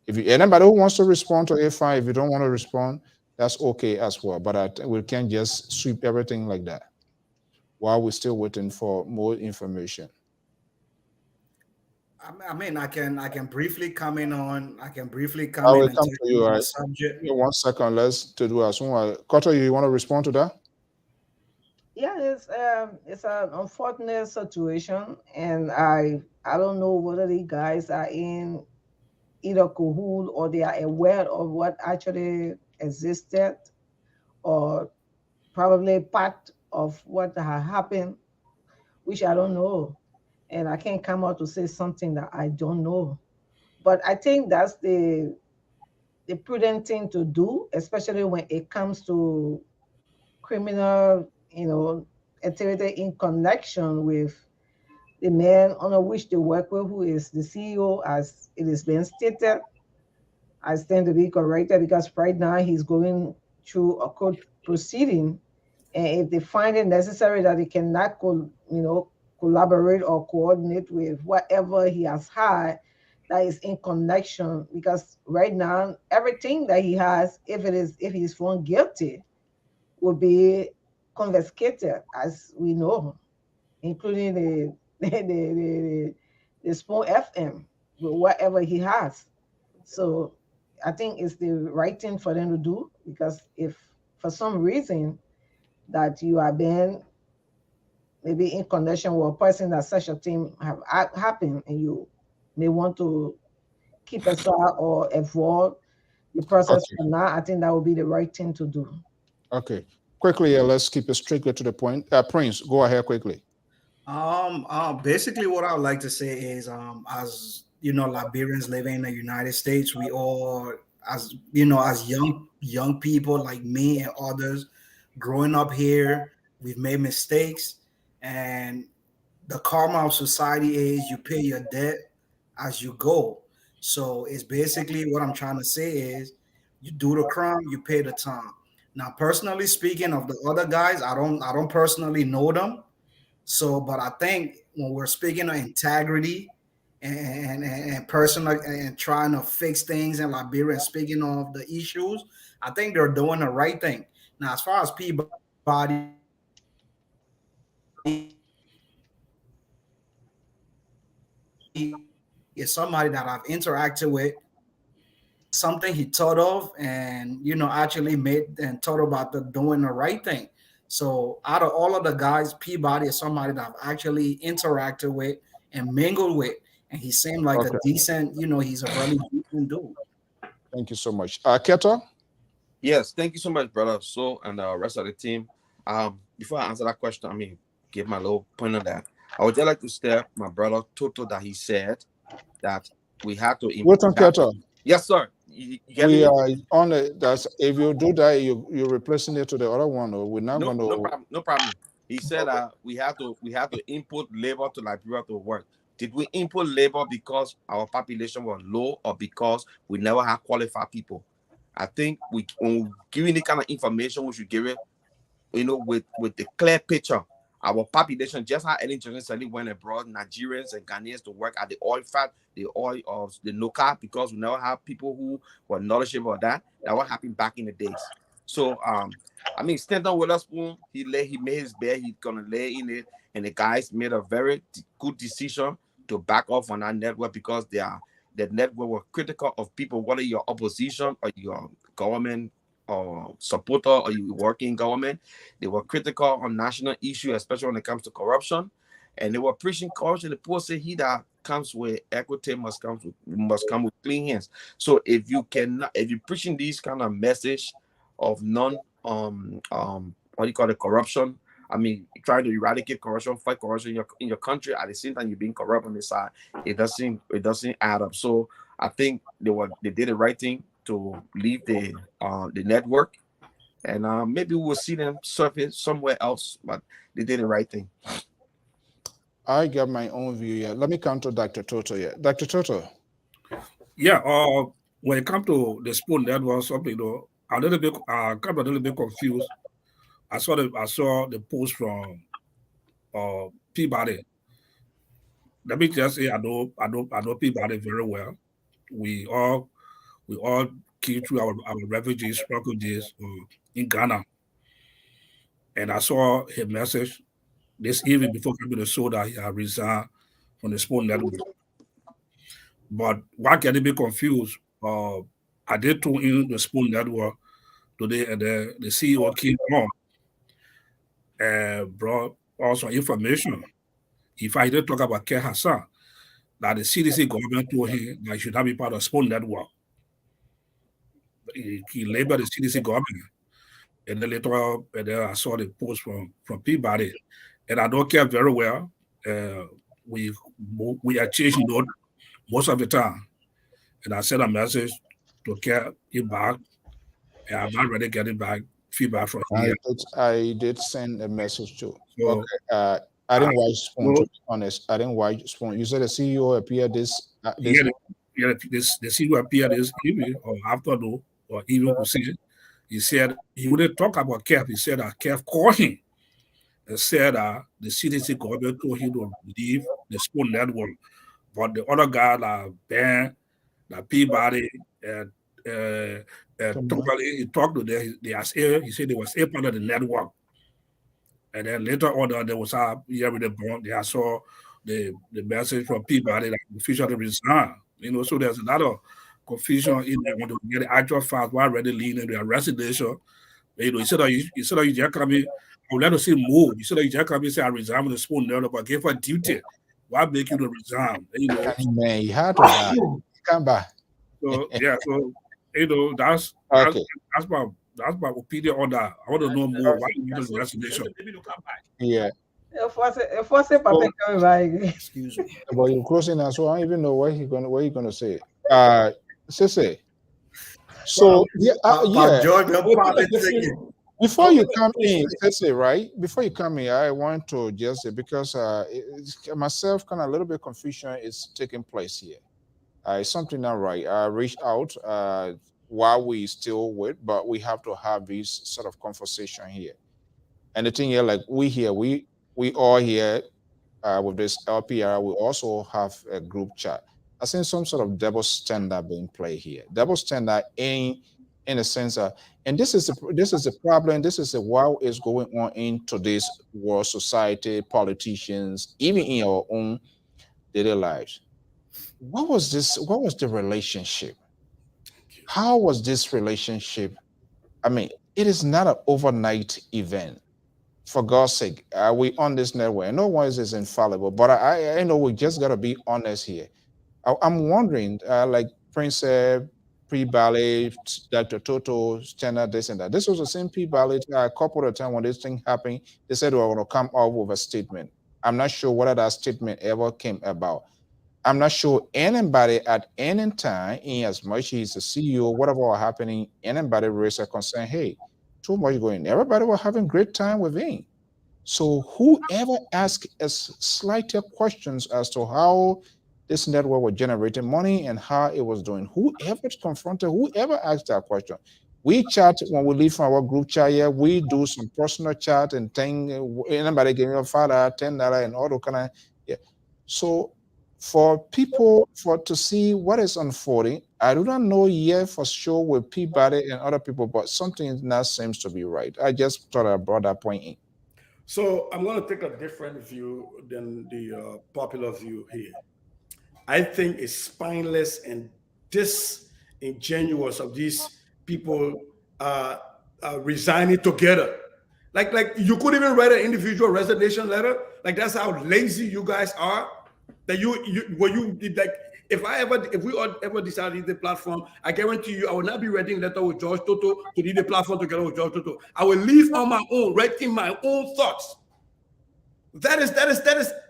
If anybody who wants to respond to it, fine. If you don't want to respond, that's okay as well. But we can't just sweep everything like that while we're still waiting for more information. I mean, I can briefly comment on. I can briefly I comment will and come touch to you. on All the right. subject. 1 second. Let's do as soon as Koto, you want to respond to that? Yeah, it's an unfortunate situation, and I don't know whether the guys are in either cahoot or they are aware of what actually existed, or probably part of what had happened, which I don't know, and I can't come out to say something that I don't know. But I think that's the prudent thing to do, especially when it comes to criminal, activity in connection with the man under which they work with, who is the CEO, as it is being stated. I stand to be corrected because right now he's going through a court proceeding, and if they find it necessary that he cannot, collaborate or coordinate with whatever he has had that is in connection, because right now everything that he has, if he's found guilty, will be confiscated, as we know, including the small FM with whatever he has. So I think it's the right thing for them to do, because if for some reason that you are being maybe in connection with a person that such a thing have happened, and you may want to keep aside or avoid the process Okay. for now, I think that would be the right thing to do. Okay. Quickly, let's keep it strictly to the point. Prince, go ahead quickly. Basically, what I would like to say is, as you know, Liberians living in the United States, we all, as you know, as young people like me and others, growing up here, we've made mistakes, and the karma of society is you pay your debt as you go. So it's basically what I'm trying to say is, you do the crime, you pay the time. Now, personally speaking, of the other guys, I don't personally know them. So, but I think when we're speaking of integrity and personal and trying to fix things in Liberia and speaking of the issues, I think they're doing the right thing. Now, as far as Peabody is somebody that I've interacted with, something he thought of and actually made and thought about the doing the right thing. So out of all of the guys, Peabody is somebody that I've actually interacted with and mingle with. And he seemed like a decent, he's a really decent dude. Thank you so much. Keto? Yes, thank you so much, brother. So, and the rest of the team. Before I answer that question, give my little point on that. I would just like to step my brother Toto that he said that we have to. Wait on Keto. Yes, sir. We are on it. That's if you do that, you're replacing it to the other one, or we're not going to. No problem. He said we have to input labor to Liberia to work. Did we input labor because our population was low or because we never had qualified people? I think when we give any kind of information, we should give it, with the clear picture. Our population, just how Ellen Johnson said, went and brought Nigerians and Ghanaians to work at the oil the oil of the local, because we never have people who were knowledgeable about that. That what happened back in the days. So, Stanton Witherspoon, he made his bed, he's gonna lay in it, and the guys made a very good decision to back off on that network, because the network were critical of people, whether you're opposition or your government or supporter or you work in government. They were critical on national issues, especially when it comes to corruption, and they were preaching corruption. The poor say he that comes with equity must come with clean hands. So if you're preaching these kind of message of corruption, trying to eradicate corruption, fight corruption in your country, at the same time you're being corrupt on the side, it doesn't add up. So I think they did the right thing to leave the network, and maybe we'll see them surface somewhere else, but they did the right thing. I got my own view here. Let me come to Dr. Toto here. Dr. Toto. Yeah, when it comes to the spoon network, something I'm a little bit confused. I saw the post from Peabody. Let me just say I know Peabody very well. We all came through our refugee struggle days in Ghana. And I saw his message this evening before coming to the show that he had resigned from the Spoon Network. But what get a bit confused, I did tune in the Spoon Network today, and the CEO came on and brought also information. If I did talk about Ke Hassan, that the CDC government told him that he should not be part of Spoon Network. He labeled the CDC government. And then later on, I saw the post from Peabody. And I don't care very well. We are changing note most of the time. And I sent a message to get it back. And I'm not ready to get it back. Feedback from here. I did send a message too. So, okay. I didn't watch Spoon, to be honest. I didn't watch Spoon. You said the CEO appeared this the CEO appeared this evening or afternoon or even he said he wouldn't talk about Kev. He said that Kev called him and said that the CDC government told him to leave the Spoon Network. But the other guy, like Ben, like Peabody, and he talked to them. He said they was a part of the network. And then later on, there was with the bond. I saw the message from Peabody that officially resigned. So there's a lot of confusion in there when they get the actual facts while already leading their resignation. Instead of you just come in, I would like to see move. Instead of you just come in, say I resign with the Spoon Network, but give her duty. Why make you to resign? Man, you had to come back. So yeah, that's okay. That's my opinion on that. I want to know more why you do the resignation. Yeah. Excuse me. But you're closing now, so I don't even know what you're gonna say. Sissy. So before you come in, Sissy, right? Before you come in, I want to just say, because myself kind of a little bit confusion is taking place here. It's something not right. I reached out while we still wait, but we have to have this sort of conversation here. And the thing here, like we all here with this LPR, we also have a group chat. I think some sort of double standard being played here. Double standard in a sense of, and this is a problem. This is what is going on in today's world society, politicians, even in our own daily lives. What was this? What was the relationship? How was this relationship? I mean, it is not an overnight event. For God's sake, are we on this network? No one is infallible, but I know we just got to be honest here. I'm wondering, like Prince pre-ballet, Dr. Toto, standard, this and that. This was the same pre-ballet a couple of times when this thing happened. They said they were going to come up with a statement. I'm not sure whether that statement ever came about. I'm not sure anybody at any time, in as much he's the CEO, whatever was happening, anybody raised a concern, hey, too much going. Everybody was having great time with him. So whoever asked us slighter questions as to how this network was generating money and how it was doing, whoever confronted, whoever asked that question, we chat when we leave from our group chat here, we do some personal chat and thing, anybody giving your father $10 and all that kind of, yeah. So for people to see what is unfolding, I do not know yet for sure with Peabody and other people, but something now seems to be right. I just thought I brought that point in. So I'm going to take a different view than the popular view here. I think it's spineless and disingenuous of these people resigning together. Like you could even write an individual resignation letter. Like that's how lazy you guys are. That you like. If we all ever decide to leave the platform, I guarantee you, I will not be writing a letter with George Toto to leave the platform together with George Toto. I will leave on my own, writing my own thoughts. That is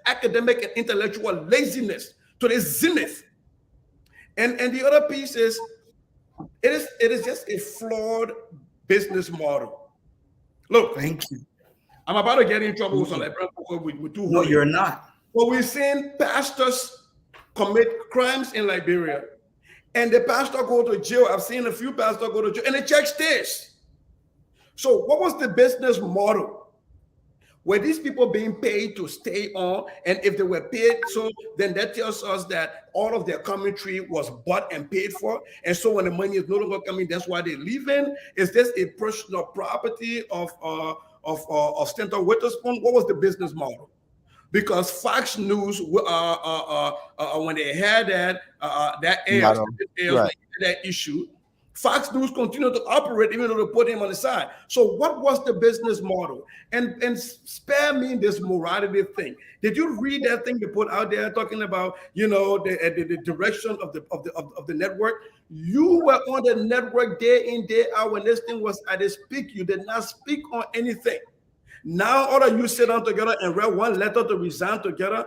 academic and intellectual laziness to the zenith. And the other piece is, it is just a flawed business model. Look, thank you. I'm about to get in trouble with some with two. No, you're not. But we're seeing pastors commit crimes in Liberia, and the pastor go to jail. I've seen a few pastors go to jail, and the church stays. So what was the business model? Were these people being paid to stay on? And if they were paid, so then that tells us that all of their commentary was bought and paid for. And so when the money is no longer coming, that's why they're leaving. Is this a personal property of Senator Witherspoon? What was the business model? Because Fox News, when they had that issue, Fox News continued to operate even though they put him on the side. So what was the business model? And spare me this morality thing. Did you read that thing they put out there talking about, the direction of the network? You were on the network day in, day out when this thing was at its peak. You did not speak on anything. Now all of you sit down together and write one letter to resign together.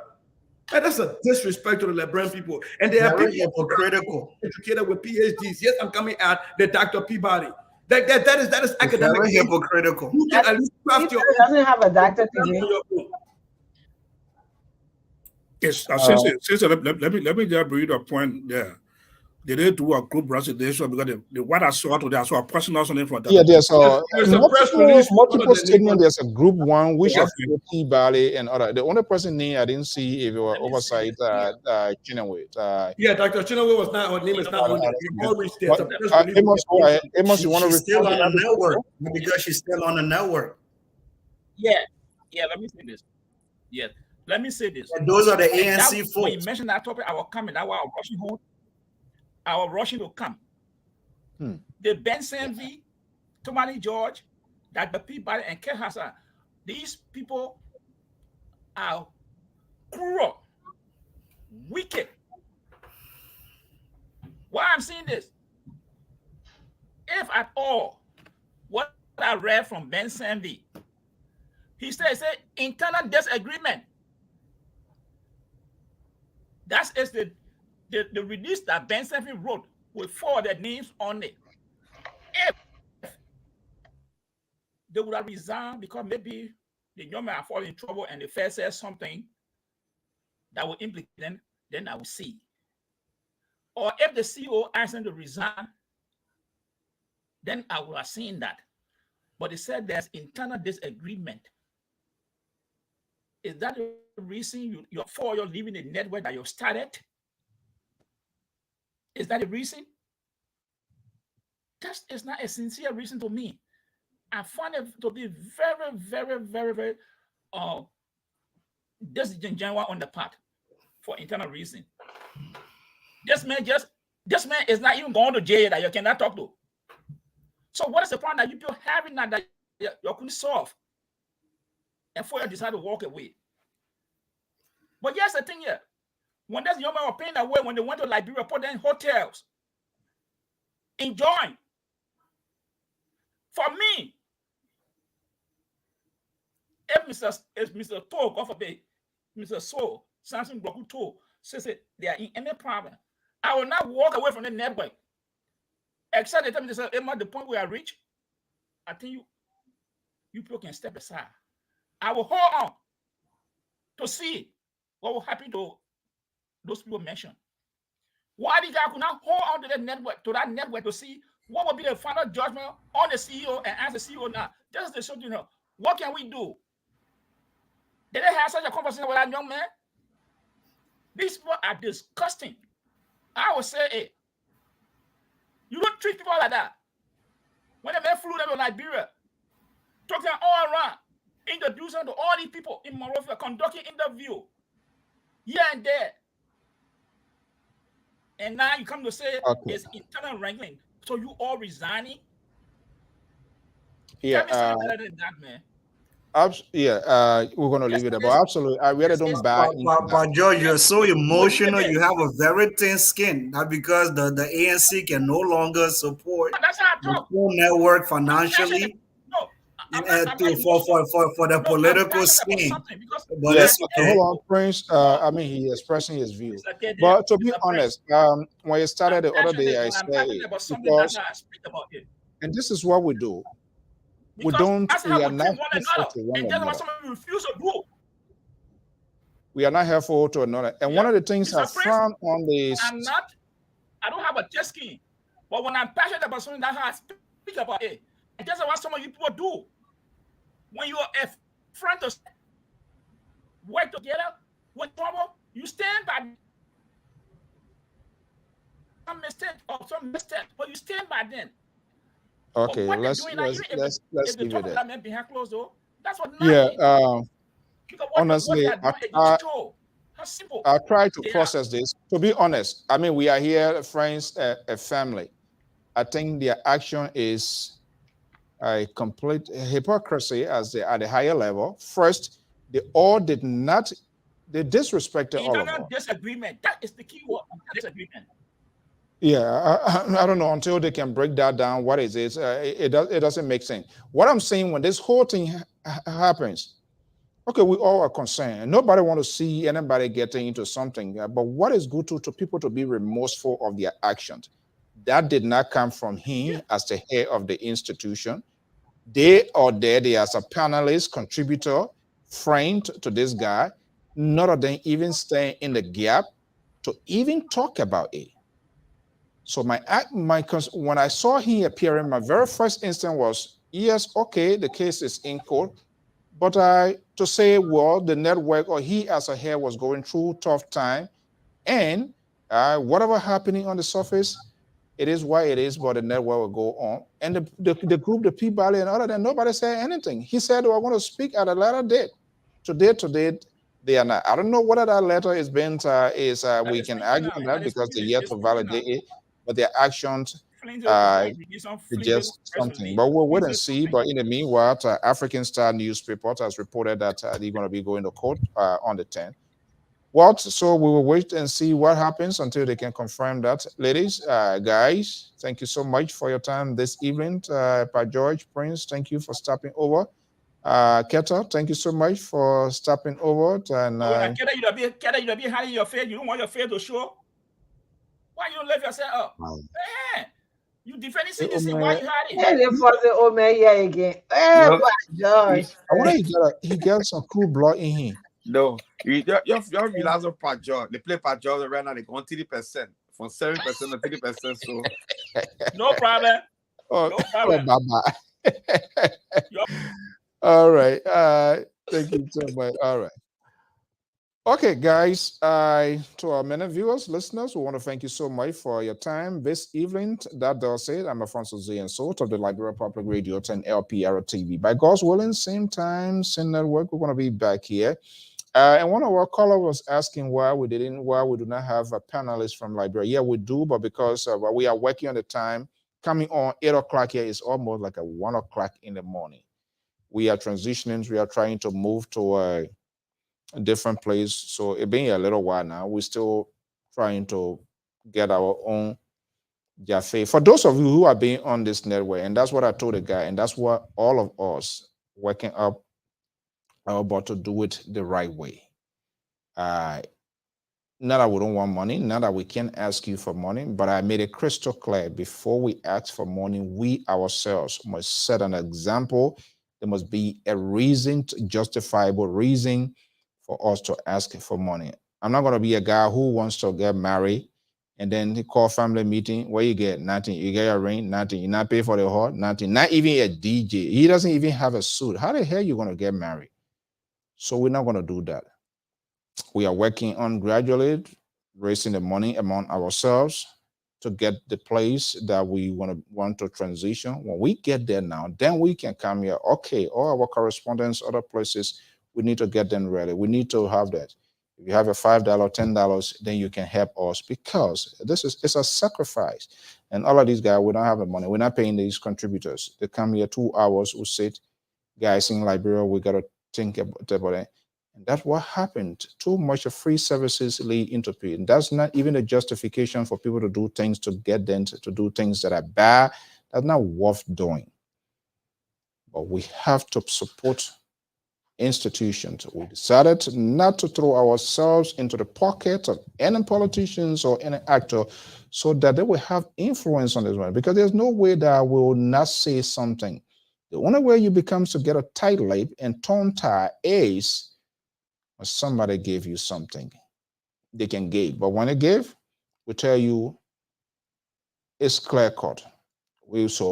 That's a disrespect to the Liberian people. And they are people hypocritical, educated with PhDs. Yes, I'm coming at the Dr. Peabody. That is academic. Very hypocritical. You can at least craft your own. Doesn't have a doctor degree. Yes, let me just bring a point there. They didn't do a group resignation because what I saw today, I saw a personal something from that. Yeah, there's multiple statements. There's a group one, which is Peabody and other. The only person name I didn't see if it was oversight, Chinaway. Yeah, Dr. Chinaway was not. Her name is not on there. Amos, you want to still on the network because she's still on the network. Yeah. Let me say this. Yeah, let me say this. And those are the ANC folks. When you mentioned that topic, I was coming. I was rushing home. I was rushing to come. The Benson V, Tomani George, Dr. Peabody, and Ken Hassan, these people are cruel, wicked. Why I'm seeing this? If at all, what I read from Benson V, he said internal disagreement. That is the release that Ben Sefi wrote with 4 of their names on it. If they would have resigned because maybe the young man fall in trouble and the first says something that will implicate them, then I will see. Or if the CEO asked them to resign, then I would have seen that. But they said there's internal disagreement. Is that the reason you're leaving the network that you started? Is that a reason? That is not a sincere reason to me. I find it to be very, very, very, very disingenuous on the part for internal reason. This man is not even going to jail that you cannot talk to. So what is the problem that you people having that you couldn't solve? and Foyer decided to walk away. But here's the thing here. When those young men were paying away, when they went to Liberia, put them in hotels, enjoying. For me, if Mr. Toh, God forbid, Mr. So, Samson Broku Toh, says they are in any problem, I will not walk away from the network. Except they tell me, they say, Emma, the point we are reached, I think you people can step aside. I will hold on to see what will happen to those people mentioned. Why the guy could not hold on to that network to see what will be the final judgment on the CEO and ask the CEO now, this is the show, what can we do? Did they have such a conversation with that young man? These people are disgusting. I would say, hey, you don't treat people like that. When the man flew them to Liberia, took them all around, introduced them to all these people in Monrovia, conducting interview here and there. And now you come to say it's internal wrangling. So you all resigning? Yeah. Tell me better than that, man. We're going to leave it there. But absolutely, I really don't buy. But George, you're so emotional. You have a very thin skin. Not because the ANC can no longer support the full network financially. For the political scene. But yes, hold on, Prince. I mean, he's expressing his view. But to be honest, when you started the other day, I said because, and this is what we do. We are not helpful to one another. We are not helpful to another. And one of the things I found on this, I don't have a thick skin, but when I'm passionate about something, that's how I speak about it. And that's what some of you people do. When you are a friend to work together, when trouble, you stand by some mistake or some mistake, but you stand by them. Okay, let's leave it there. That's what honestly, I try to process this. To be honest, I mean, we are here, friends, a family. I think their action is a complete hypocrisy as they at a higher level. First, they disrespected all of us. Disagreement. That is the key word. Disagreement. Yeah, I don't know until they can break that down. What is it? It doesn't make sense. What I'm saying, when this whole thing happens, okay, we all are concerned. Nobody want to see anybody getting into something. But what is good to people to be remorseful of their actions? That did not come from him as the head of the institution. They are there as a panelist, contributor, friend to this guy. None of them even stay in the gap to even talk about it. So when I saw him appearing, my very first instinct was, yes, okay, the case is in court. But to say, well, the network or he as a head was going through tough time, and whatever happening on the surface, it is why it is, but the network will go on. And the group, the people, and other than nobody said anything. He said, we're going to speak at a later date. Today, they are not. I don't know whether that letter is being, we can argue on that because they're yet to validate it, but their actions suggest something. But we'll wait and see. But in the meanwhile, African Star newspaper has reported that they're going to be going to court on the 10th. So we will wait and see what happens until they can confirm that. Ladies, guys, thank you so much for your time this evening. Pa George, Prince, thank you for stopping over. Keta, thank you so much for stopping over. And Keta, you be hiding your face. You don't want your face to show. Why you don't let yourself up? Hey, you defending CDC. Why you hiding? And for the Omega again. Hey, George. I wonder he got some cool blood in him. No, you realize of Pajor. They play Pajor right now. They go on 30% from 7% to 30%. So no problem. No problem. All right. Thank you so much. All right. Okay, guys. To our many viewers, listeners, we want to thank you so much for your time this evening. That does it. I'm Alfonso Z and Salt of the Liberia Public Radio 10 LPR-TV. By God's willing, same time, same network. We're going to be back here. And one of our callers was asking why we do not have a panelist from Liberia. Yeah, we do, but because we are working on the time, coming on 8 o'clock here is almost like a 1 o'clock in the morning. We are transitioning. We are trying to move to a different place. So it been a little while now. We're still trying to get our own Jaffe. For those of you who are being on this network, and that's what I told the guy, and that's what all of us working up are about to do it the right way. Not that we don't want money, not that we can't ask you for money, but I made it crystal clear before we ask for money, we ourselves must set an example. There must be a reason, justifiable reason for us to ask for money. I'm not going to be a guy who wants to get married and then he call family meeting. Where you get? Nothing. You get a ring? Nothing. You not pay for the hall? Nothing. Not even a DJ. He doesn't even have a suit. How the hell are you going to get married? So we're not going to do that. We are working on gradually raising the money among ourselves to get the place that we want to transition. When we get there now, then we can come here. Okay, all our correspondents, other places, we need to get them ready. We need to have that. If you have a $5, $10, then you can help us because it's a sacrifice. And all of these guys, we don't have the money. We're not paying these contributors. They come here 2 hours, we sit, guys in Liberia, we got to think about it. And that's what happened. Too much of free services lead into pain. And that's not even a justification for people to do things to get them to do things that are bad. That's not worth doing. But we have to support institutions. We decided not to throw ourselves into the pocket of any politicians or any actor so that they will have influence on this one. Because there's no way that I will not say something. The only way you become to get a tight lip and tongue tie is when somebody gave you something. They can give, but when they give, we tell you it's clear cut. We try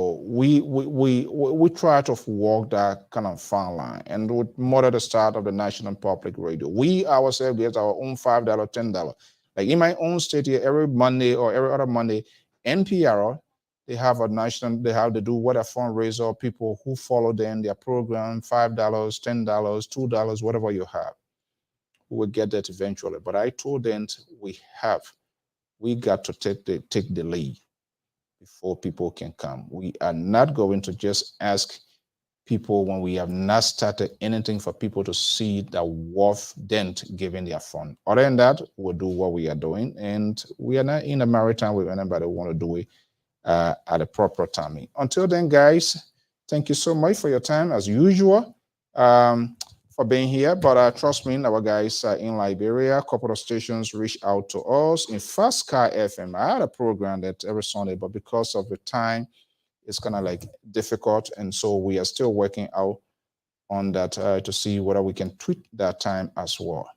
to walk that kind of fine line, and with more at the start of the National Public Radio, we ourselves get our own $5, $10. Like in my own state here, every Monday or every other Monday, NPR, they have a national, they do what a fundraiser, people who follow them, their program, $5, $10, $2, whatever you have. We will get that eventually. But I told them we got to take the lead before people can come. We are not going to just ask people when we have not started anything for people to see the worth dent giving their fund. Other than that, we'll do what we are doing. And we are not in a maritime with anybody who want to do it at a proper timing. Until then, guys, thank you so much for your time as usual. For being here, but trust me, our guys in Liberia, a couple of stations reached out to us. In Fast Sky FM, I had a program that every Sunday, but because of the time, it's kind of like difficult, and so we are still working out on that to see whether we can tweak that time as well.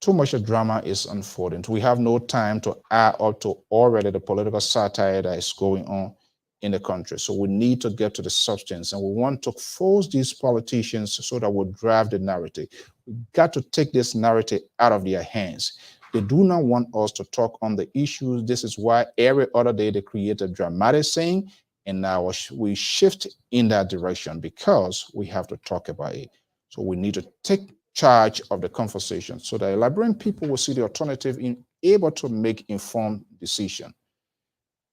Too much of drama is unfolding. We have no time to add up to already the political satire that is going on in the country. So we need to get to the substance, and we want to force these politicians so that we'll drive the narrative. We've got to take this narrative out of their hands. They do not want us to talk on the issues. This is why every other day they create a dramatic saying, and now we shift in that direction because we have to talk about it. So we need to take charge of the conversation so that Liberian people will see the alternative in able to make informed decisions.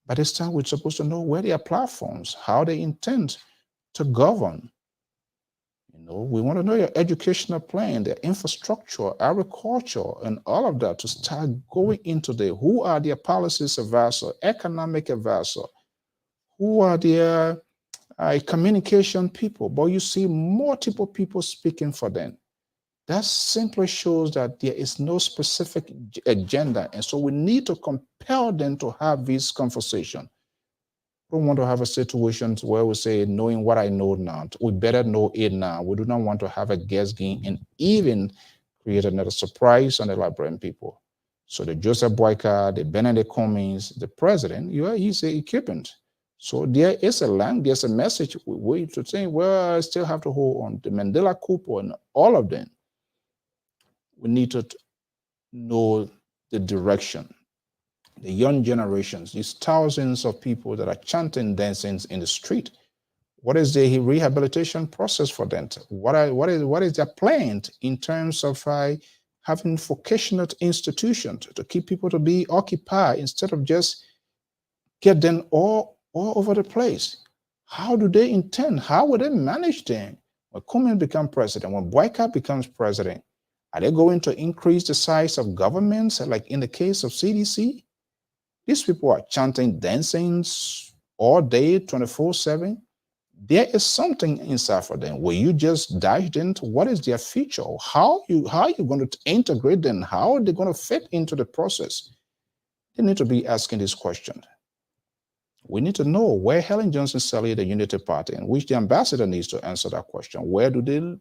By this time, we're supposed to know where their platforms, how they intend to govern. You know, we want to know your educational plan, their infrastructure, agriculture, and all of that to start going into there. Who are their policies advisor, economic advisor? Who are their communication people? But you see multiple people speaking for them. That simply shows that there is no specific agenda. And so we need to compel them to have this conversation. We don't want to have a situation where we say, knowing what I know now, we better know it now. We do not want to have a guess game and even create another surprise on the Liberian people. So the Joseph Boyka, the Benedict Cummings, the president, he's an equipment. So there is a line, there's a message we to say, well, I still have to hold on. The Mandela coup and all of them. We need to know the direction. The young generations, these thousands of people that are chanting, dancing in the street. What is the rehabilitation process for them? What is their plan in terms of having vocational institutions to keep people to be occupied instead of just get them all over the place? How do they intend? How will they manage them? When Kumin becomes president, when Boyka becomes president, are they going to increase the size of governments like in the case of CDC? These people are chanting, dancing all day, 24/7. There is something inside for them. Will you just dive into what is their future? How are you going to integrate them? How are they going to fit into the process? They need to be asking this question. We need to know where Helen Johnson selling the Unity Party, and which the ambassador needs to answer that question. Where do the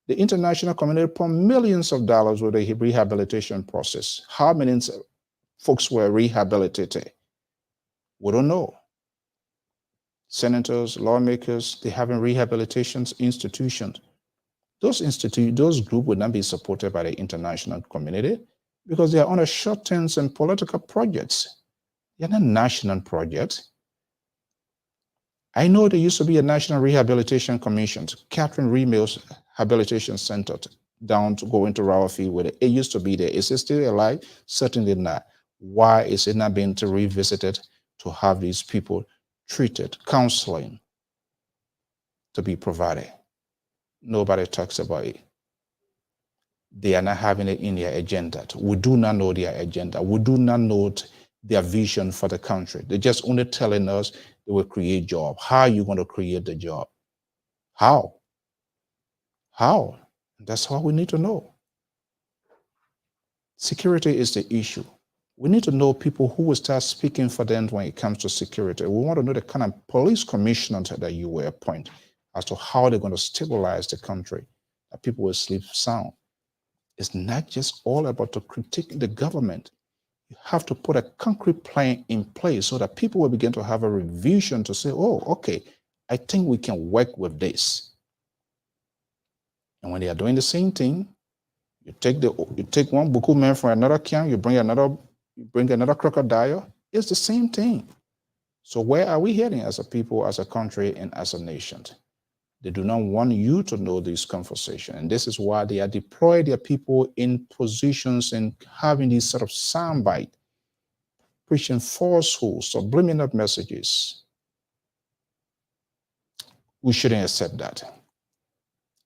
international community put millions of dollars with the rehabilitation process? How many folks were rehabilitated? We don't know. Senators, lawmakers, they have rehabilitation institutions. Those groups would not be supported by the international community because they are on a short-term and political projects. They're not national projects. I know there used to be a National Rehabilitation Commission, Catherine Remill's Rehabilitation Center down to go into Rawafi with it. It used to be there. Is it still alive? Certainly not. Why is it not being revisited to have these people treated, counseling to be provided? Nobody talks about it. They are not having it in their agenda. We do not know their agenda. We do not know their vision for the country. They're just only telling us they will create jobs. How are you going to create the job? How? How? That's what we need to know. Security is the issue. We need to know people who will start speaking for them when it comes to security. We want to know the kind of police commissioner that you will appoint as to how they're going to stabilize the country, that people will sleep sound. It's not just all about to critique the government. You have to put a concrete plan in place so that people will begin to have a revision to say, oh, okay, I think we can work with this. And when they are doing the same thing, you take one Buku man from another camp, you bring another crocodile. It's the same thing. So where are we heading as a people, as a country, and as a nation? They do not want you to know this conversation. And this is why they are deploying their people in positions and having these sort of soundbite, preaching falsehoods, subliminal messages. We shouldn't accept that.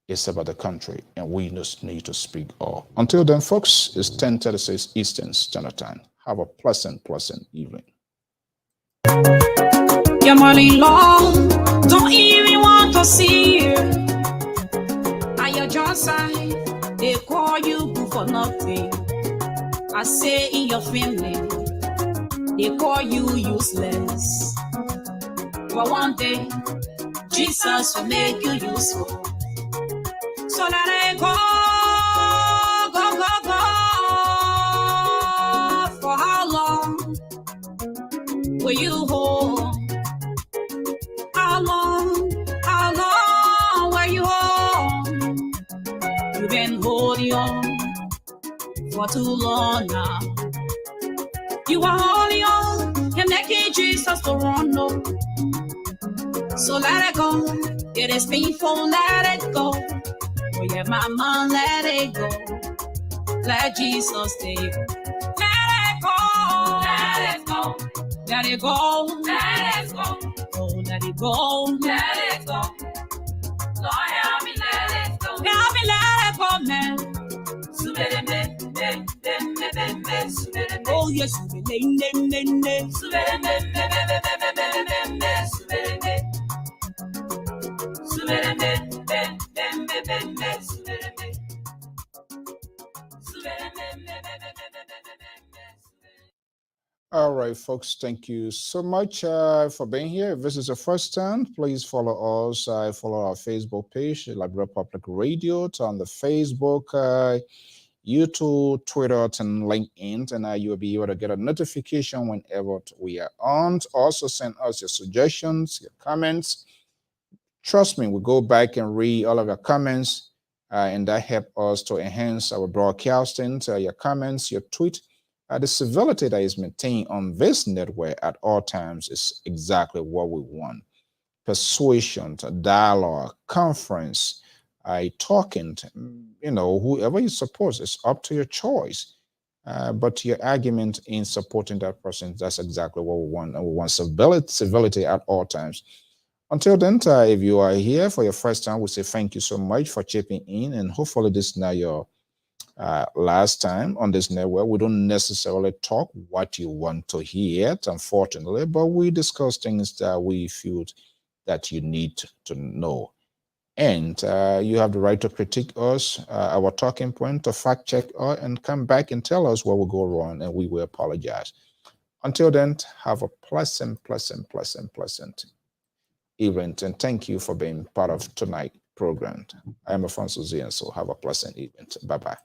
It's about the country, and we just need to speak all. Until then, folks, it's 10:36 Eastern Standard Time. Have a pleasant evening. Your money long, don't even want to see you. At your job side, they call you good for nothing. I say in your family, they call you useless. But one day, Jesus will make you useful. So let it go, go, go, go. For how long will you hold? How long will you hold? You've been holding on for too long now. You are holding on and making Jesus to run low. So let it go. It is painful, let it go. Oh yeah, mama, let it go. Let Jesus take. Let it go. Let it go. Let it go. Let it go. Oh, let it go. Let it go. Lord, help me let it go. Help me let it go, man. Oh yes, All right, folks, thank you so much for being here. If this is your first time, please follow us. Follow our Facebook page, Liberia Public Radio, on the Facebook, YouTube, Twitter, and LinkedIn, and you'll be able to get a notification whenever we are on. Also, send us your suggestions, your comments. Trust me, we go back and read all of your comments, and that helps us to enhance our broadcasting. Your comments, your tweet. The civility that is maintained on this network at all times is exactly what we want. Persuasion, dialogue, conference, talking, whoever you support, it's up to your choice. But your argument in supporting that person, that's exactly what we want. And we want civility at all times. Until then, if you are here for your first time, we say thank you so much for chipping in, and hopefully this is not your last time on this network. We don't necessarily talk what you want to hear, unfortunately, but we discuss things that we feel that you need to know. And you have the right to critique us, our talking point, to fact check us, and come back and tell us where we go wrong, and we will apologize. Until then, have a pleasant event, and thank you for being part of tonight's program. I am Alfonso Z, and so have a pleasant event. Bye-bye.